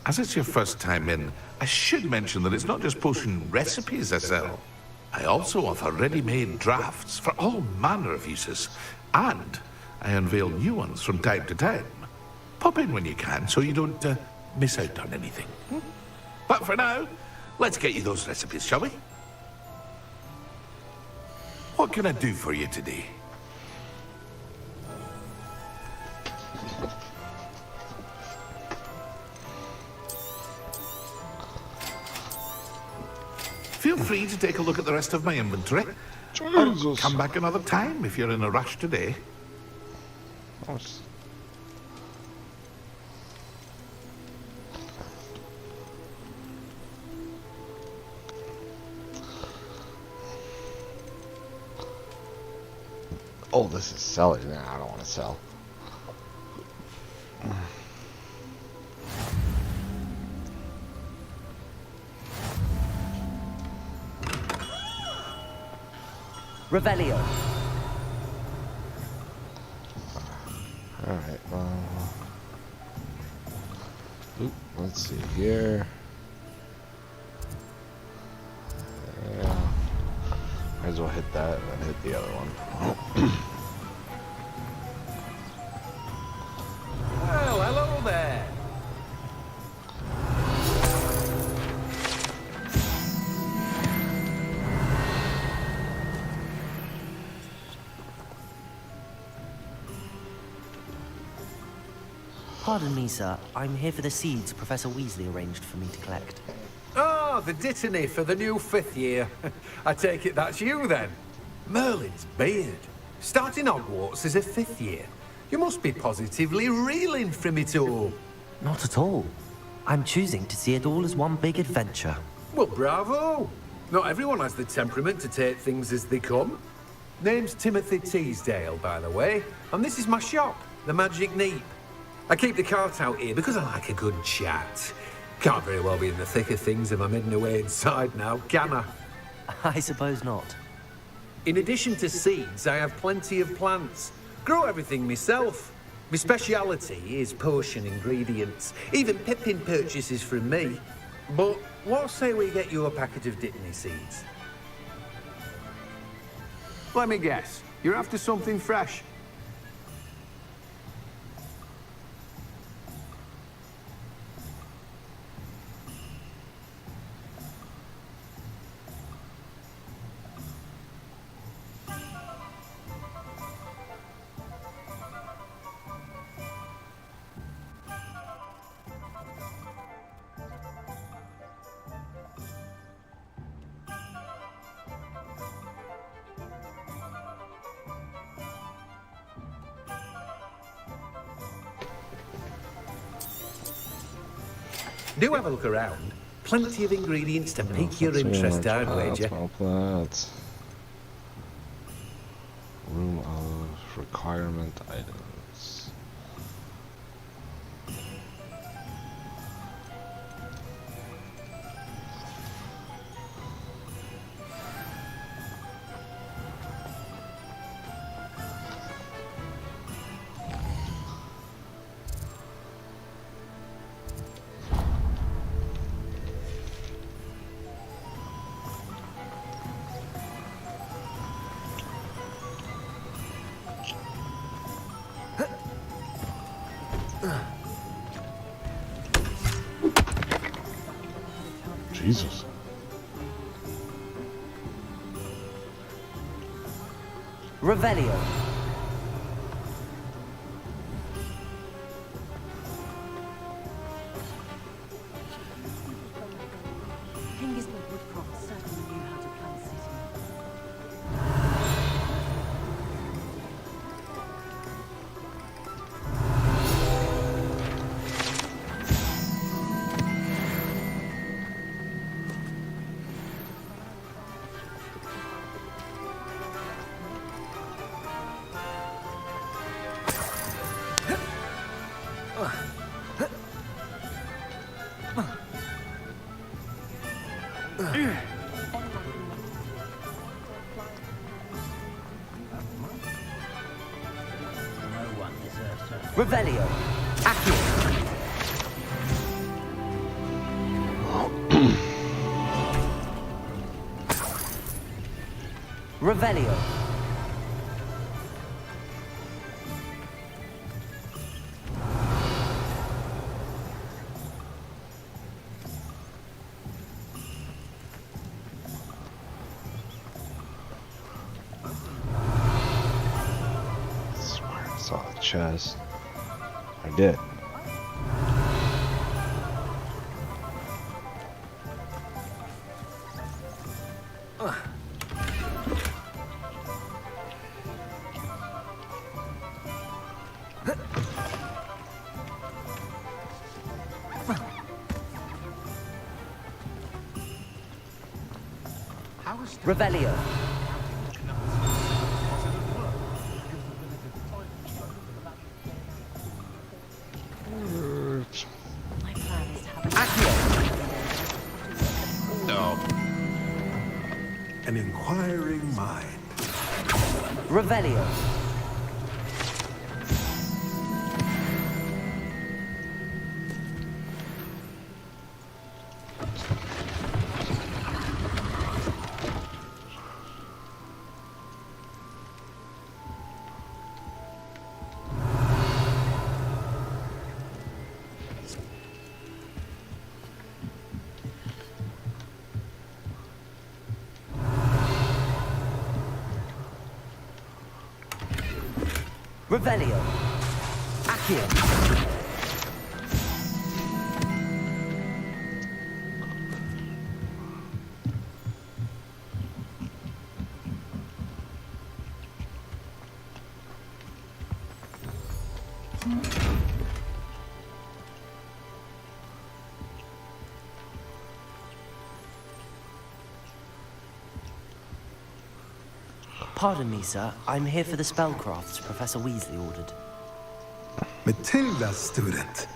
As it's your first time in, I should mention that it's not just potion recipes I sell. I also offer ready-made drafts for all manner of uses, and I unveil new ones from time to time. Pop in when you can so you don't miss out on anything. But for now, let's get you those recipes, shall we? What can I do for you today? Feel free to take a look at the rest of my inventory. Or come back another time if you're in a rush today. Oh, this is selling. Nah, I don't want to sell. Revelio. Alright, let's see here. Yeah. Might as well hit that and then hit the other one. Well, hello there. Pardon me, sir. I'm here for the seeds Professor Weasley arranged for me to collect. Oh, the dittany for the new 5th year. I take it that's you, then. Merlin's beard. Starting Hogwarts as a 5th year. You must be positively reeling from it all. Not at all. I'm choosing to see it all as one big adventure. Well, bravo. Not everyone has the temperament to take things as they come. Name's Timothy Teasdale, by the way, and this is my shop, the Magic Neep. I keep the cart out here because I like a good chat. Can't very well be in the thick of things if I'm heading away inside now, can I? I suppose not. In addition to seeds, I have plenty of plants. Grow everything myself. My speciality is potion ingredients. Even Pippin purchases from me. But what say we get you a packet of dittany seeds? Let me guess. You're after something fresh. Do have a look around. Plenty of ingredients to pique your interest, I'd wager. Plants. Room of requirement items. Jesus. Revelio. Hingisburg Woodcroft certainly knew how to plan a city. No one deserves her. Revelio. Accio. Revelio. Swear I saw the chest. I did. Revelio. My plan is to have No. An inquiring mind. Revelio. Revelio. Accio. Pardon me, sir. I'm here for the spellcrafts Professor Weasley ordered. Matilda's student.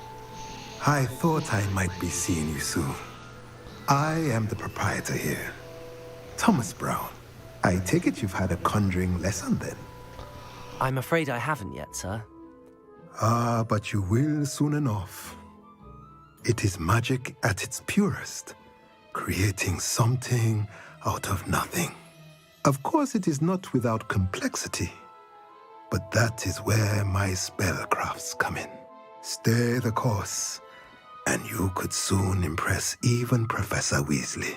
I thought I might be seeing you soon. I am the proprietor here, Thomas Brown. I take it you've had a conjuring lesson then? I'm afraid I haven't yet, sir. Ah, but you will soon enough. It is magic at its purest, creating something out of nothing. Of course, it is not without complexity, but that is where my spellcrafts come in. Stay the course, and you could soon impress even Professor Weasley.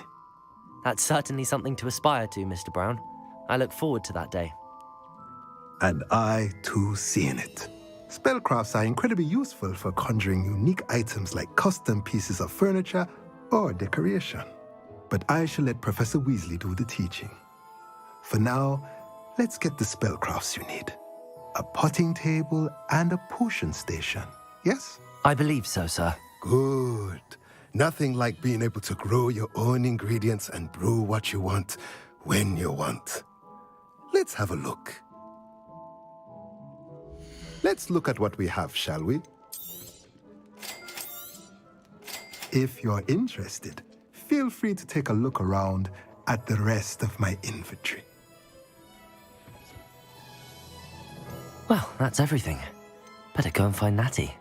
That's certainly something to aspire to, Mr. Brown. I look forward to that day. And I, too, seeing it. Spellcrafts are incredibly useful for conjuring unique items like custom pieces of furniture or decoration. But I shall let Professor Weasley do the teaching. For now, let's get the spellcrafts you need. A potting table and a potion station, yes? I believe so, sir. Good. Nothing like being able to grow your own ingredients and brew what you want when you want. Let's have a look. Let's look at what we have, shall we? If you're interested, feel free to take a look around at the rest of my inventory. Well, that's everything. Better go and find Natty.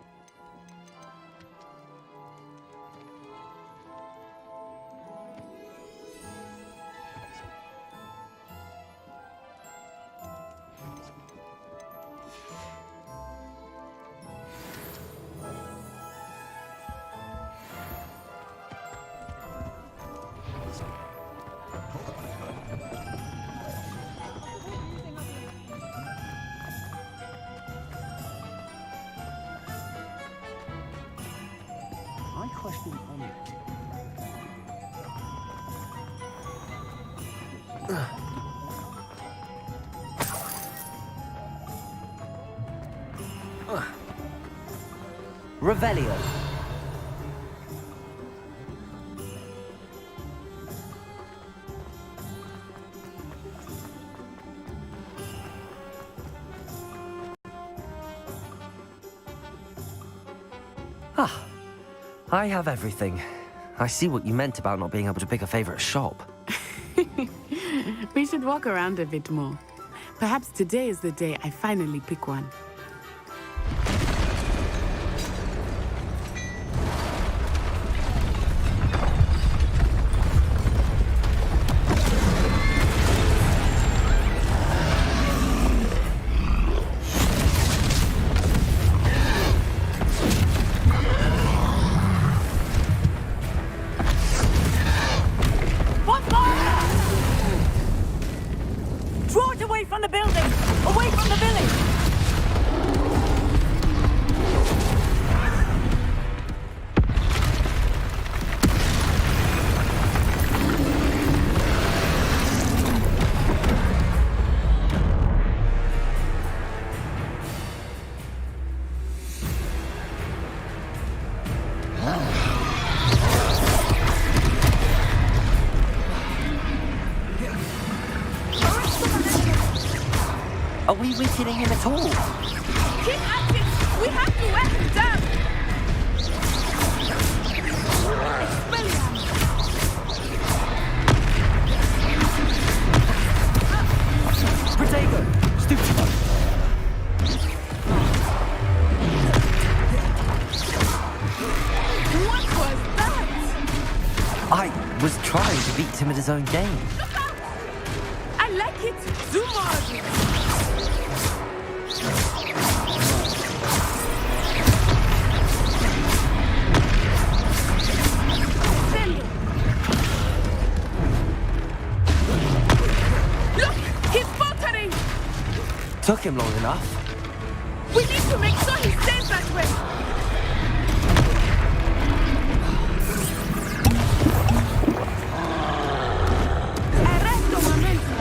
My question on it. Revelio. Ah, I have everything. I see what you meant about not being able to pick a favorite shop. We should walk around a bit more. Perhaps today is the day I finally pick one. Draw it away from the building! Away from the village! Are we weakening him at all? Keep at it! We have to wear him down! Protego! Stupido! What was that? I was trying to beat him at his own game. I like it! Do more of it! Look! He's faltering! Took him long enough. We need to make sure he stays that way! Arresto momento!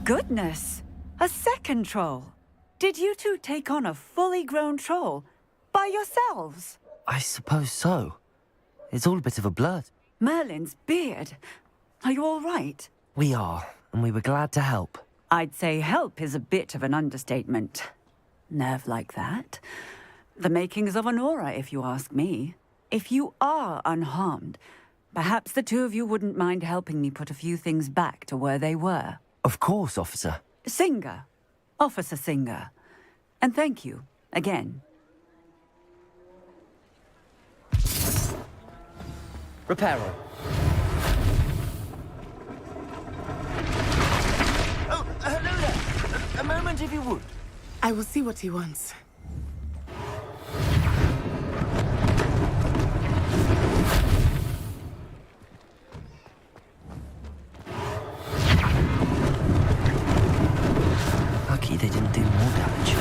Goodness! A second troll! Did you two take on a fully grown troll? By yourselves? I suppose so. It's all a bit of a blur. Merlin's beard. Are you all right? We are, and we were glad to help. I'd say help is a bit of an understatement. Nerve like that. The makings of an aura, if you ask me. If you are unharmed, perhaps the two of you wouldn't mind helping me put a few things back to where they were. Of course, officer. Singer. Officer Singer. And thank you, again. Reparo. Oh, hello there. A moment if you would. I will see what he wants. Lucky they didn't do more damage.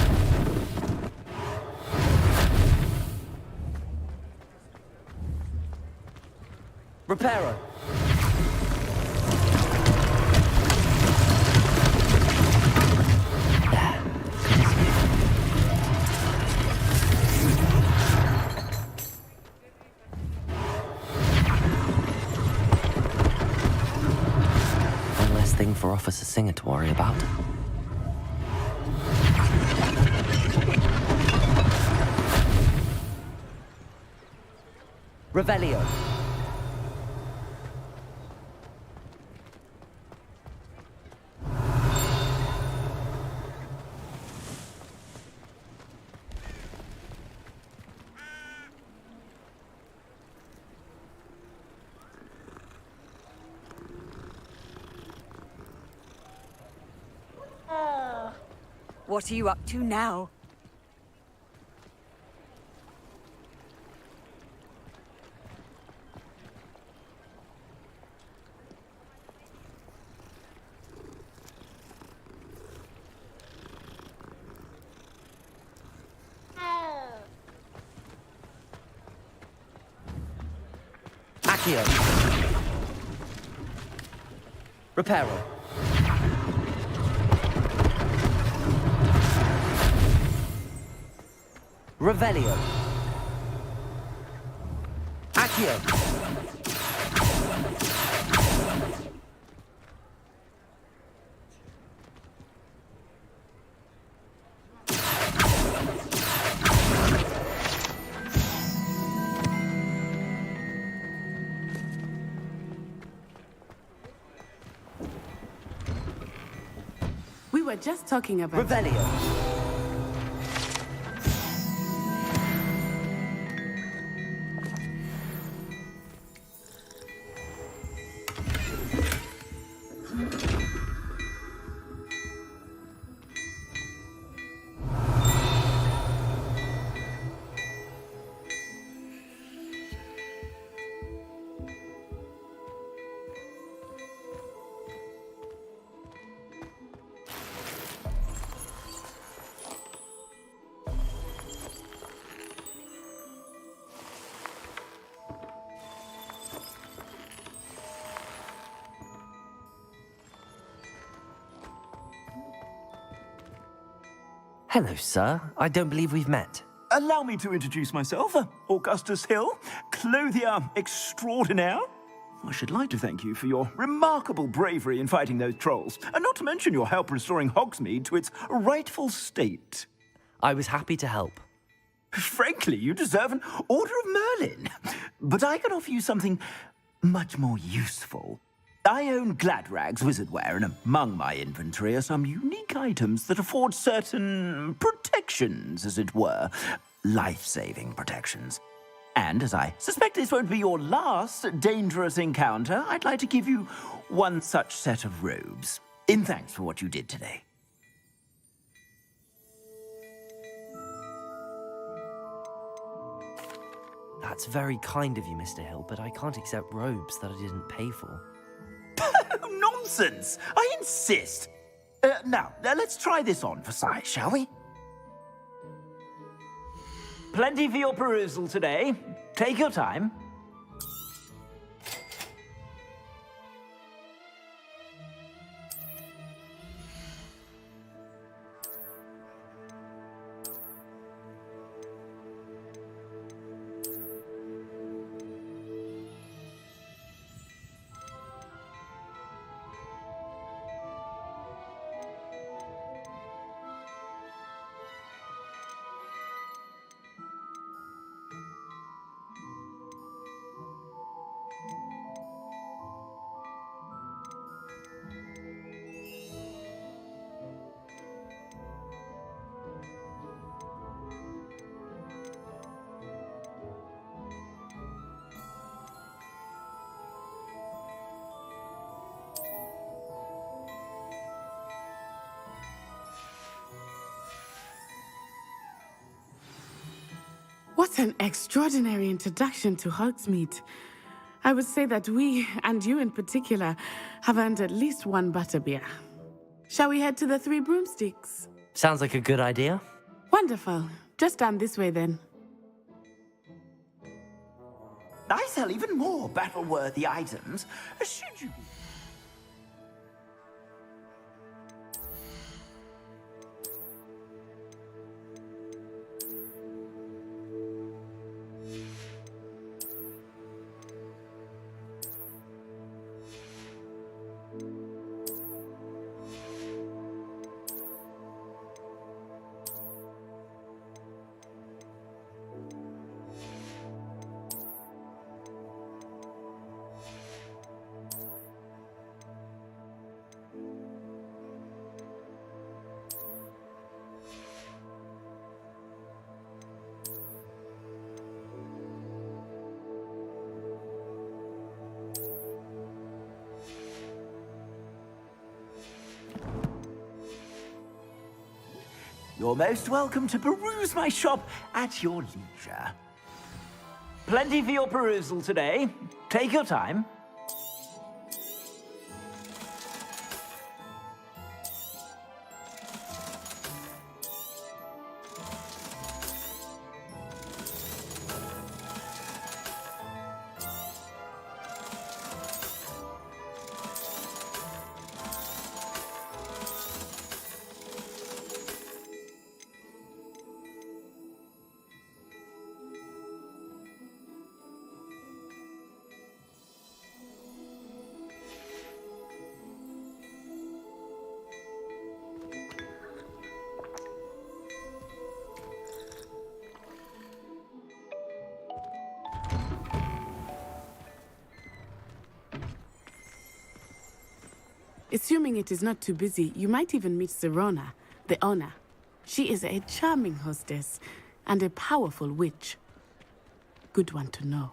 Reparo. One less thing for Officer Singer to worry about. Revelio. What are you up to now? Accio. Reparo. Revelio. Accio. We were just talking about... Revelio. Hello, sir. I don't believe we've met. Allow me to introduce myself, Augustus Hill, clothier extraordinaire. I should like to thank you for your remarkable bravery in fighting those trolls, and not to mention your help restoring Hogsmeade to its rightful state. I was happy to help. Frankly, you deserve an Order of Merlin. But I can offer you something much more useful. I own Gladrag's wizardware, and among my inventory are some unique items that afford certain protections, as it were. Life-saving protections. And as I suspect this won't be your last dangerous encounter, I'd like to give you one such set of robes, in thanks for what you did today. That's very kind of you, Mr. Hill, but I can't accept robes that I didn't pay for. Nonsense! I insist! Now, let's try this on for size, shall we? Plenty for your perusal today. Take your time. What an extraordinary introduction to Hogsmeade. I would say that we, and you in particular, have earned at least one butterbeer. Shall we head to the Three Broomsticks? Sounds like a good idea. Wonderful. Just down this way then. I sell even more battle-worthy items. Should you... You're most welcome to peruse my shop at your leisure. Plenty for your perusal today. Take your time. Assuming it is not too busy, you might even meet Sirona, the owner. She is a charming hostess and a powerful witch. Good one to know.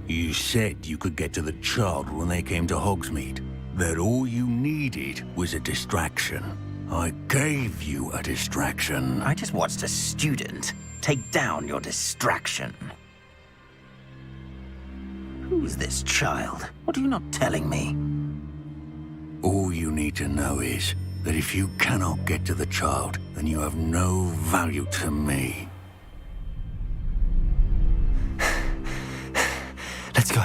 You said you could get to the child when they came to Hogsmeade. That all you needed was a distraction. I gave you a distraction. I just watched a student take down your distraction. Who's this child? What are you not telling me? All you need to know is that if you cannot get to the child, then you have no value to me. Let's go.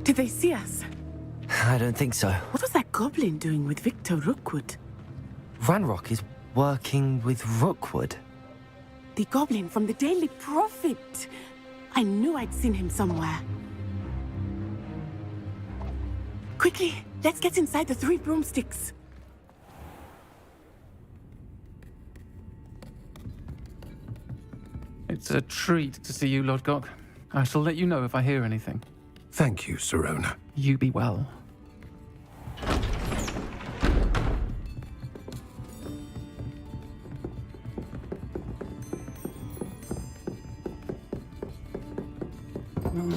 Did they see us? I don't think so. What was that goblin doing with Victor Rookwood? Ranrock is working with Rookwood. The goblin from the Daily Prophet. I knew I'd seen him somewhere. Quickly, let's get inside the 3 broomsticks. It's a treat to see you, Lodgok. I shall let you know if I hear anything. Thank you, Sirona. You be well.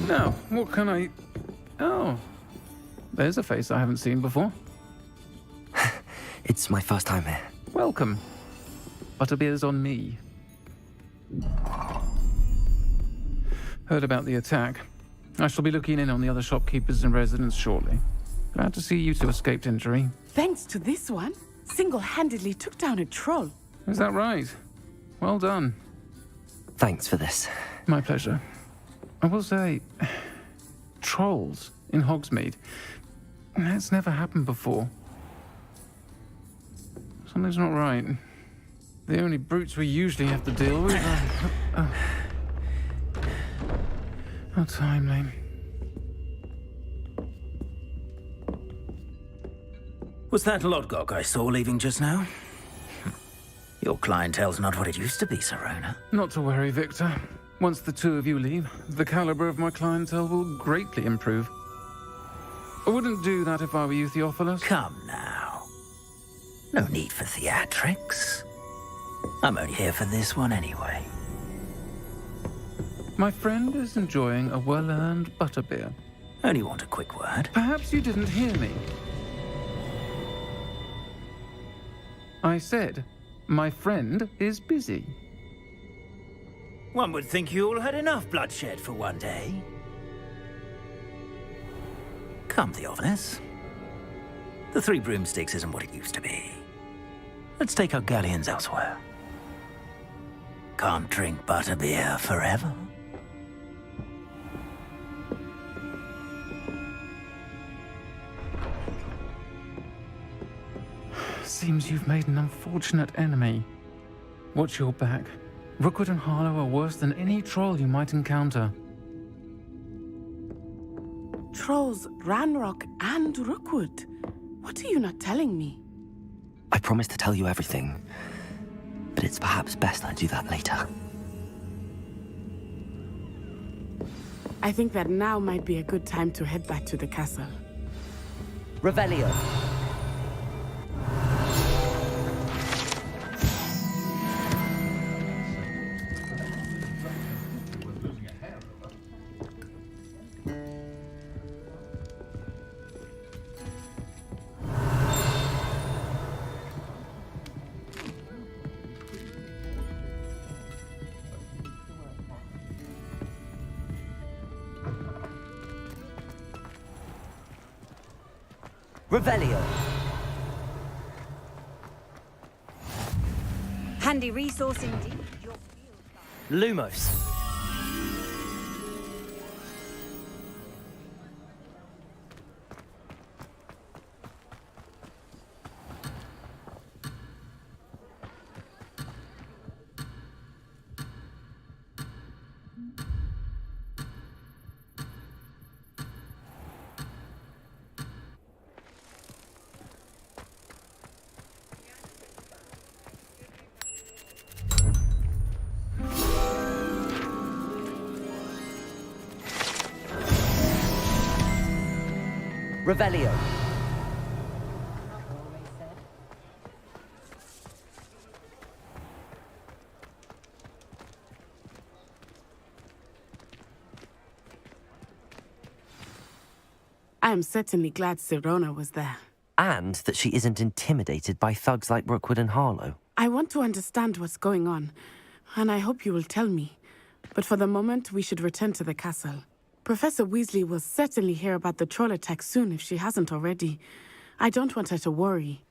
Now, what can I... Oh, there's a face I haven't seen before. It's my first time here. Welcome. Butterbeer's on me. Heard about the attack. I shall be looking in on the other shopkeepers and residents shortly. Glad to see you two escaped injury. Thanks to this one, single-handedly took down a troll. Is that right? Well done. Thanks for this. My pleasure. I will say, trolls in Hogsmeade. That's never happened before. Something's not right. The only brutes we usually have to deal with are... How timely. Was that Lodgok I saw leaving just now? Your clientele's not what it used to be, Sirona. Not to worry, Victor. Once the two of you leave, the caliber of my clientele will greatly improve. I wouldn't do that if I were you, Theophilus. Come now. No need for theatrics. I'm only here for this one anyway. My friend is enjoying a well-earned butterbeer. Only want a quick word. Perhaps you didn't hear me. I said, my friend is busy. One would think you all had enough bloodshed for one day. Come, Theophilus. The 3 broomsticks isn't what it used to be. Let's take our galleons elsewhere. Can't drink butterbeer forever. Seems you've made an unfortunate enemy. Watch your back. Rookwood and Harlow are worse than any troll you might encounter. Trolls, Ranrock, and Rookwood. What are you not telling me? I promise to tell you everything, but it's perhaps best I do that later. I think that now might be a good time to head back to the castle. Revelio. Revelio. Handy resource indeed. Lumos. Revelio. I am certainly glad Sirona was there. And that she isn't intimidated by thugs like Rookwood and Harlow. I want to understand what's going on, and I hope you will tell me. But for the moment, we should return to the castle. Professor Weasley will certainly hear about the troll attack soon if she hasn't already. I don't want her to worry.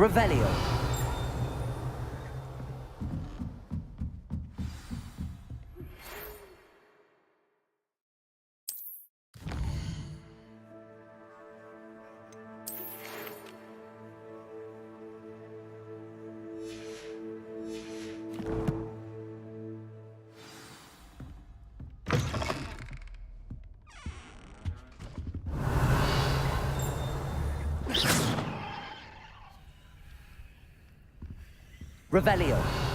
Revelio. Revelio.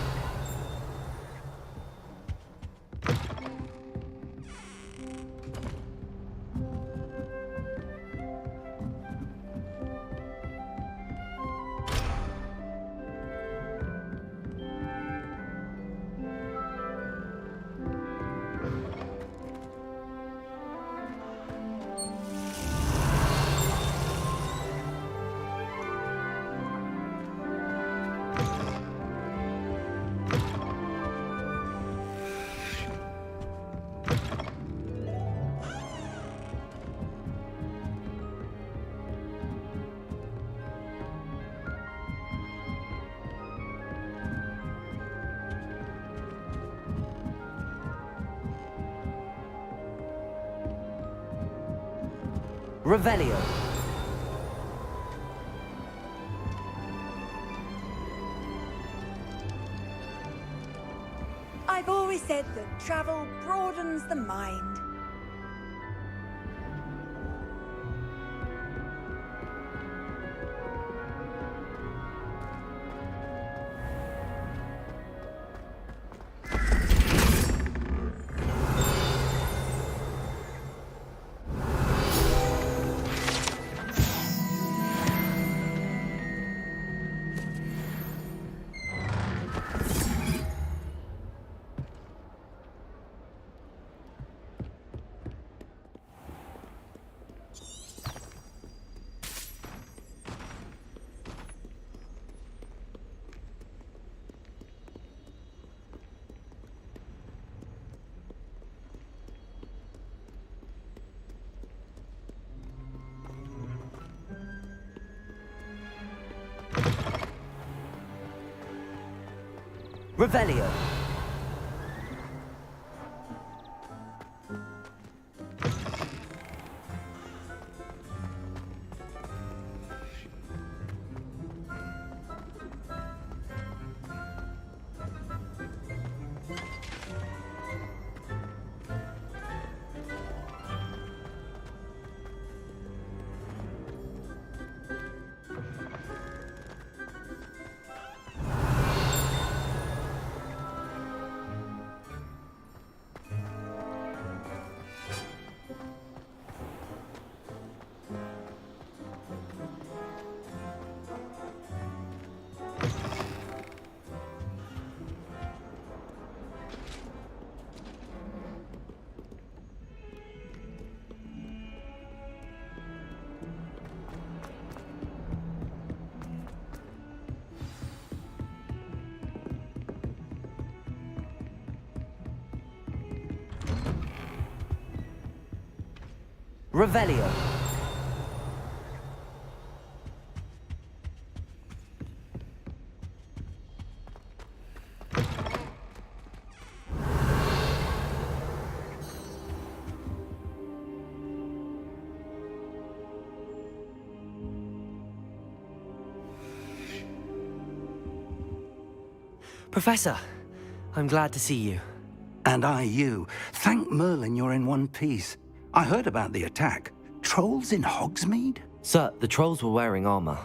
Revelio. I've always said that travel broadens the mind. Revelio. Revelio. Professor, I'm glad to see you. And I you. Thank Merlin you're in one piece. I heard about the attack. Trolls in Hogsmeade? Sir, the trolls were wearing armor.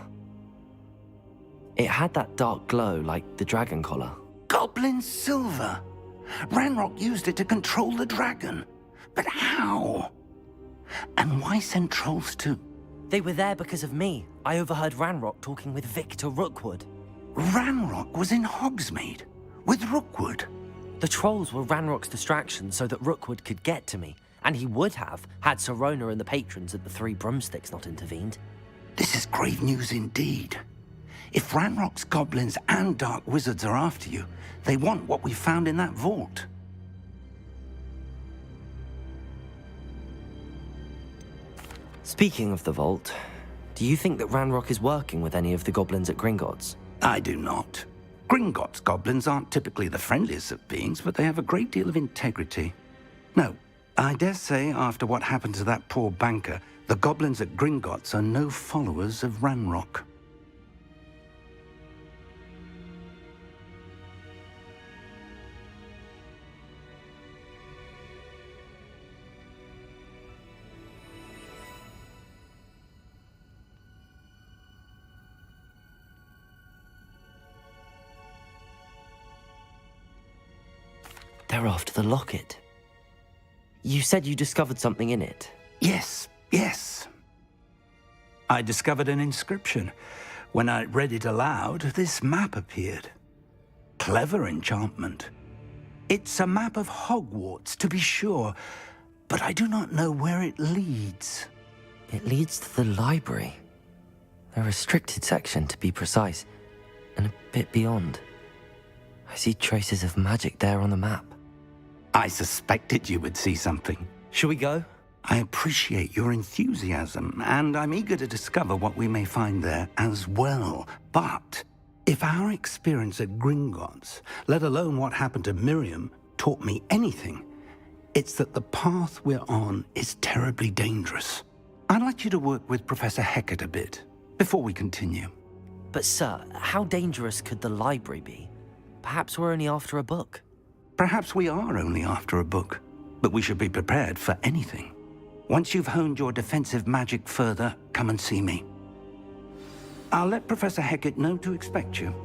It had that dark glow like the dragon collar. Goblin silver. Ranrock used it to control the dragon. But how? And why send trolls to... They were there because of me. I overheard Ranrock talking with Victor Rookwood. Ranrock was in Hogsmeade? With Rookwood? The trolls were Ranrock's distraction so that Rookwood could get to me. And he would have, had Sirona and the patrons at the Three Broomsticks not intervened. This is grave news indeed. If Ranrock's goblins and dark wizards are after you, they want what we found in that vault. Speaking of the vault, do you think that Ranrock is working with any of the goblins at Gringotts? I do not. Gringotts goblins aren't typically the friendliest of beings, but they have a great deal of integrity. No, I dare say after what happened to that poor banker, the goblins at Gringotts are no followers of Ranrock. They're after the locket. You said you discovered something in it. Yes, yes. I discovered an inscription. When I read it aloud, this map appeared. Clever enchantment. It's a map of Hogwarts, to be sure, but I do not know where it leads. It leads to the library. A restricted section, to be precise, and a bit beyond. I see traces of magic there on the map. I suspected you would see something. Shall we go? I appreciate your enthusiasm, and I'm eager to discover what we may find there as well. But if our experience at Gringotts, let alone what happened to Miriam, taught me anything, it's that the path we're on is terribly dangerous. I'd like you to work with Professor Hecat a bit before we continue. But sir, how dangerous could the library be? Perhaps we're only after a book. Perhaps we are only after a book, but we should be prepared for anything. Once you've honed your defensive magic further, come and see me. I'll let Professor Hecat know to expect you.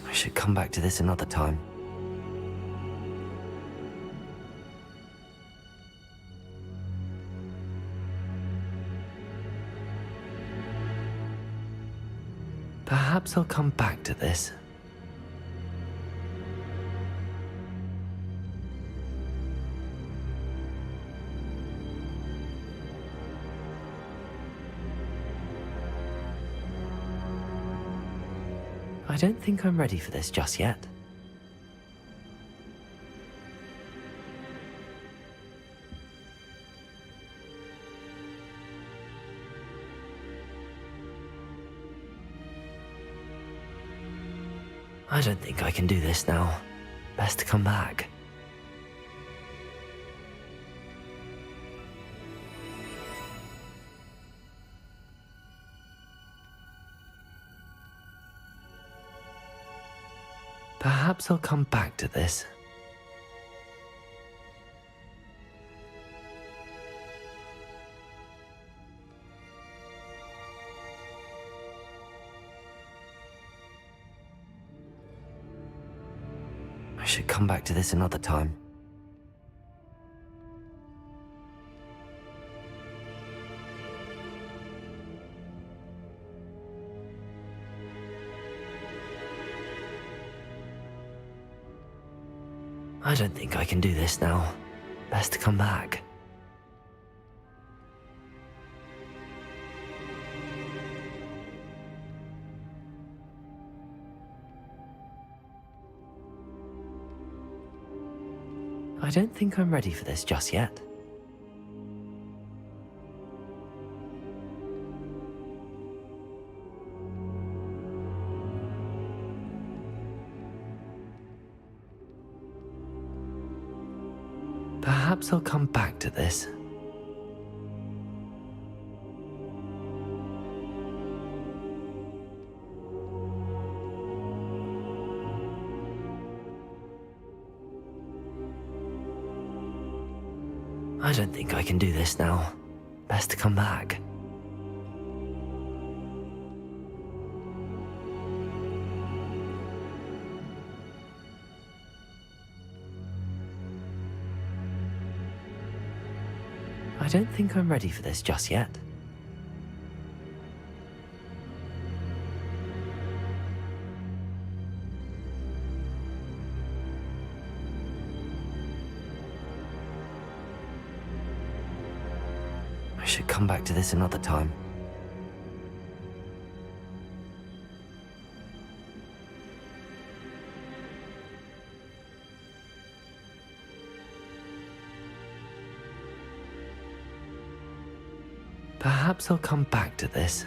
I should come back to this another time. Perhaps I'll come back to this. I don't think I'm ready for this just yet. I don't think I can do this now. Best to come back. Perhaps I'll come back to this. I should come back to this another time. I don't think I can do this now. Best to come back. I don't think I'm ready for this just yet. Perhaps I'll come back to this. I don't think I can do this now. Best to come back. I don't think I'm ready for this just yet. I should come back to this another time. Perhaps I'll come back to this.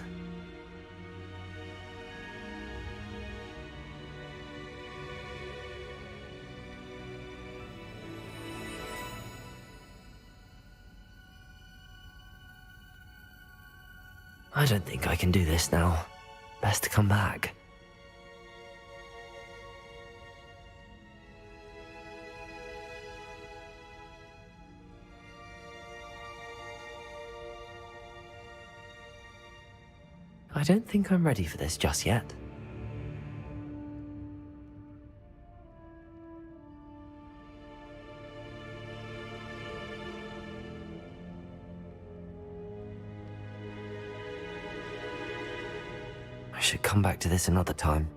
I don't think I can do this now. Best to come back. I don't think I'm ready for this just yet. I should come back to this another time.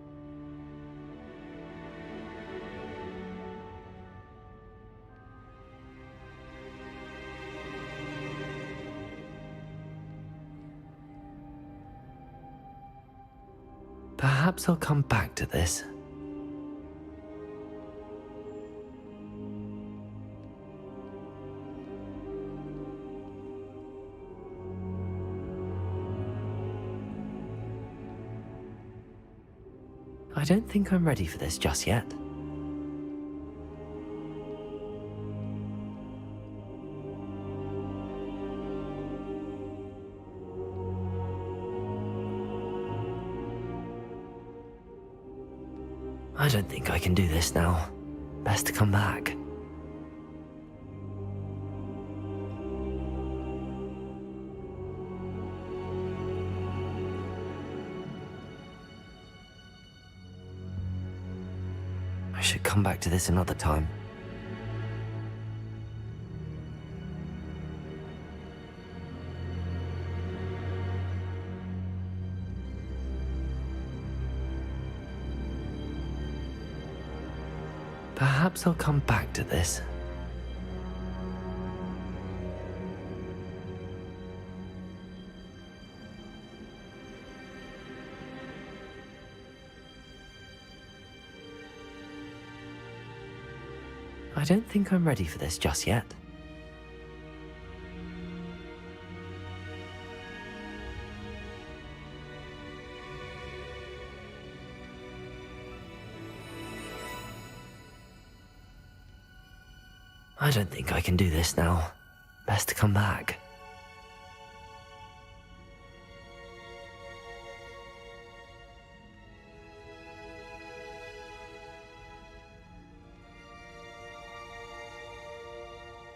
Perhaps I'll come back to this. I don't think I'm ready for this just yet. I don't think I can do this now. Best to come back. I should come back to this another time. Perhaps I'll come back to this. I don't think I'm ready for this just yet. I don't think I can do this now. Best to come back.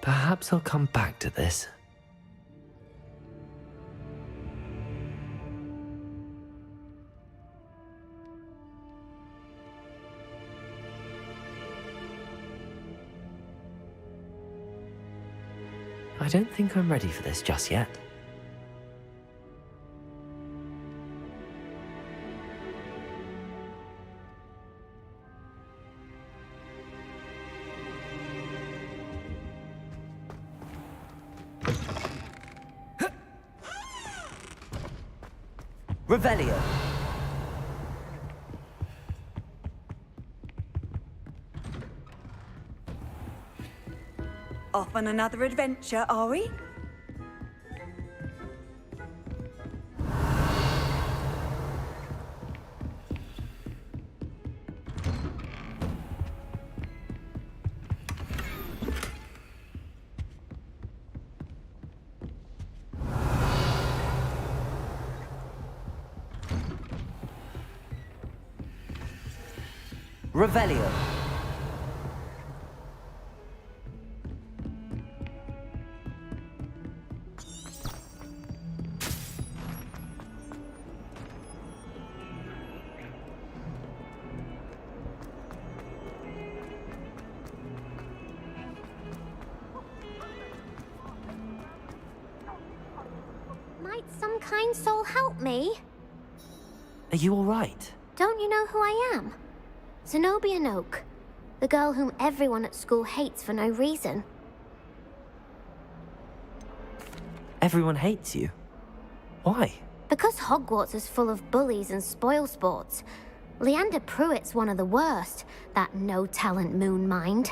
Perhaps I'll come back to this. I don't think I'm ready for this just yet. Revelio. Off on another adventure, are we? Revelio. Might some kind soul help me? Are you all right? Don't you know who I am? Zenobia Noak, the girl whom everyone at school hates for no reason. Everyone hates you. Why? Because Hogwarts is full of bullies and spoilsports. Leander Pruitt's one of the worst, that no-talent moon mind.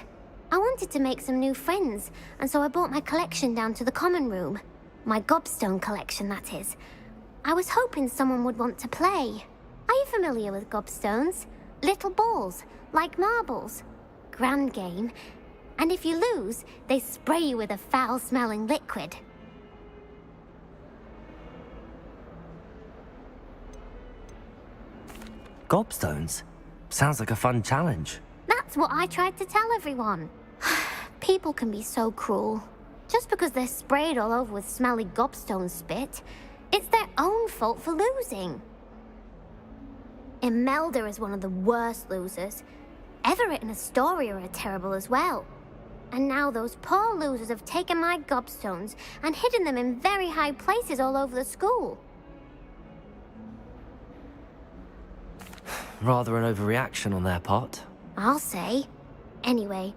I wanted to make some new friends, and so I brought my collection down to the common room. My gobstone collection, that is. I was hoping someone would want to play. Are you familiar with gobstones? Little balls, like marbles. Grand game. And if you lose, they spray you with a foul-smelling liquid. Gobstones? Sounds like a fun challenge. That's what I tried to tell everyone. People can be so cruel. Just because they're sprayed all over with smelly gobstone spit, it's their own fault for losing. Imelda is one of the worst losers. Everett and Astoria are terrible as well. And now those poor losers have taken my gobstones and hidden them in very high places all over the school. Rather an overreaction on their part. I'll say. Anyway,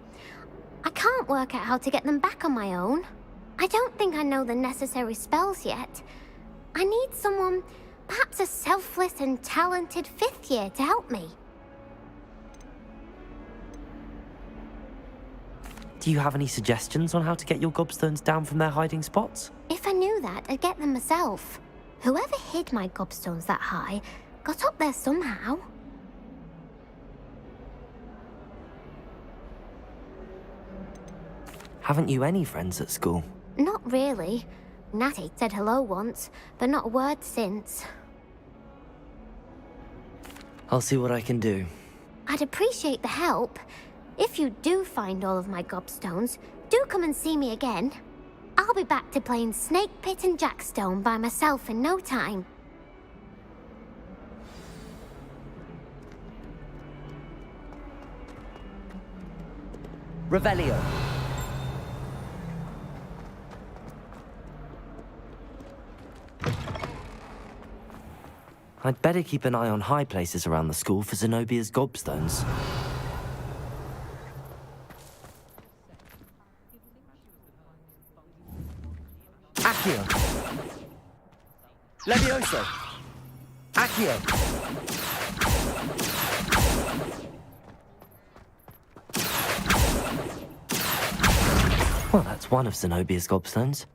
I can't work out how to get them back on my own. I don't think I know the necessary spells yet. I need someone, perhaps a selfless and talented fifth year to help me. Do you have any suggestions on how to get your gobstones down from their hiding spots? If I knew that, I'd get them myself. Whoever hid my gobstones that high got up there somehow. Haven't you any friends at school? Not really. Natty said hello once, but not a word since. I'll see what I can do. I'd appreciate the help. If you do find all of my gobstones, do come and see me again. I'll be back to playing Snake Pit and Jackstone by myself in no time. Revelio. I'd better keep an eye on high places around the school for Zenobia's gobstones. Accio! Levioso! Accio! Well, that's one of Zenobia's gobstones.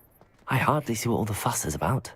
I hardly see what all the fuss is about.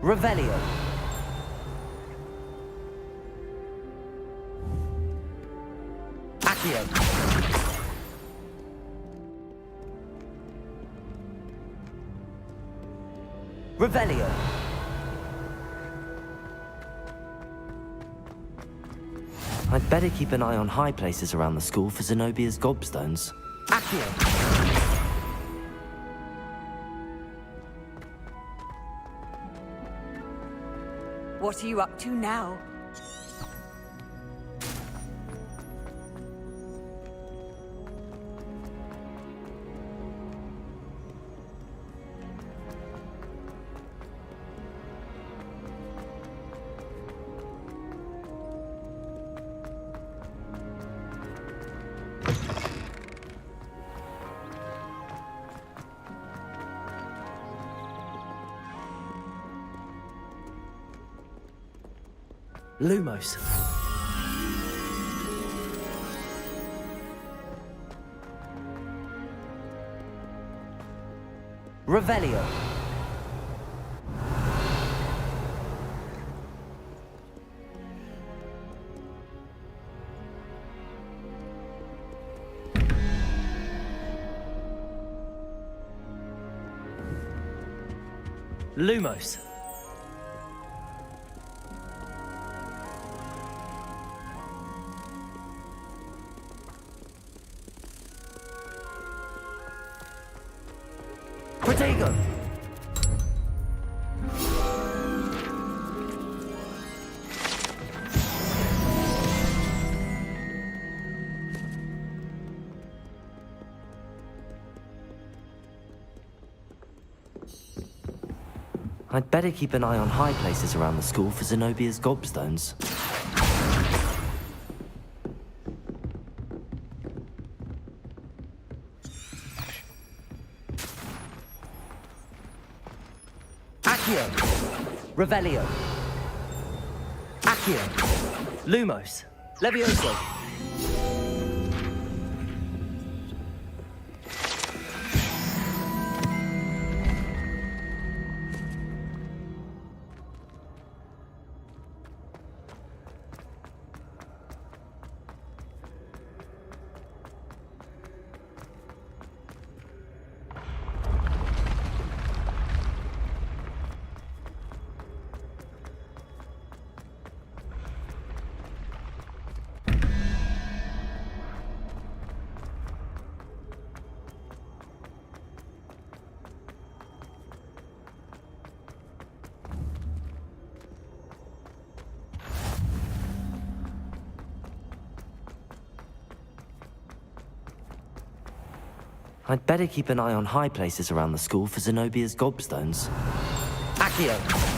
Revelio. Accio. Revelio. I'd better keep an eye on high places around the school for Zenobia's gobstones. Accio. What are you up to now? Lumos. Revelio. Lumos. Protego! I'd better keep an eye on high places around the school for Zenobia's gobstones. Accio! Revelio! Accio! Lumos! Levioso! I'd better keep an eye on high places around the school for Zenobia's gobstones. Accio!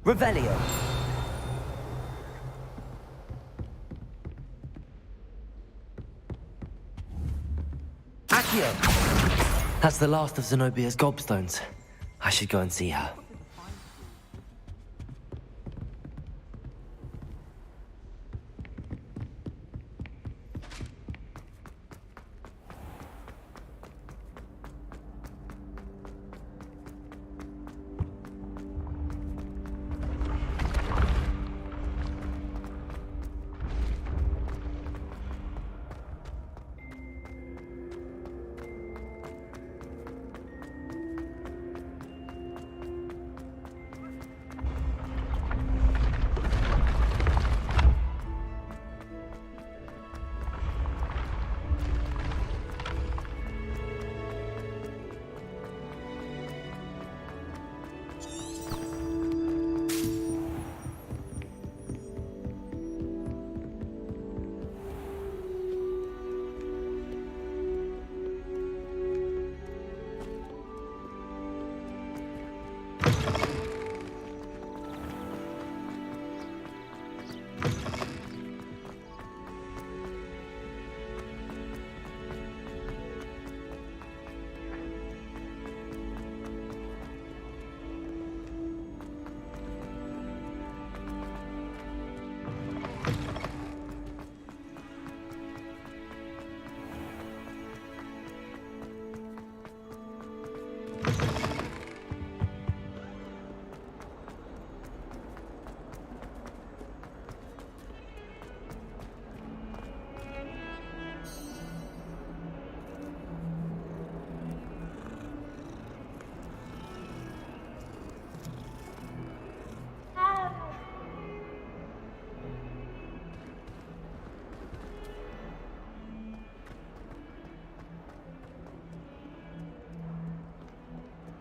Revelio! Accio! That's the last of Zenobia's gobstones. I should go and see her.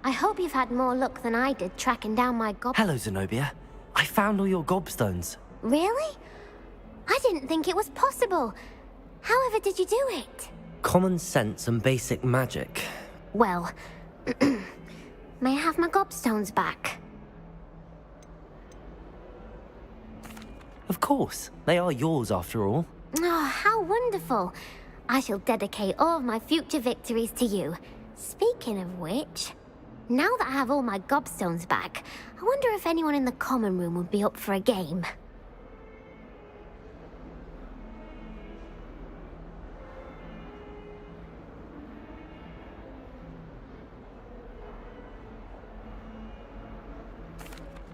I hope you've had more luck than I did tracking down my Hello, Zenobia. I found all your gobstones. Really? I didn't think it was possible. However did you do it? Common sense and basic magic. Well, may I have my gobstones back? Of course. They are yours after all. Oh, how wonderful. I shall dedicate all of my future victories to you. Speaking of which, now that I have all my gobstones back, I wonder if anyone in the common room would be up for a game.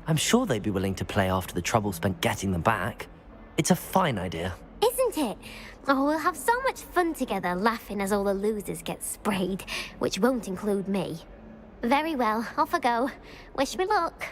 I'm sure they'd be willing to play after the trouble spent getting them back. It's a fine idea. Isn't it? Oh, we'll have so much fun together laughing as all the losers get sprayed, which won't include me. Very well, off I go. Wish me luck.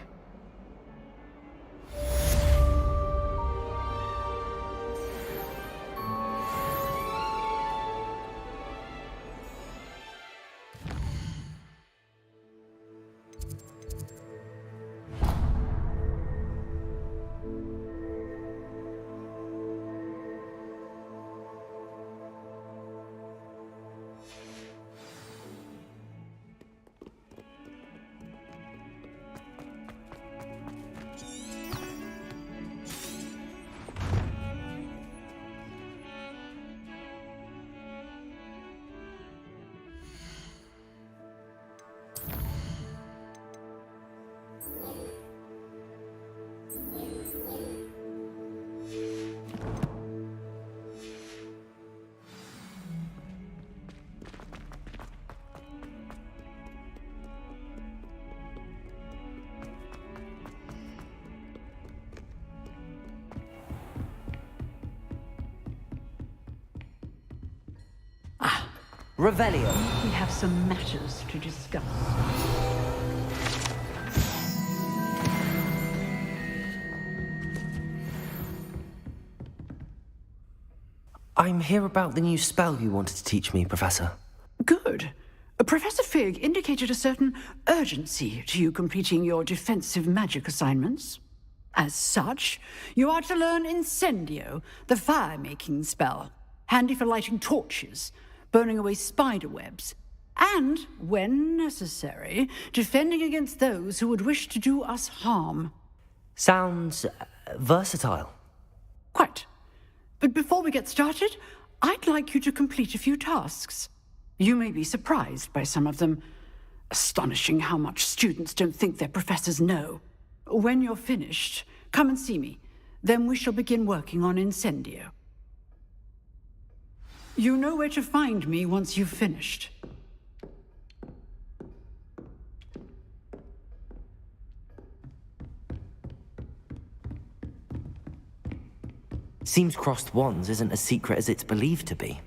Revelio. We have some matters to discuss. I'm here about the new spell you wanted to teach me, Professor. Good. Professor Fig indicated a certain urgency to you completing your defensive magic assignments. As such, you are to learn Incendio, the fire-making spell, handy for lighting torches, burning away spider webs, and, when necessary, defending against those who would wish to do us harm. Sounds versatile. Quite. But before we get started, I'd like you to complete a few tasks. You may be surprised by some of them. Astonishing how much students don't think their professors know. When you're finished, come and see me. Then we shall begin working on Incendio. You know where to find me once you've finished. Seems crossed wands isn't as secret as it's believed to be.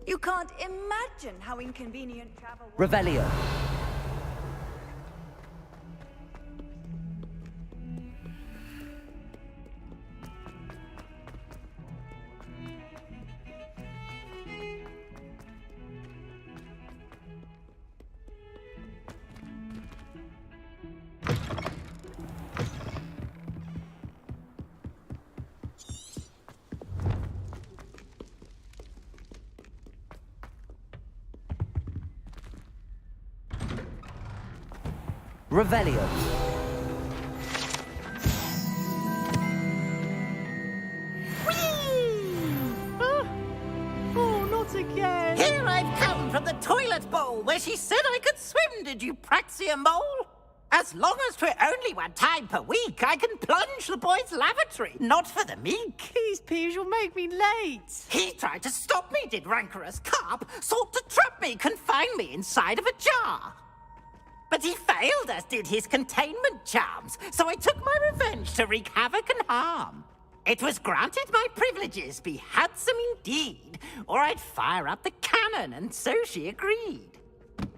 You can't imagine how inconvenient travel was. Revelio. Revelio. Oh, not again! Here I've come from the toilet bowl where she said I could swim, did you praxia mole? As long as 'twere only one time per week, I can plunge the boy's lavatory, not for the meek. Please, Piers, you'll make me late. He tried to stop me, did rancorous carp, sought to trap me, confine me inside of a jar. But he failed, as did his containment charms, so I took my revenge to wreak havoc and harm. It was granted my privileges be handsome indeed, or I'd fire up the cannon, and so she agreed.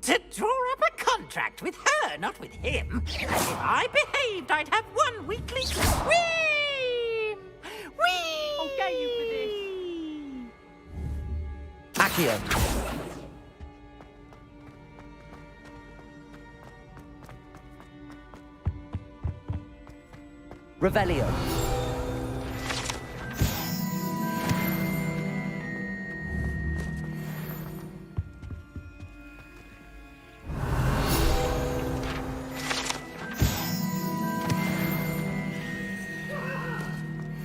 To draw up a contract with her, not with him. And if I behaved, I'd have one weekly swim! Whee! I'll get you for this. Accio. Revelio.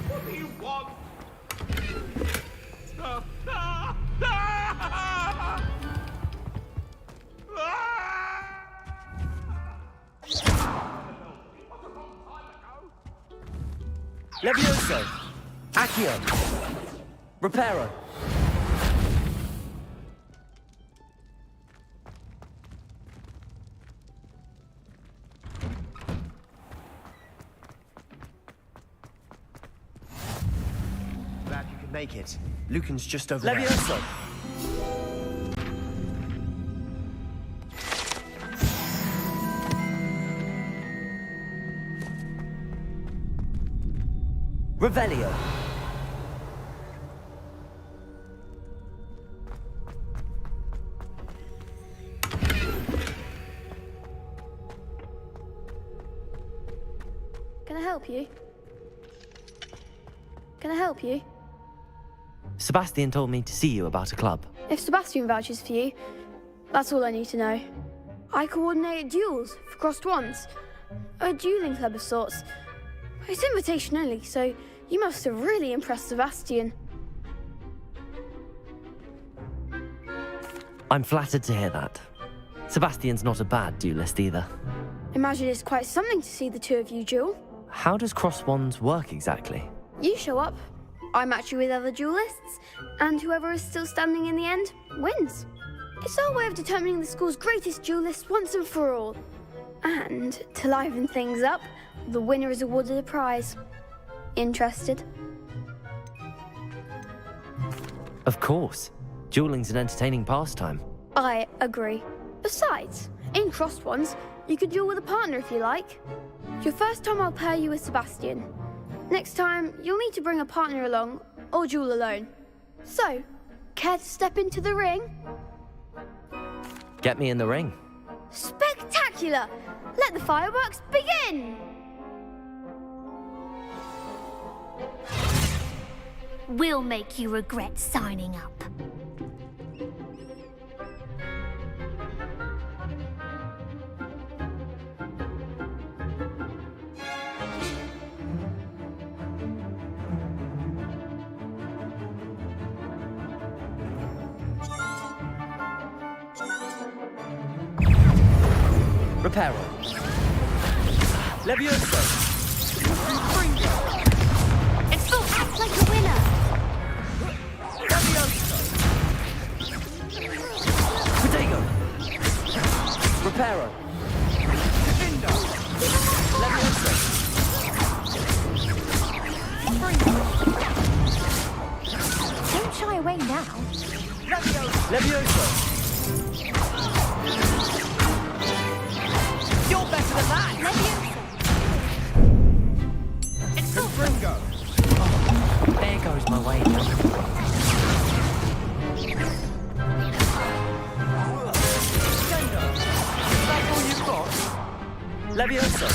What do you want? Levioso. Accio. Reparo. Glad you could make it. Lucan's just over there. Levioso. Revelio. Can I help you? Can I help you? Sebastian told me to see you about a club. If Sebastian vouches for you, that's all I need to know. I coordinate duels for crossed wands. A dueling club of sorts. It's invitation only, so you must have really impressed Sebastian. I'm flattered to hear that. Sebastian's not a bad duelist either. Imagine it's quite something to see the two of you duel. How does cross wands work exactly? You show up, I match you with other duelists, and whoever is still standing in the end wins. It's our way of determining the school's greatest duelist once and for all. And to liven things up, the winner is awarded a prize. Interested? Of course. Dueling's an entertaining pastime. I agree. Besides, in crossed ones, you could duel with a partner if you like. Your first time I'll pair you with Sebastian. Next time, you'll need to bring a partner along, or duel alone. So, care to step into the ring? Get me in the ring. Spectacular! Let the fireworks begin! We'll make you regret signing up. Reparo. Levioso. It's full act like a winner. Protego. Reparo. Levioso. Don't shy away now. Levioso. You're better than that. It's full Ringo. There goes my way. That's all you've got. Levioso.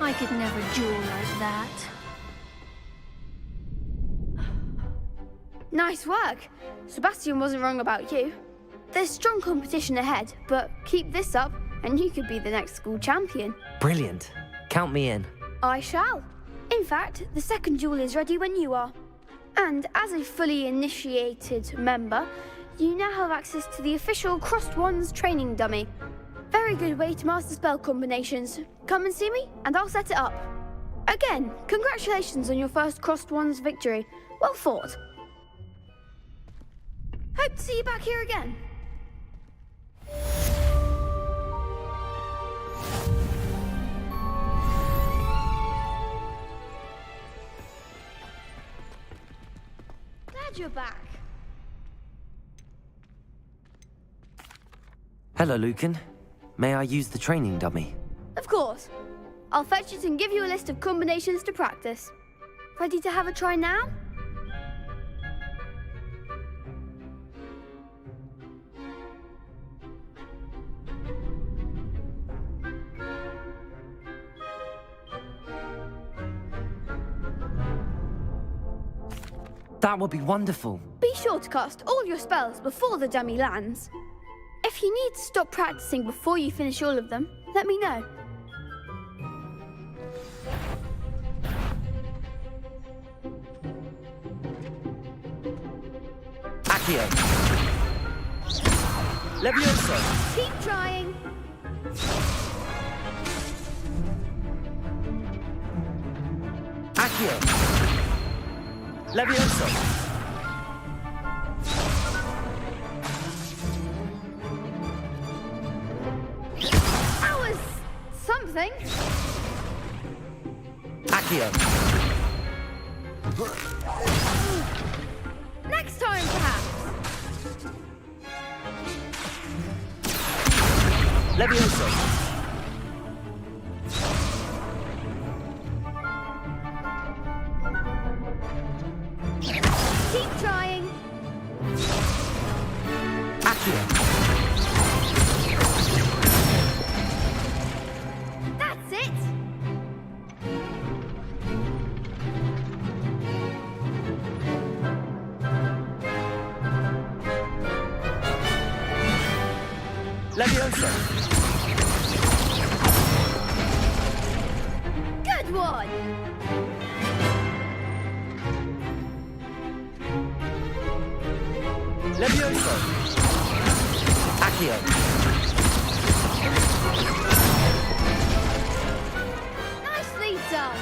I could never duel like that. Nice work. Sebastian wasn't wrong about you. There's strong competition ahead, but keep this up and you could be the next school champion. Brilliant. Count me in. I shall. In fact, the second duel is ready when you are. And as a fully initiated member, you now have access to the official Crossed Wands training dummy. Very good way to master spell combinations. Come and see me, and I'll set it up. Again, congratulations on your first Crossed Wands victory. Well fought. Hope to see you back here again. Glad you're back. Hello, Lucan. May I use the training dummy? Of course. I'll fetch it and give you a list of combinations to practice. Ready to have a try now? That would be wonderful. Be sure to cast all your spells before the dummy lands. If you need to stop practicing before you finish all of them, let me know. Accio. Levioso. Keep trying. Accio. Levioso. That was something. Accio. Next time, perhaps. Levioso. Keep trying. Accio. That's it. Levioso. Good one. Levioso. Accio. Nicely done.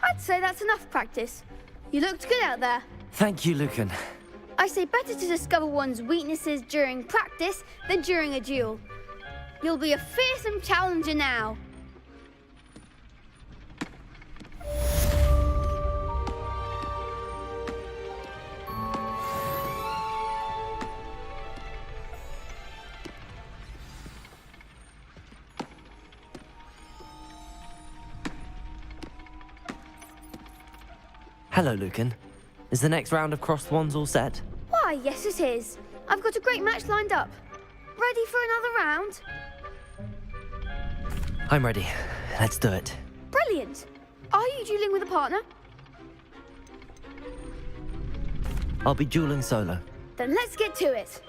I'd say that's enough practice. You looked good out there. Thank you, Lucan. I say better to discover one's weaknesses during practice than during a duel. You'll be a fearsome challenger now. Hello, Lucan. Is the next round of Crossed Wands all set? Why, yes it is. I've got a great match lined up. Ready for another round? I'm ready. Let's do it. Brilliant. Are you dueling with a partner? I'll be dueling solo. Then let's get to it.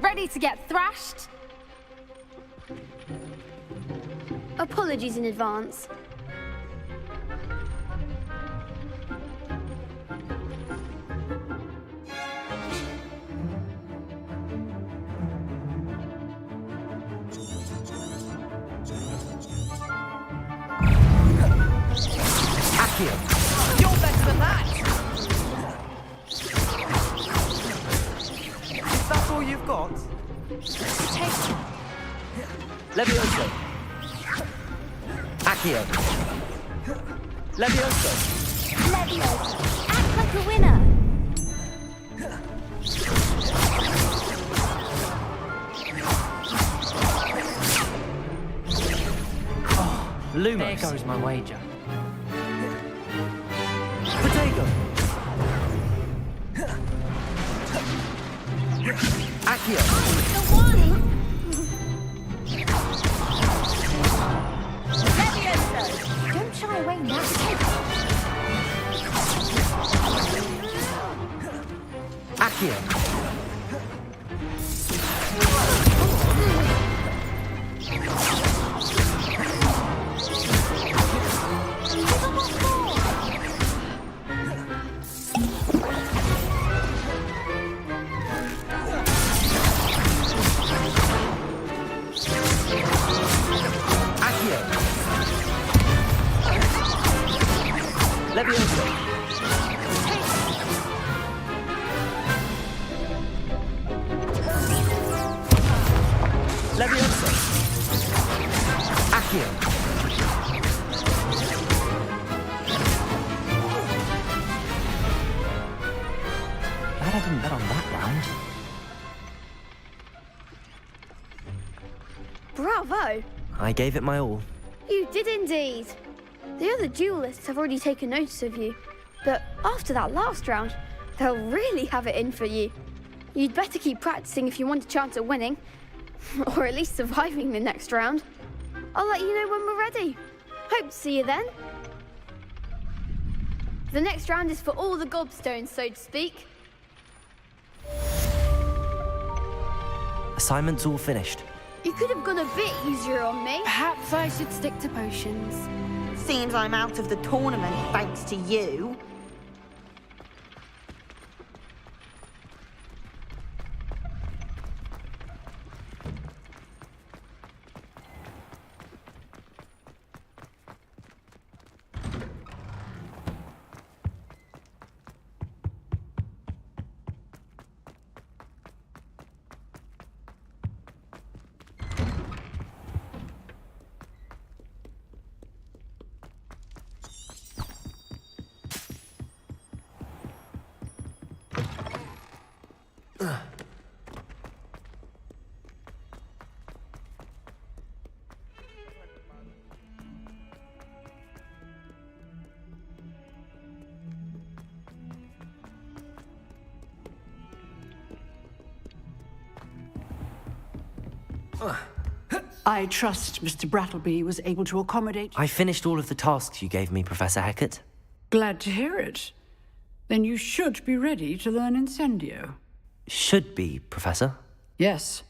Ready to get thrashed? Apologies in advance. You're better than that! Is that all you've got? Take Levioso. Accio. Levioso. Levioso. Act like a winner. Lumos. There goes my wager. Protego. Accio. The one. Levioso! Don't shy away now. Accio. Levioso. Levioso. Accio. Glad I didn't bet on that round. Bravo. I gave it my all. You did indeed. The other duelists have already taken notice of you, but after that last round, they'll really have it in for you. You'd better keep practicing if you want a chance at winning, or at least surviving the next round. I'll let you know when we're ready. Hope to see you then. The next round is for all the gobstones, so to speak. Assignment's all finished. You could have gone a bit easier on me. Perhaps I should stick to potions. Seems I'm out of the tournament thanks to you. I trust Mr. Brattleby was able to accommodate... I finished all of the tasks you gave me, Professor Hecat. Glad to hear it. Then you should be ready to learn Incendio. Should be, Professor. Yes.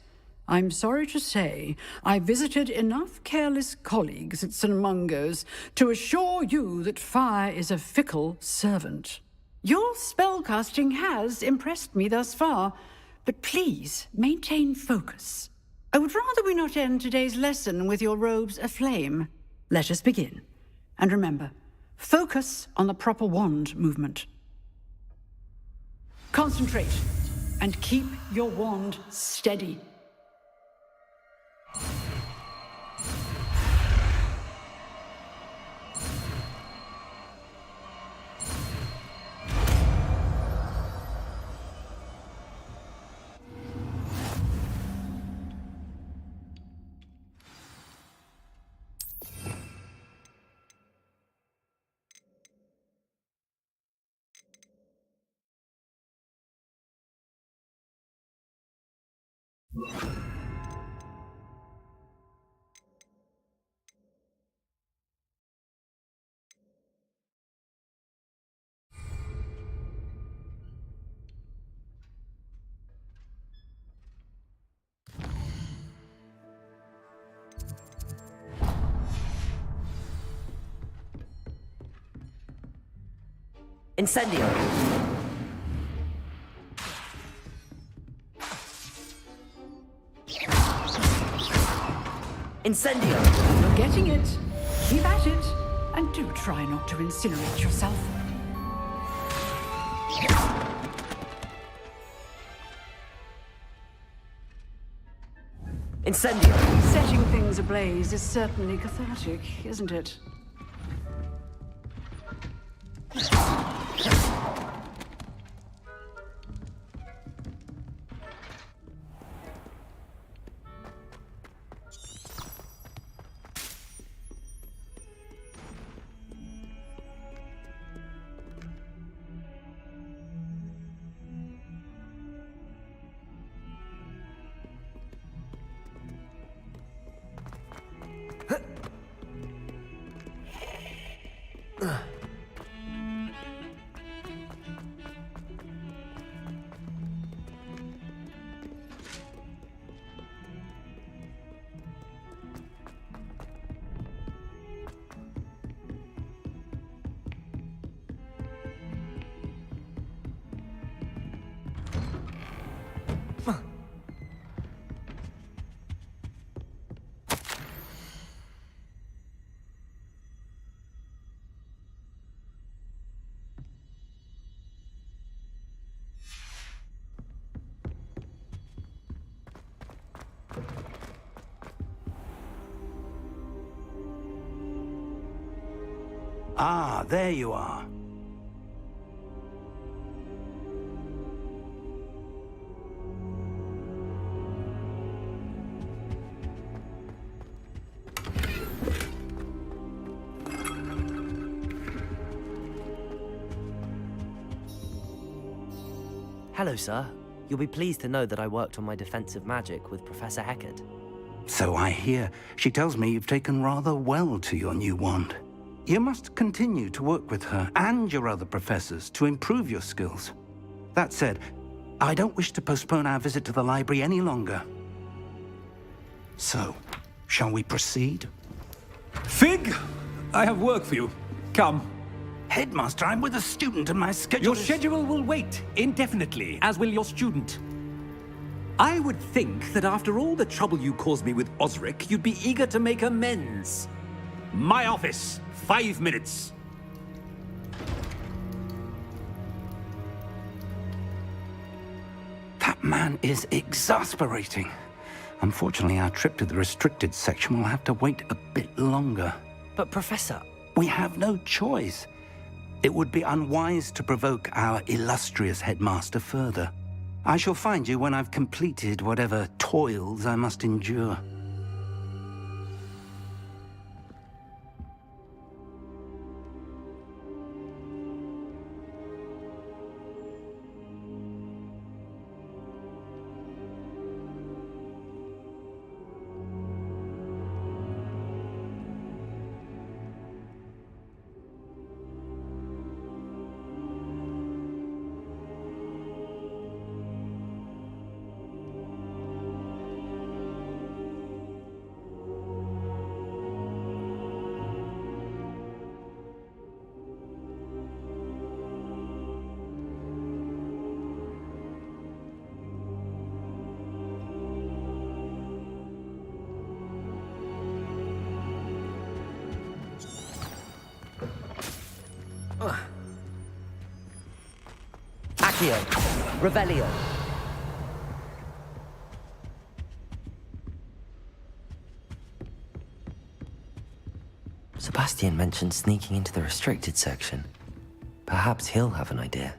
I'm sorry to say I visited enough careless colleagues at St. Mungo's to assure you that fire is a fickle servant. Your spellcasting has impressed me thus far, but please maintain focus. I would rather we not end today's lesson with your robes aflame. Let us begin. And remember, focus on the proper wand movement. Concentrate. and keep your wand steady. Incendio! Incendio! You're getting it. Keep at it. And do try not to incinerate yourself. Incendio! Setting things ablaze is certainly cathartic, isn't it? Ah, there you are. Hello, sir. You'll be pleased to know that I worked on my defensive magic with Professor Heckard. So I hear. She tells me you've taken rather well to your new wand. You must continue to work with her and your other professors to improve your skills. That said, I don't wish to postpone our visit to the library any longer. So, shall we proceed? Fig! I have work for you. Come. Headmaster, I'm with a student and my schedule Your schedule will wait indefinitely, as will your student. I would think that after all the trouble you caused me with Osric, you'd be eager to make amends. My office, 5 minutes. That man is exasperating. Unfortunately, our trip to the restricted section will have to wait a bit longer. But, Professor... We have no choice. It would be unwise to provoke our illustrious headmaster further. I shall find you when I've completed whatever toils I must endure. Accio, Revelio. Sebastian mentioned sneaking into the restricted section. Perhaps he'll have an idea.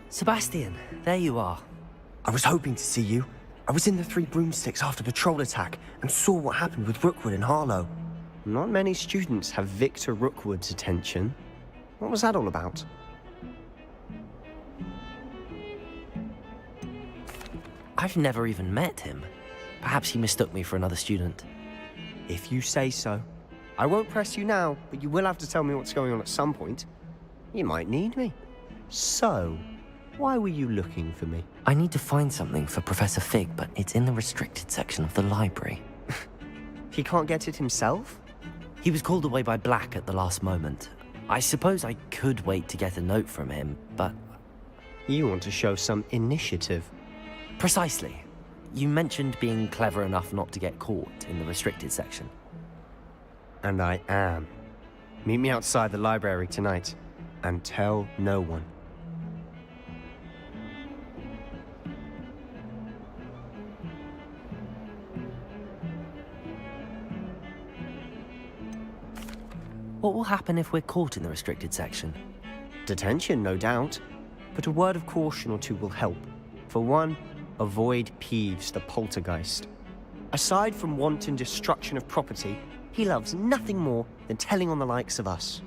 Sebastian, there you are. I was hoping to see you. I was in the Three Broomsticks after the troll attack and saw what happened with Rookwood and Harlow. Not many students have Victor Rookwood's attention. What was that all about? I've never even met him. Perhaps he mistook me for another student. If you say so. I won't press you now, but you will have to tell me what's going on at some point. You might need me. So, why were you looking for me? I need to find something for Professor Fig, but it's in the restricted section of the library. He can't get it himself? He was called away by Black at the last moment. I suppose I could wait to get a note from him, but... You want to show some initiative. Precisely. You mentioned being clever enough not to get caught in the restricted section. And I am. Meet me outside the library tonight, and tell no one. What will happen if we're caught in the restricted section? Detention, no doubt. But a word of caution or two will help. For one, avoid Peeves, the poltergeist. Aside from wanton destruction of property, he loves nothing more than telling on the likes of us.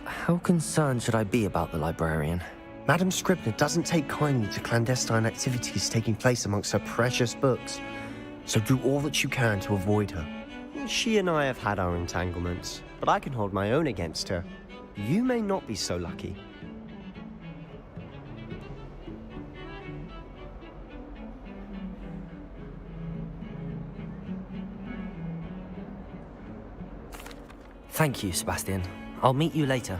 How concerned should I be about the librarian? Madam Scribner doesn't take kindly to clandestine activities taking place amongst her precious books, so do all that you can to avoid her. She and I have had our entanglements, but I can hold my own against her. You may not be so lucky. Thank you, Sebastian. I'll meet you later.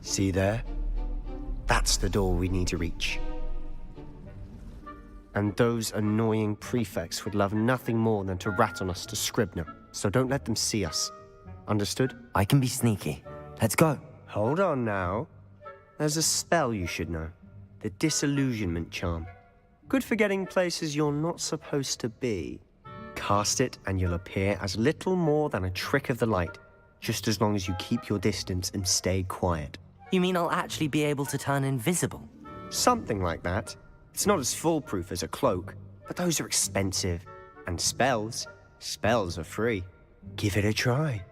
See there? That's the door we need to reach. And those annoying prefects would love nothing more than to rat on us to Scribner, so don't let them see us. Understood? I can be sneaky. Let's go. Hold on now. There's a spell you should know. The Disillusionment Charm. Good for getting places you're not supposed to be. Cast it and you'll appear as little more than a trick of the light, just as long as you keep your distance and stay quiet. You mean I'll actually be able to turn invisible? Something like that. It's not as foolproof as a cloak, but those are expensive. And spells are free. Give it a try.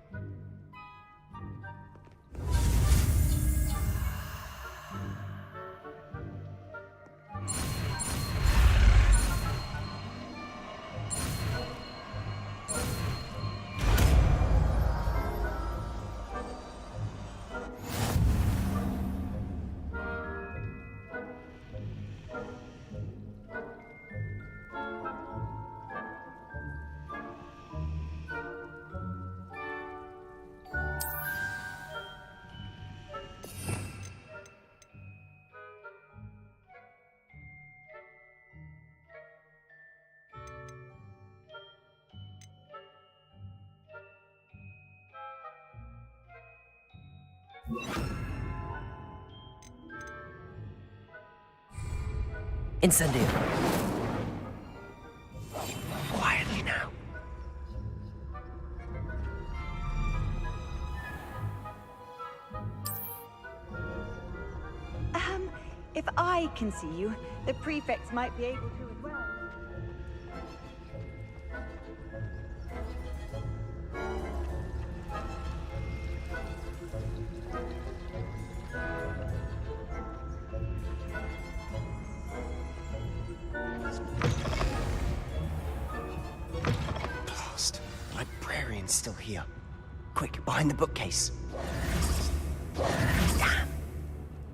Incendio. Quietly now. If I can see you, the prefects might be able to as well. Blast. The librarian's still here. Quick, behind the bookcase. Damn.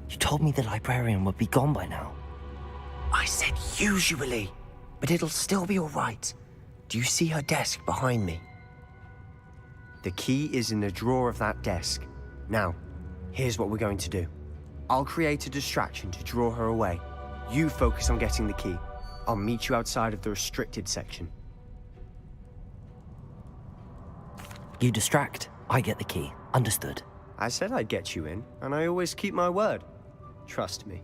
You told me the librarian would be gone by now. I said usually, but it'll still be all right. Do you see her desk behind me? The key is in the drawer of that desk. Now, here's what we're going to do. I'll create a distraction to draw her away. You focus on getting the key. I'll meet you outside of the restricted section. You distract, I get the key. Understood. I said I'd get you in, and I always keep my word. Trust me.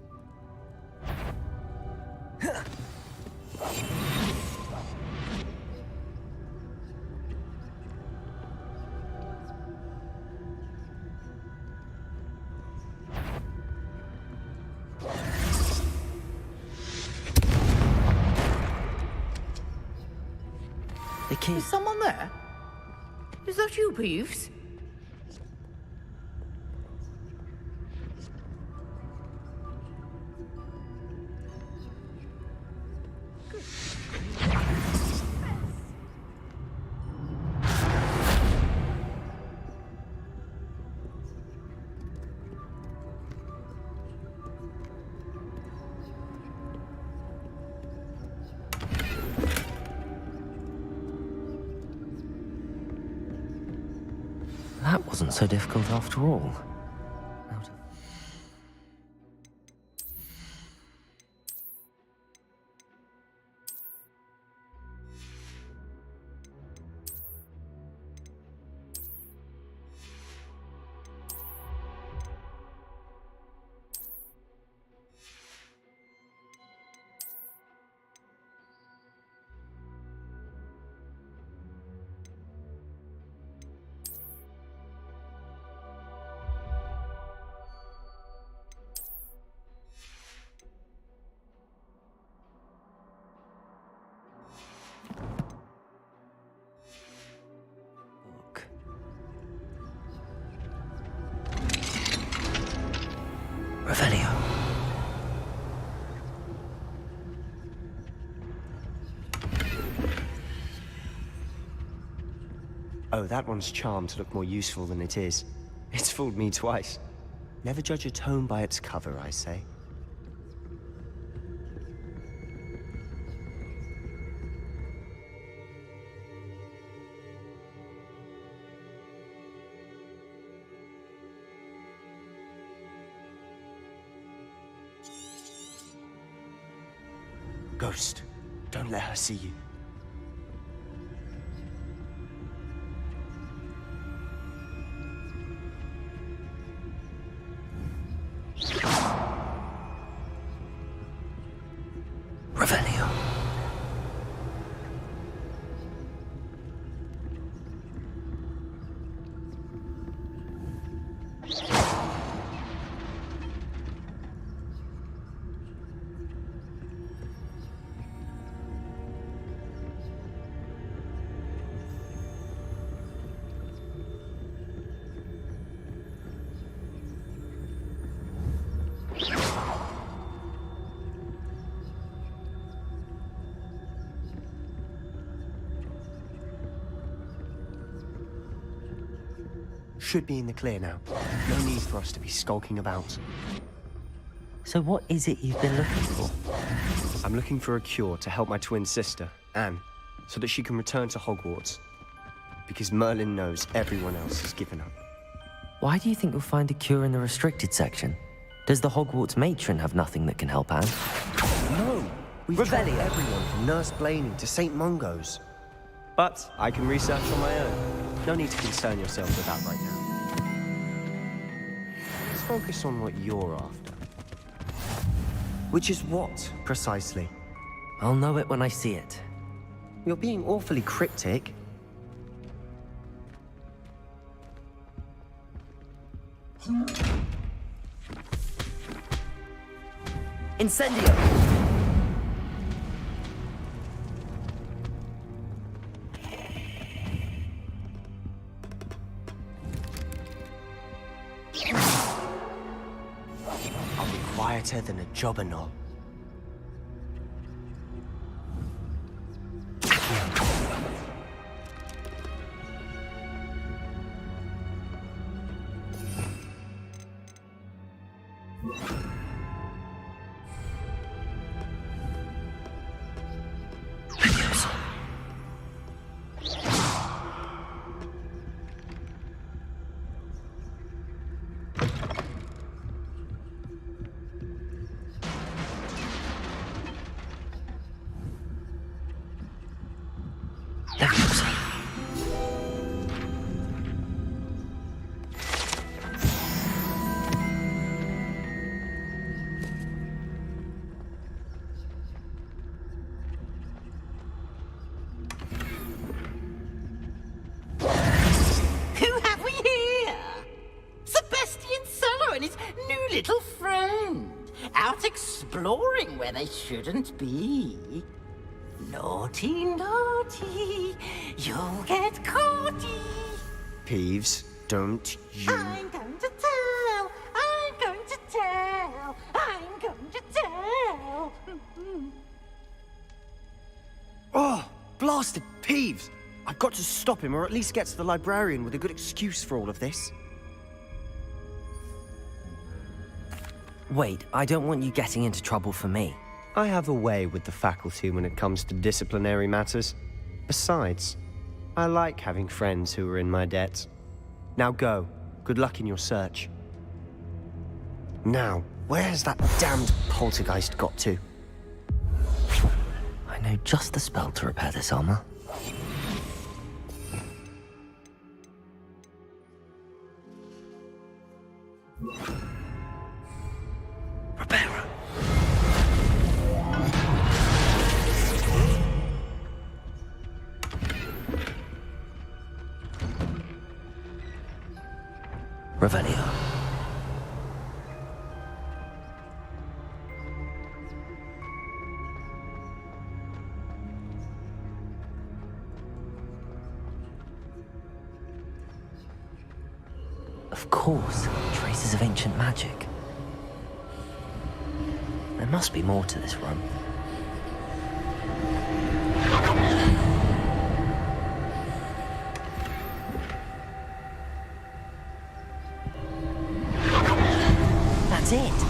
The key. Is someone there? Is that you, Peeves? That wasn't so difficult after all. Revelio. Oh, that one's charmed to look more useful than it is. It's fooled me twice. Never judge a tome by its cover, I say. Ghost, don't let her see you. Revelio. Should be in the clear now. No need for us to be skulking about. So what is it you've been looking for? I'm looking for a cure to help my twin sister, Anne, so that she can return to Hogwarts. Because Merlin knows everyone else has given up. Why do you think you'll find a cure in the restricted section? Does the Hogwarts matron have nothing that can help Anne? No! We've tried everyone from Nurse Blaney to St. Mungo's. But I can research on my own. No need to concern yourself with that right now. Let's focus on what you're after. Which is what, precisely? I'll know it when I see it. You're being awfully cryptic. Incendio! I'll be quieter than a jobberknoll. Who have we here? Sebastian Cello and his new little friend. Out exploring where they shouldn't be. Naughty, naughty, you'll get caughty. Peeves, don't you... I'm going to tell, I'm going to tell, I'm going to tell. Oh, blasted Peeves! I've got to stop him, or at least get to the librarian with a good excuse for all of this. Wait, I don't want you getting into trouble for me. I have a way with the faculty when it comes to disciplinary matters. Besides, I like having friends who are in my debt. Now go. Good luck in your search. Now, where's that damned poltergeist got to? I know just the spell to repair this armor. Revelio. Of course, traces of ancient magic. There must be more to this room. That's it.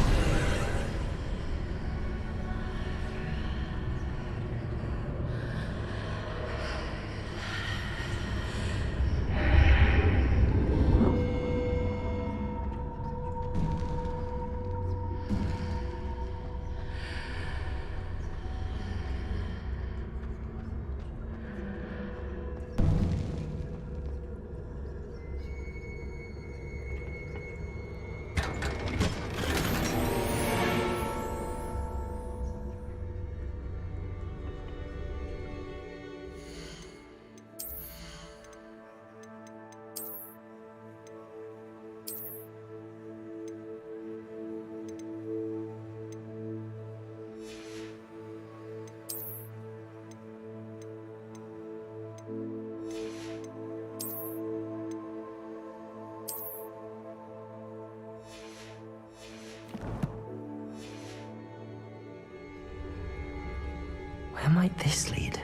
Where might this lead?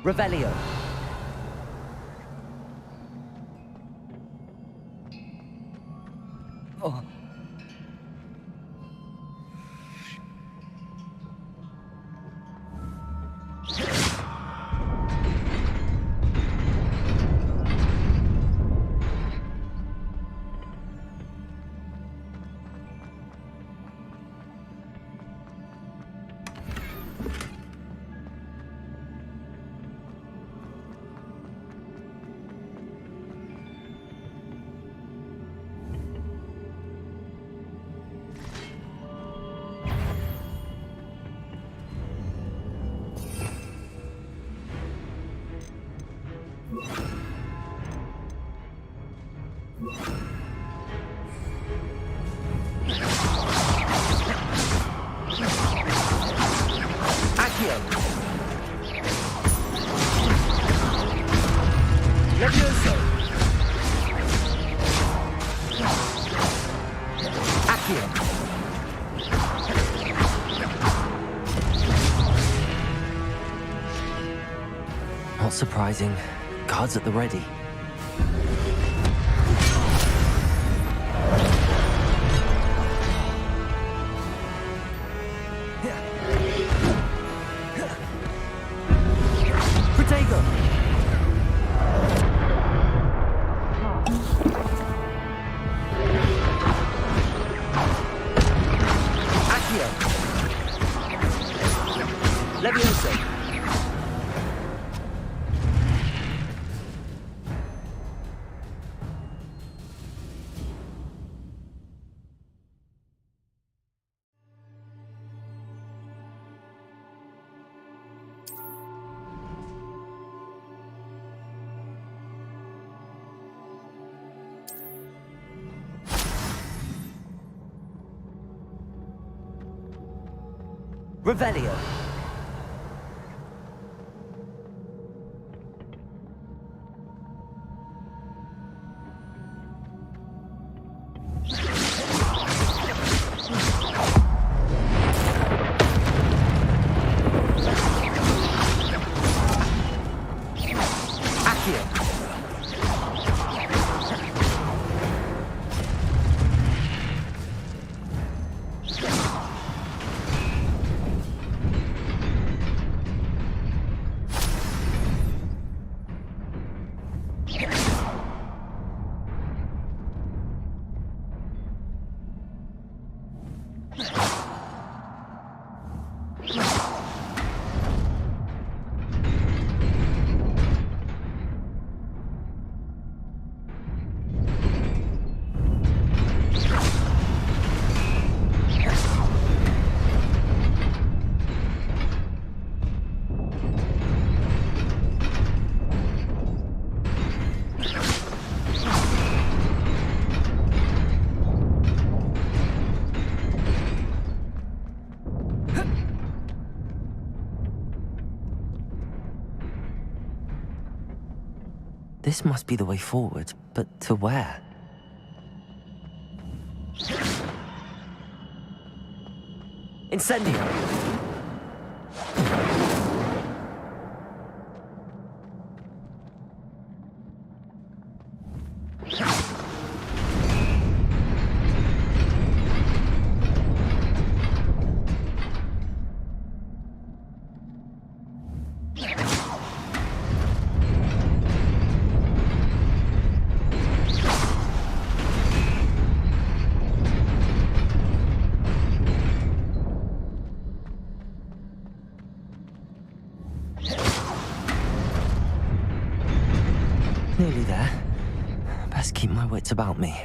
Revelio. Not surprising. Guards at the ready. Protego! Accio! Levioso! Revelio. Accio. This must be the way forward, but to where? Incendio! Nearly there. Best keep my wits about me.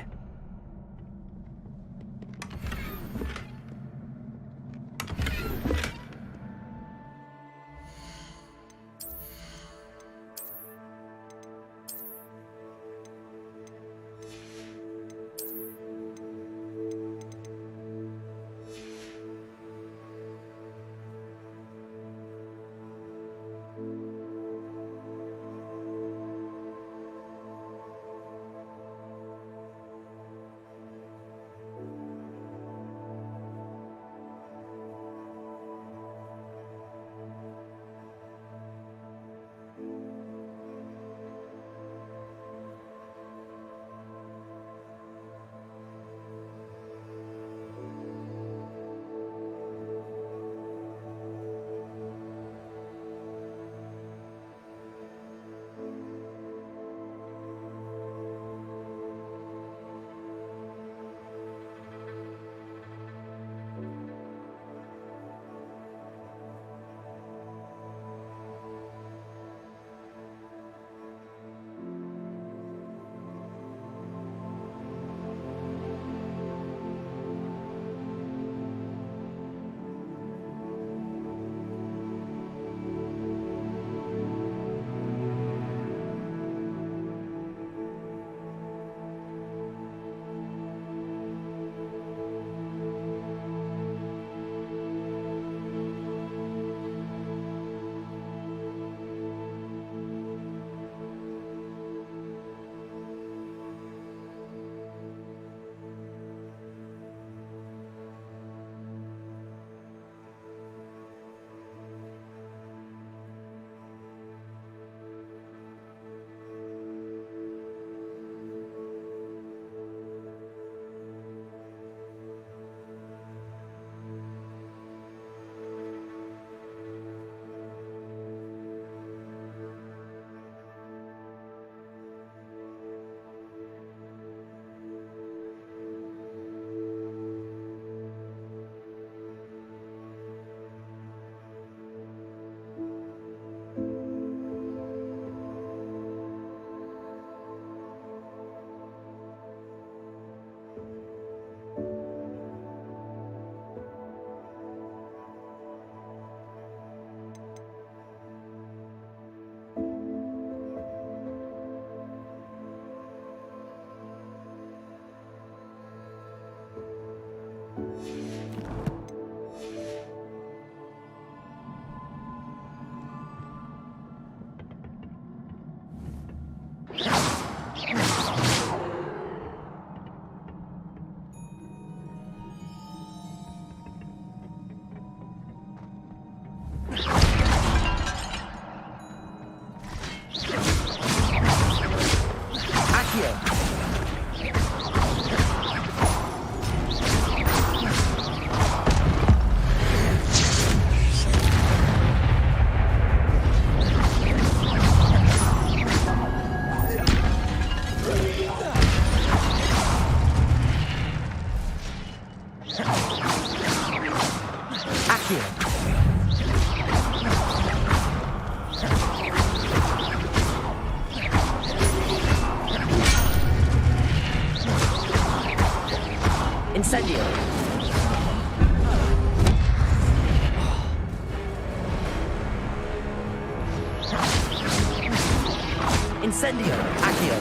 Accio. Incendio. Incendio. Accio.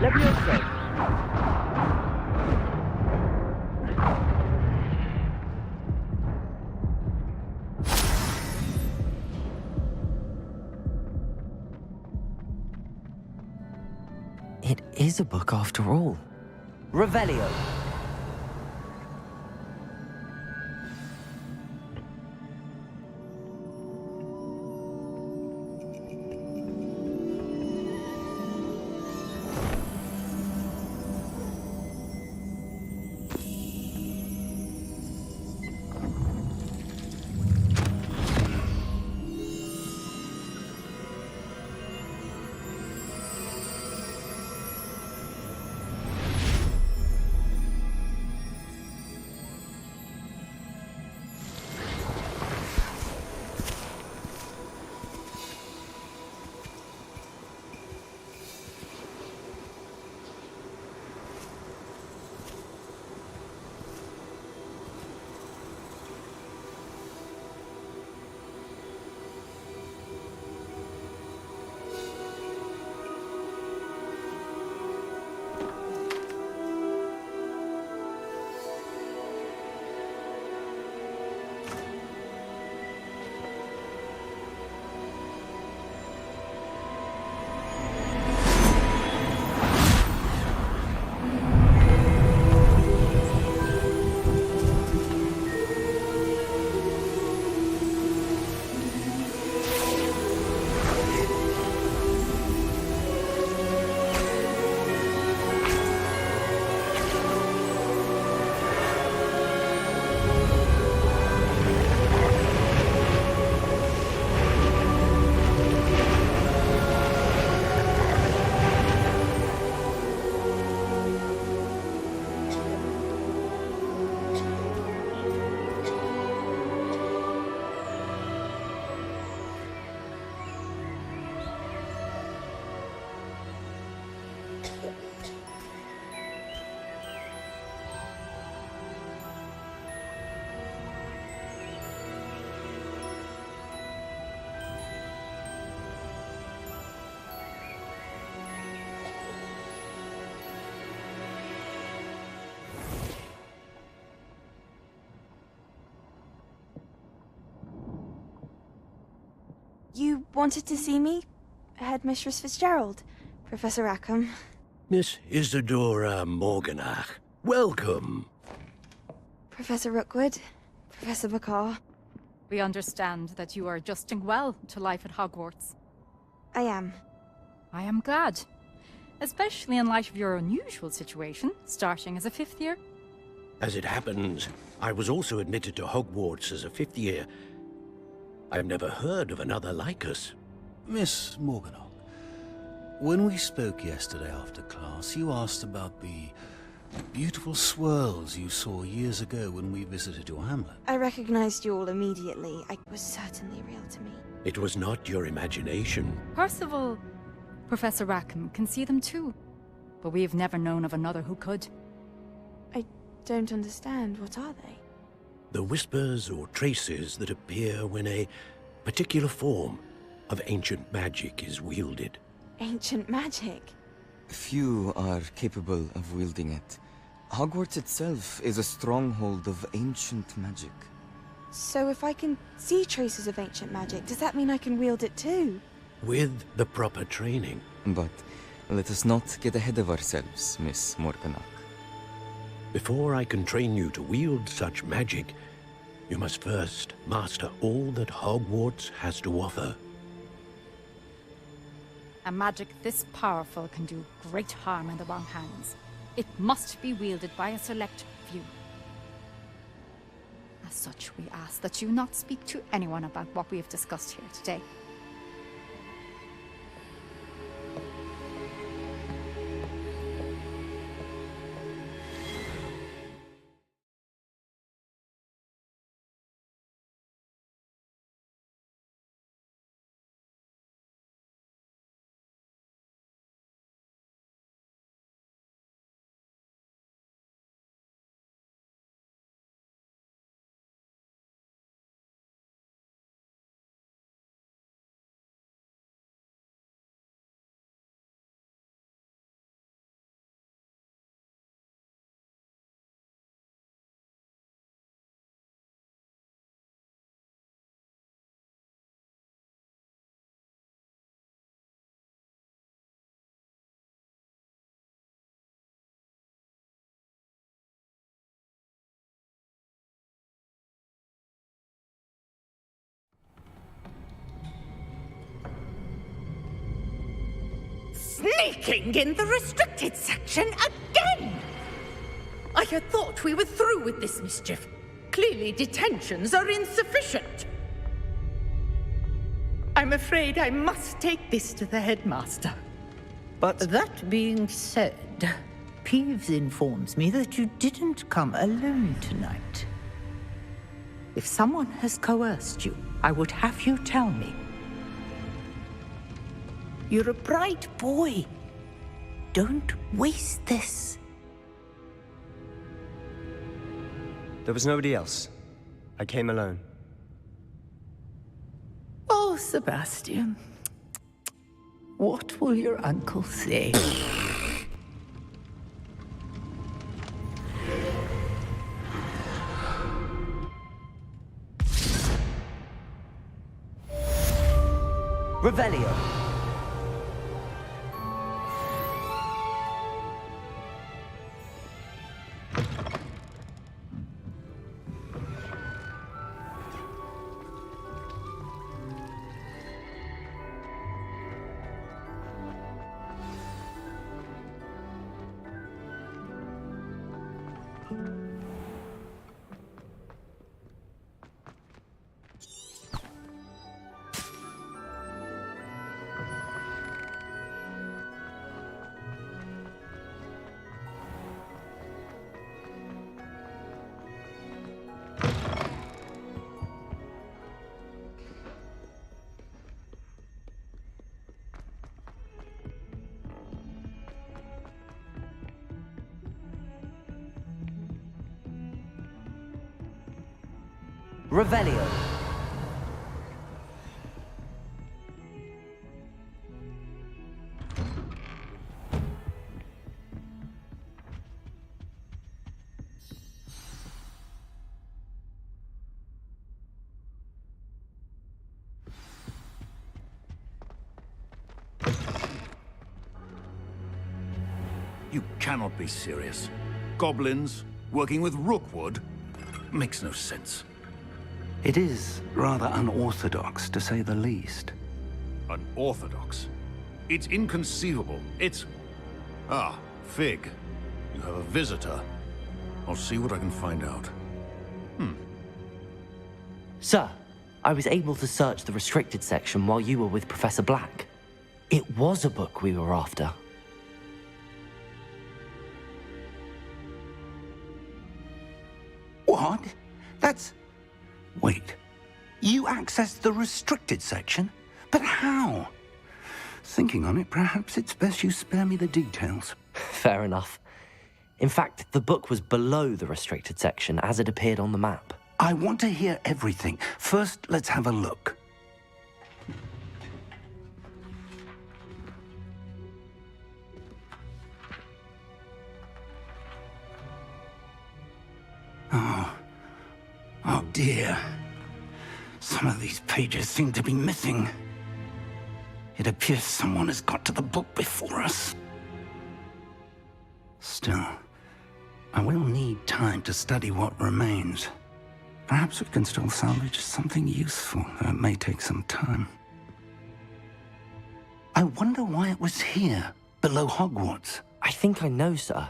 Levioso. It is a book after all. Revelio. You wanted to see me? Headmistress Fitzgerald? Professor Rackham? Miss Isadora Morganach, welcome. Professor Rookwood? Professor McCaw? We understand that you are adjusting well to life at Hogwarts. I am. I am glad. Especially in light of your unusual situation, starting as a 5th year. As it happens, I was also admitted to Hogwarts as a 5th year. I've never heard of another like us. Miss Morganach, when we spoke yesterday after class, you asked about the beautiful swirls you saw years ago when we visited your hamlet. I recognized you all immediately. It was certainly real to me. It was not your imagination. Percival, Professor Rackham can see them too. But we've never known of another who could. I don't understand. What are they? The whispers or traces that appear when a particular form of ancient magic is wielded. Ancient magic? Few are capable of wielding it. Hogwarts itself is a stronghold of ancient magic. So if I can see traces of ancient magic, does that mean I can wield it too? With the proper training. But let us not get ahead of ourselves, Miss Morganach. Before I can train you to wield such magic, you must first master all that Hogwarts has to offer. A magic this powerful can do great harm in the wrong hands. It must be wielded by a select few. As such, we ask that you not speak to anyone about what we have discussed here today. Sneaking in the restricted section again! I had thought we were through with this mischief. Clearly detentions are insufficient. I'm afraid I must take this to the headmaster. But that being said, Peeves informs me that you didn't come alone tonight. If someone has coerced you, I would have you tell me. You're a bright boy. Don't waste this. there was nobody else. I came alone. Oh, Sebastian. What will your uncle say? Revelio. Revelio. You cannot be serious. Goblins working with Rookwood? Makes no sense. It is rather unorthodox, to say the least. Unorthodox? It's inconceivable. It's... Ah, Fig. You have a visitor. I'll see what I can find out. Sir, I was able to search the restricted section while you were with Professor Black. It was a book we were after. What? That's... Wait. You accessed the restricted section? But how? Thinking on it, perhaps it's best you spare me the details. Fair enough. In fact, the book was below the restricted section as it appeared on the map. I want to hear everything. First, let's have a look. Oh dear. Some of these pages seem to be missing. It appears someone has got to the book before us. Still, I will need time to study what remains. Perhaps we can still salvage something useful, though it may take some time. I wonder why it was here, below Hogwarts. I think I know, sir.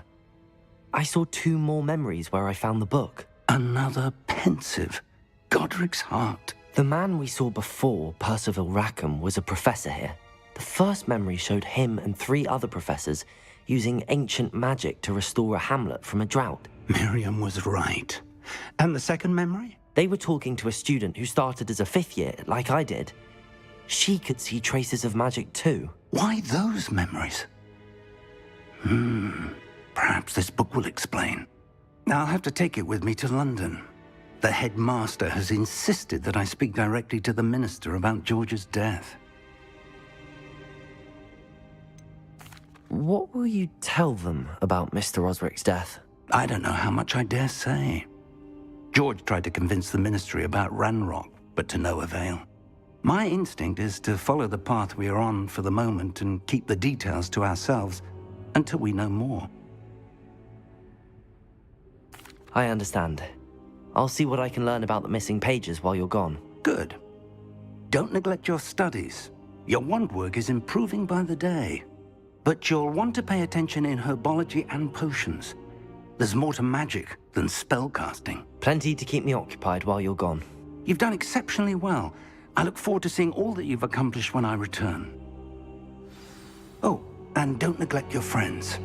I saw 2 more memories where I found the book. Another pensive. Godric's heart. The man we saw before, Percival Rackham, was a professor here. The first memory showed him and 3 other professors using ancient magic to restore a hamlet from a drought. Miriam was right. And the second memory? They were talking to a student who started as a 5th year, like I did. She could see traces of magic too. Why those memories? Perhaps this book will explain. I'll have to take it with me to London. The headmaster has insisted that I speak directly to the minister about George's death. What will you tell them about Mr. Osric's death? I don't know how much I dare say. George tried to convince the ministry about Ranrock, but to no avail. My instinct is to follow the path we are on for the moment and keep the details to ourselves until we know more. I understand. I'll see what I can learn about the missing pages while you're gone. Good. Don't neglect your studies. Your wand work is improving by the day. But you'll want to pay attention in herbology and potions. There's more to magic than spellcasting. Plenty to keep me occupied while you're gone. You've done exceptionally well. I look forward to seeing all that you've accomplished when I return. Oh, and don't neglect your friends.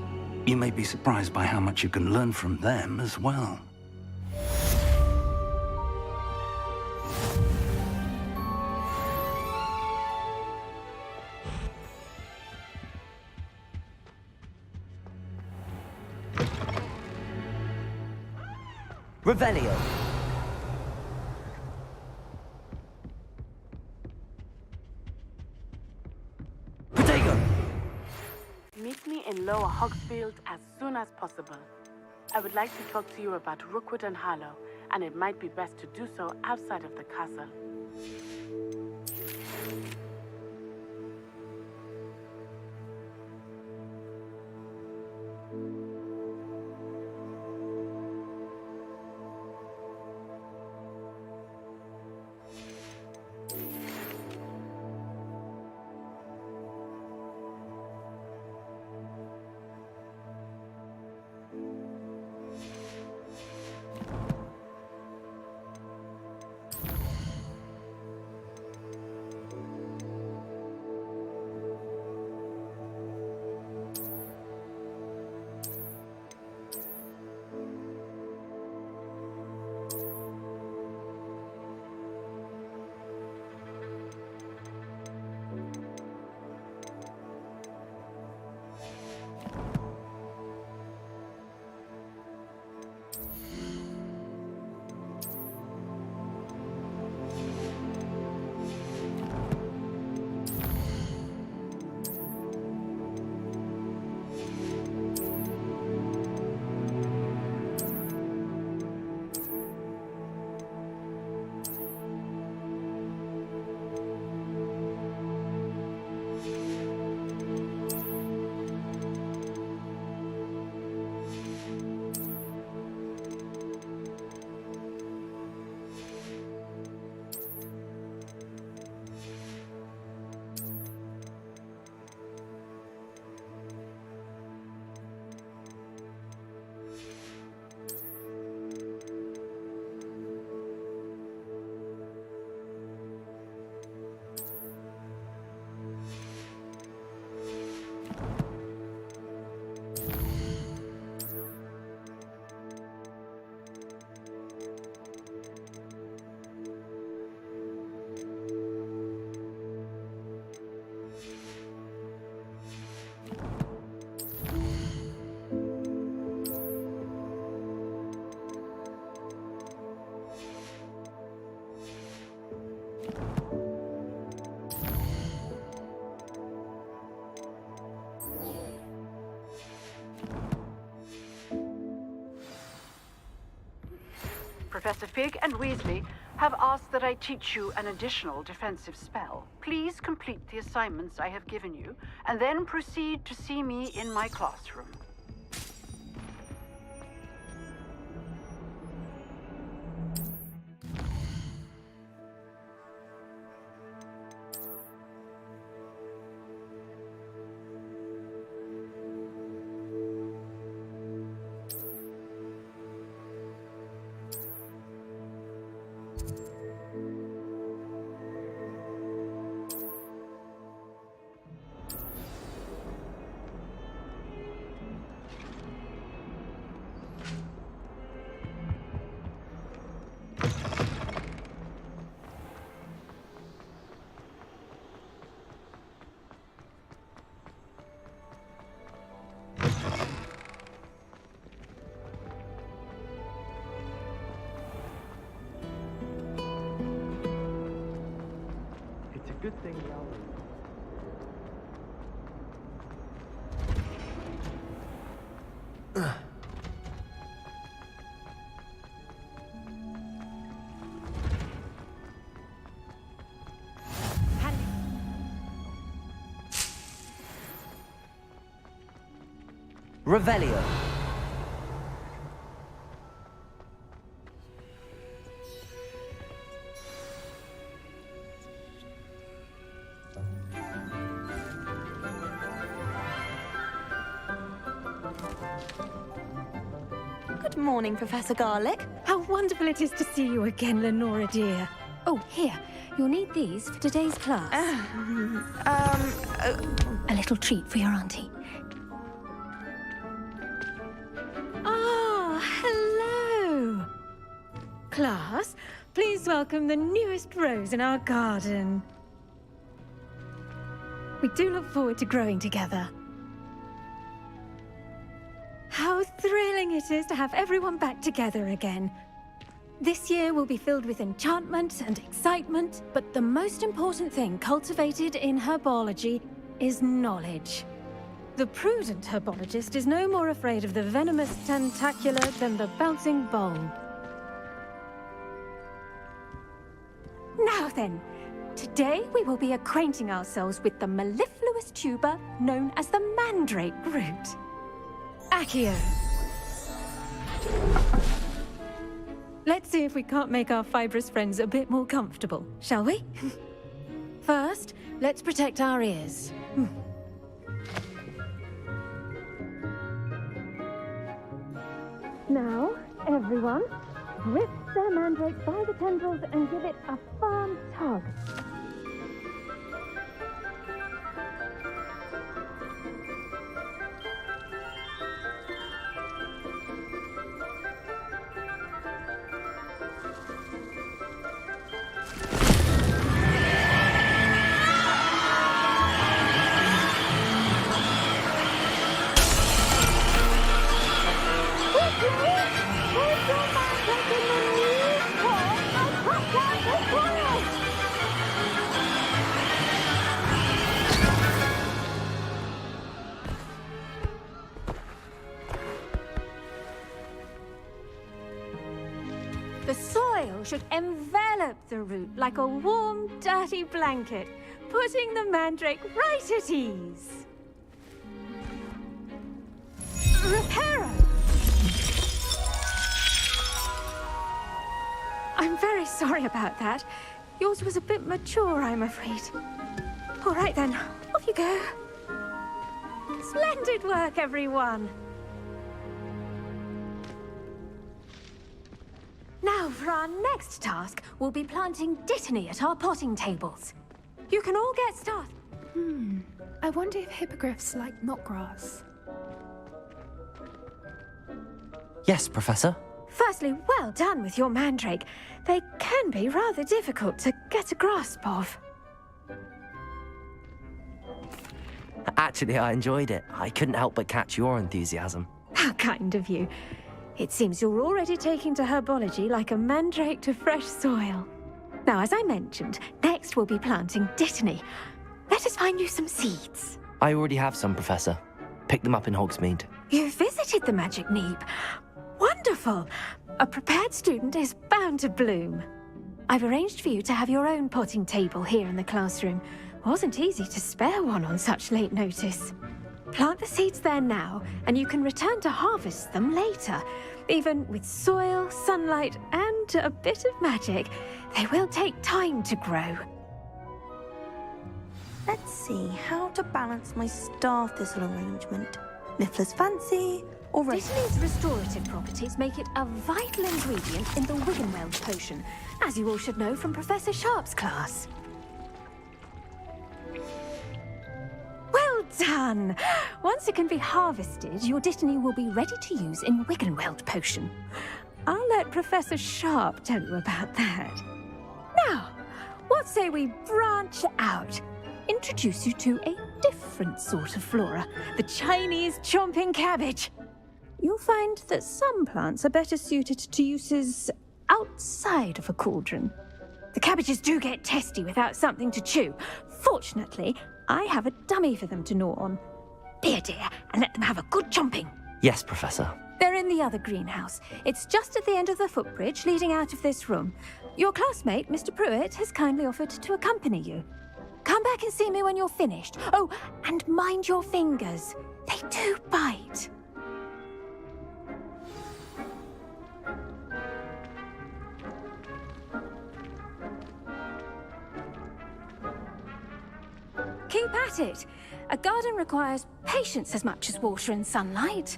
You may be surprised by how much you can learn from them as well. Revelio. Potato. Meet me in Lower Hogsfield as soon as possible. I would like to talk to you about Rookwood and Harlow, and it might be best to do so outside of the castle. Professor Fig and Weasley have asked that I teach you an additional defensive spell. Please complete the assignments I have given you, and then proceed to see me in my classroom. Good thing, Revelio. Good morning, Professor Garlic. How wonderful it is to see you again, Lenora dear. Oh, here. You'll need these for today's class. A little treat for your auntie. Ah, hello. Class, please welcome the newest rose in our garden. We do look forward to growing together. How thrilling it is to have everyone back together again. This year will be filled with enchantment and excitement, but the most important thing cultivated in herbology is knowledge. The prudent herbologist is no more afraid of the venomous tentacula than the bouncing bulb. Now then, today we will be acquainting ourselves with the mellifluous tuber known as the mandrake root. Accio. Let's see if we can't make our fibrous friends a bit more comfortable, shall we? First, let's protect our ears. Now, everyone, grip their mandrake by the tendrils and give it a firm tug. The soil should envelop the root like a warm, dirty blanket, putting the mandrake right at ease. Reparo! I'm very sorry about that. Yours was a bit mature, I'm afraid. All right then, off you go. Splendid work, everyone. Now, for our next task, we'll be planting dittany at our potting tables. You can all get started. I wonder if hippogriffs like knotgrass. Yes, Professor. Firstly, well done with your mandrake. They can be rather difficult to get a grasp of. Actually, I enjoyed it. I couldn't help but catch your enthusiasm. How kind of you. It seems you're already taking to herbology like a mandrake to fresh soil. Now, as I mentioned, next we'll be planting dittany. Let us find you some seeds. I already have some, Professor. Picked them up in Hogsmeade. You visited the Magic Neep. Wonderful! A prepared student is bound to bloom. I've arranged for you to have your own potting table here in the classroom. Wasn't easy to spare one on such late notice. Plant the seeds there now, and you can return to harvest them later. Even with soil, sunlight, and a bit of magic, they will take time to grow. Let's see how to balance my star thistle arrangement. Niffler's fancy, or Dittany's restorative properties make it a vital ingredient in the Wiggenweld potion, as you all should know from Professor Sharp's class. Well done! Once it can be harvested, your dittany will be ready to use in Wiggenweld potion. I'll let Professor Sharp tell you about that. Now, what say we branch out? Introduce you to a different sort of flora, the Chinese chomping cabbage. You'll find that some plants are better suited to uses outside of a cauldron. The cabbages do get testy without something to chew. Fortunately, I have a dummy for them to gnaw on. Be a dear and let them have a good chomping. Yes, Professor. They're in the other greenhouse. It's just at the end of the footbridge leading out of this room. Your classmate, Mr. Pruitt, has kindly offered to accompany you. Come back and see me when you're finished. Oh, and mind your fingers. They do bite. Keep at it. A garden requires patience as much as water and sunlight.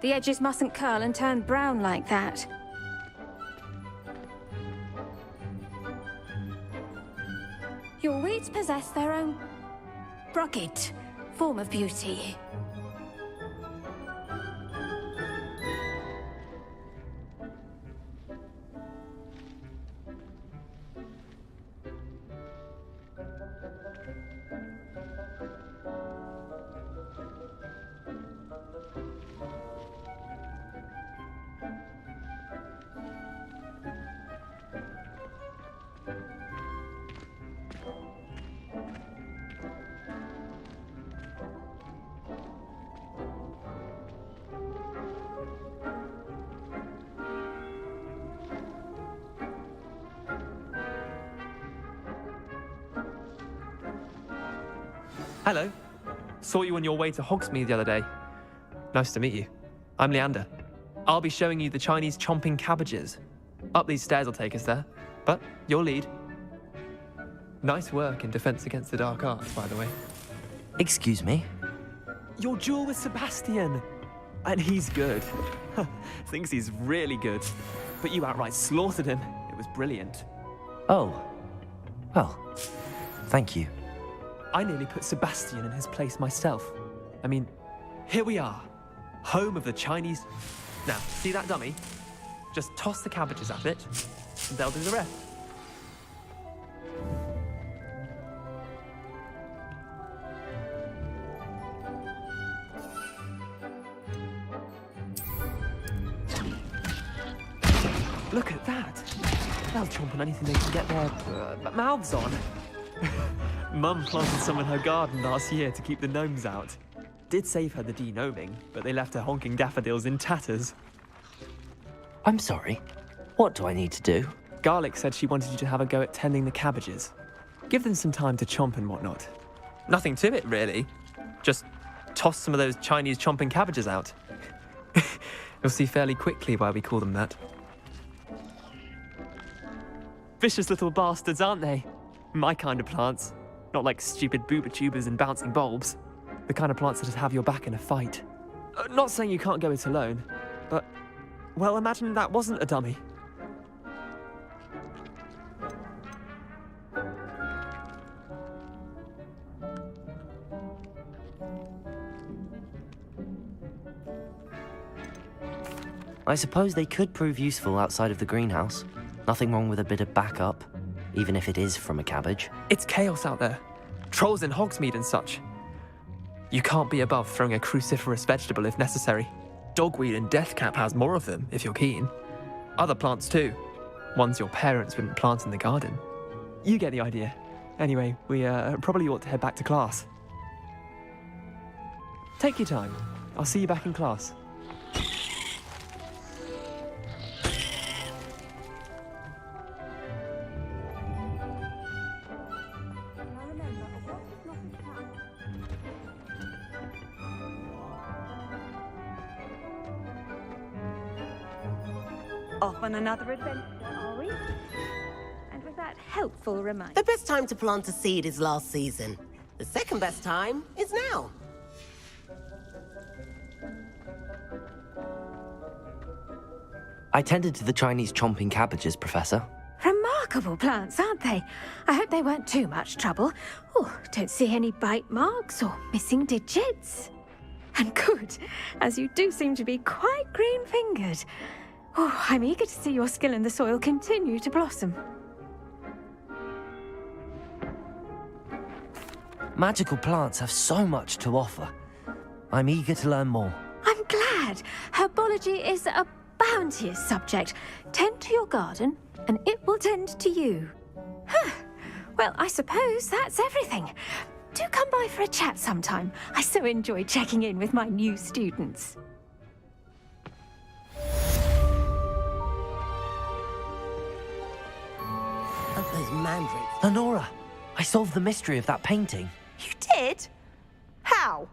The edges mustn't curl and turn brown like that. Your weeds possess their own rugged form of beauty. Hello. Saw you on your way to Hogsmeade the other day. Nice to meet you. I'm Leander. I'll be showing you the Chinese chomping cabbages. Up these stairs will take us there, but you'll lead. Nice work in Defense Against the Dark Arts, by the way. Excuse me? Your duel with Sebastian. And he's good. Thinks he's really good. But you outright slaughtered him. It was brilliant. Oh. Well, thank you. I nearly put Sebastian in his place myself. I mean, here we are. Home of the Chinese... Now, see that dummy? Just toss the cabbages at it, and they'll do the rest. Look at that! They'll chomp on anything they can get their mouths on. Mum planted some in her garden last year to keep the gnomes out. Did save her the de-gnoming, but they left her honking daffodils in tatters. I'm sorry. What do I need to do? Garlic said she wanted you to have a go at tending the cabbages. Give them some time to chomp and whatnot. Nothing to it, really. Just toss some of those Chinese chomping cabbages out. You'll see fairly quickly why we call them that. Vicious little bastards, aren't they? My kind of plants. Not like stupid booba tubers and bouncing bulbs. The kind of plants that have your back in a fight. Not saying you can't go it alone, but, well, imagine that wasn't a dummy. I suppose they could prove useful outside of the greenhouse. Nothing wrong with a bit of backup, even if it is from a cabbage. It's chaos out there. Trolls in Hogsmeade and such. You can't be above throwing a cruciferous vegetable if necessary. Dogweed and deathcap has more of them, if you're keen. Other plants too. Ones your parents wouldn't plant in the garden. You get the idea. Anyway, we probably ought to head back to class. Take your time. I'll see you back in class. Off on another adventure, are we? And with that helpful reminder... The best time to plant a seed is last season. The second best time is now. I tended to the Chinese chomping cabbages, Professor. Remarkable plants, aren't they? I hope they weren't too much trouble. Oh, don't see any bite marks or missing digits. And good, as you do seem to be quite green-fingered. Oh, I'm eager to see your skill in the soil continue to blossom. Magical plants have so much to offer. I'm eager to learn more. I'm glad. Herbology is a bounteous subject. Tend to your garden, and it will tend to you. Huh. Well, I suppose that's everything. Do come by for a chat sometime. I so enjoy checking in with my new students. Those mandrakes. Honora, I solved the mystery of that painting. You did? How?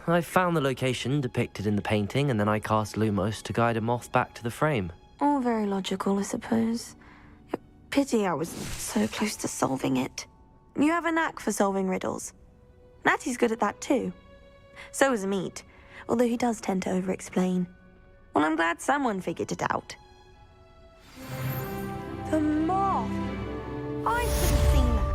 I found the location depicted in the painting, and then I cast Lumos to guide a moth back to the frame. All very logical, I suppose. Pity I was so close to solving it. You have a knack for solving riddles. Natty's good at that too. So is Meat, although he does tend to over-explain. Well, I'm glad someone figured it out. The moth! I should have seen that.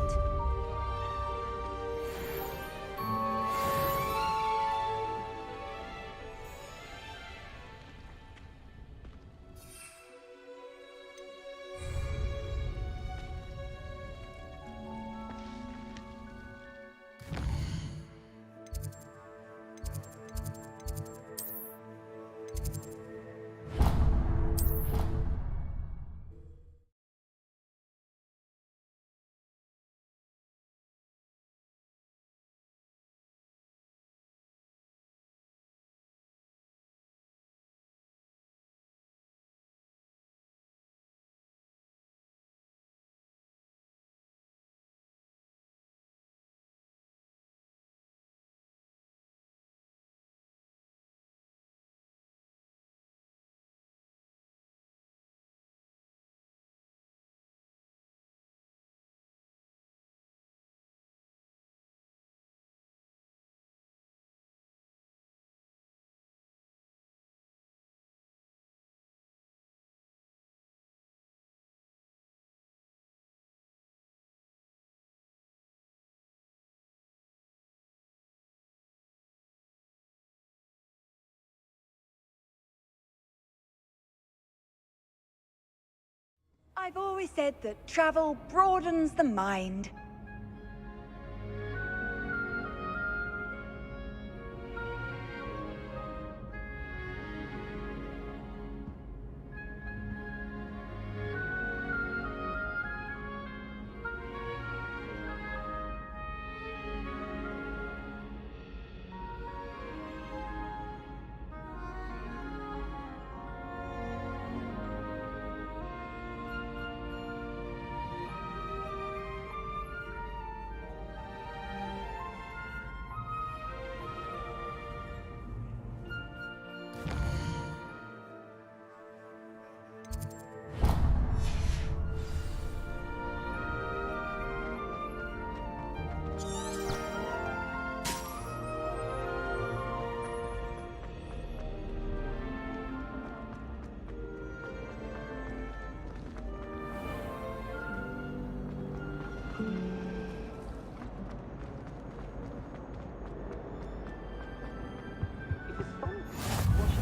I've always said that travel broadens the mind.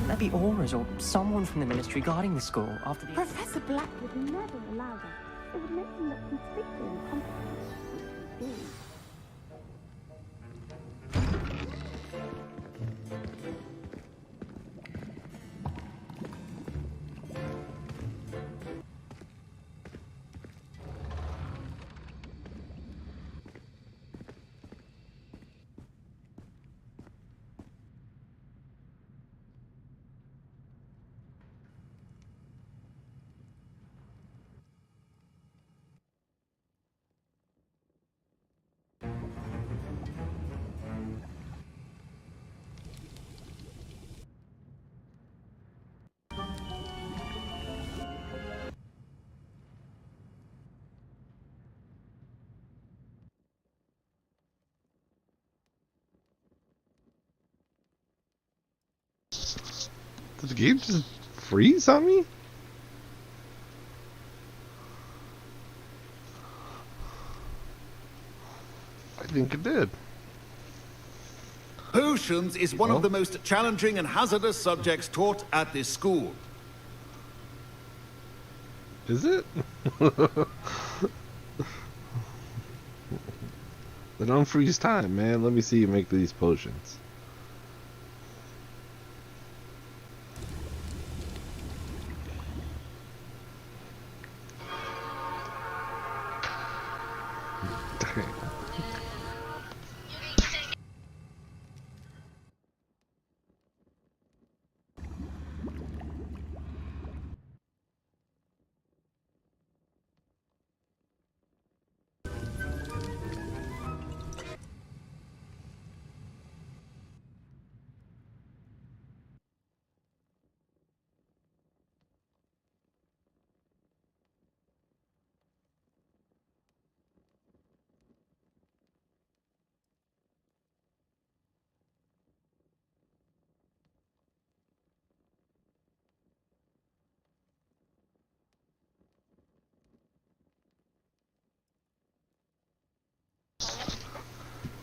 Shouldn't there be Auras or someone from the Ministry guarding the school after the... Professor Black would never allow that. It would make him look completely incompetent. Did the game just freeze on me? I think it did. Potions is one of the most challenging and hazardous subjects taught at this school. Is it? Then don't freeze time, man. Let me see you make these potions.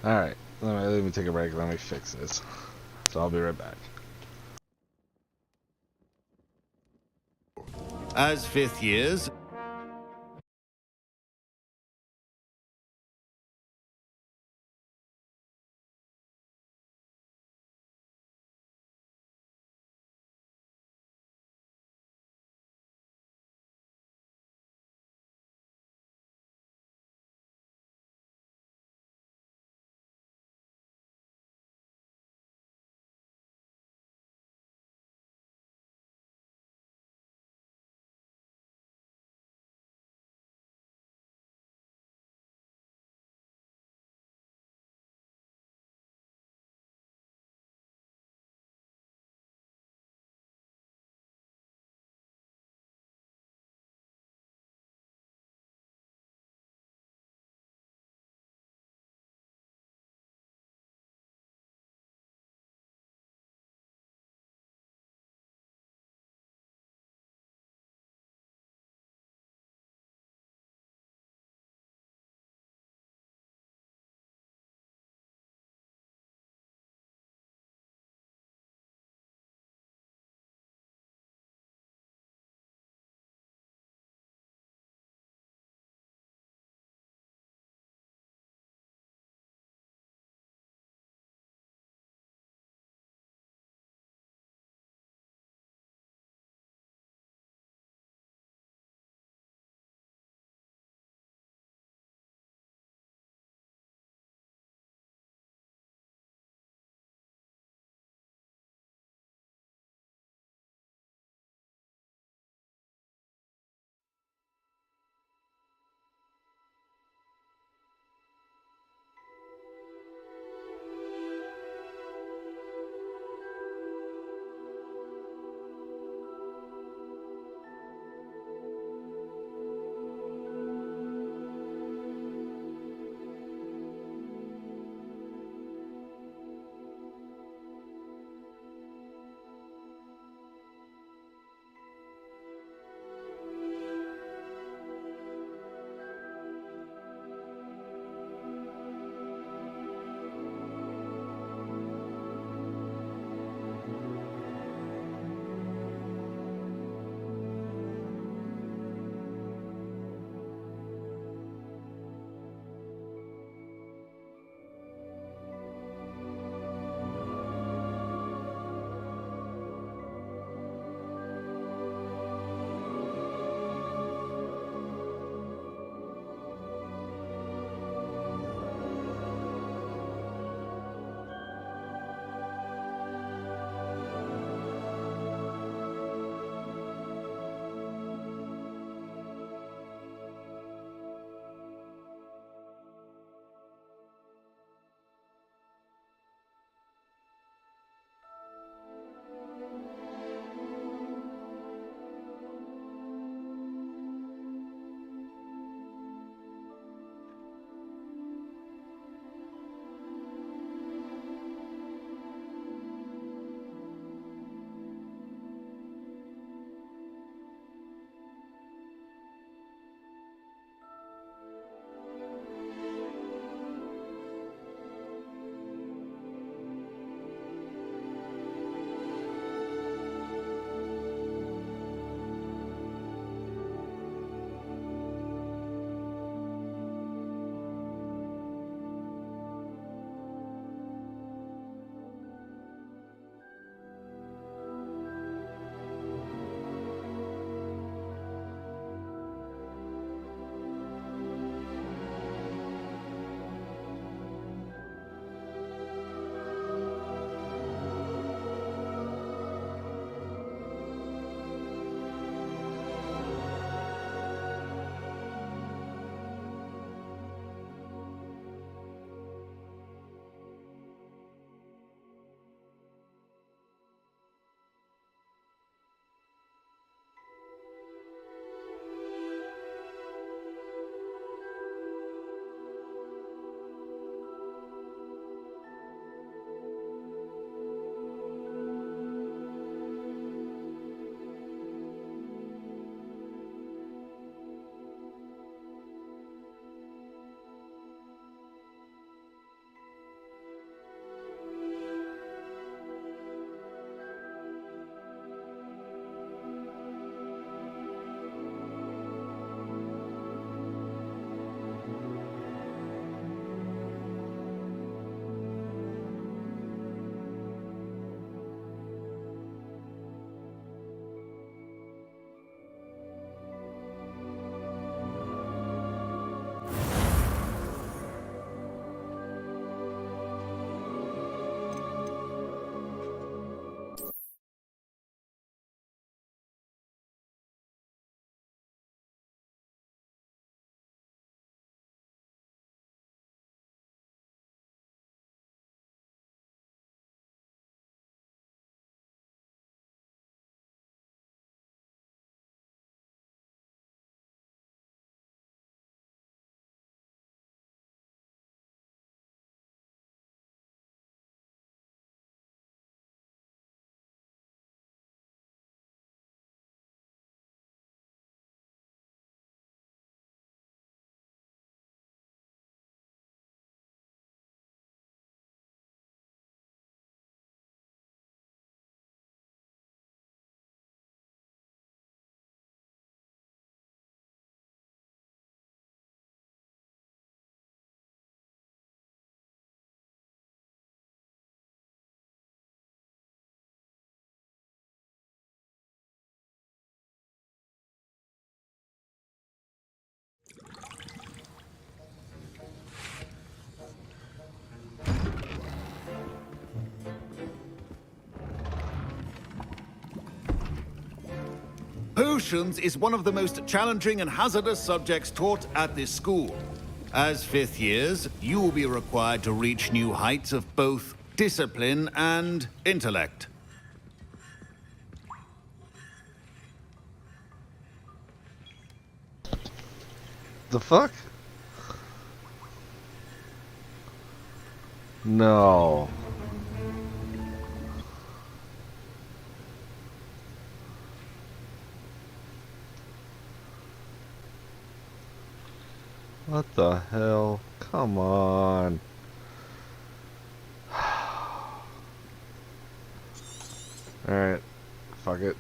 Alright, let me take a break. Let me fix this. So I'll be right back. As fifth years, Potions is one of the most challenging and hazardous subjects taught at this school. As fifth years, you will be required to reach new heights of both discipline and intellect. The fuck? No. What the hell? Come on. Alright. Fuck it.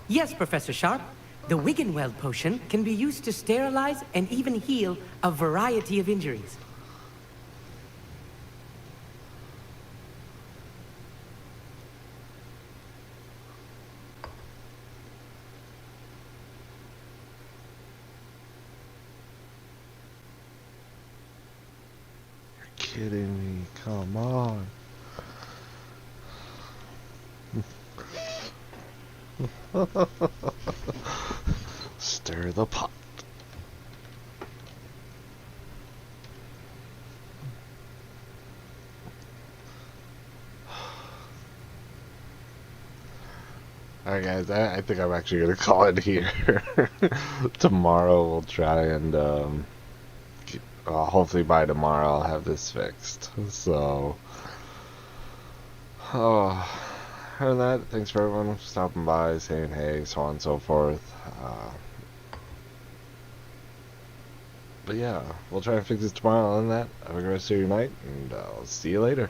Yes, Professor Sharp. The Wiggenweld potion can be used to sterilize and even heal a variety of injuries. You're kidding me. Come on. Stir the pot. Alright guys, I think I'm actually gonna call it here. Tomorrow we'll try and hopefully by tomorrow I'll have this fixed. So other than that, thanks for everyone stopping by, saying hey, so on and so forth. But yeah, we'll try and fix it tomorrow. Other than that, have a good rest of your night, and I'll see you later.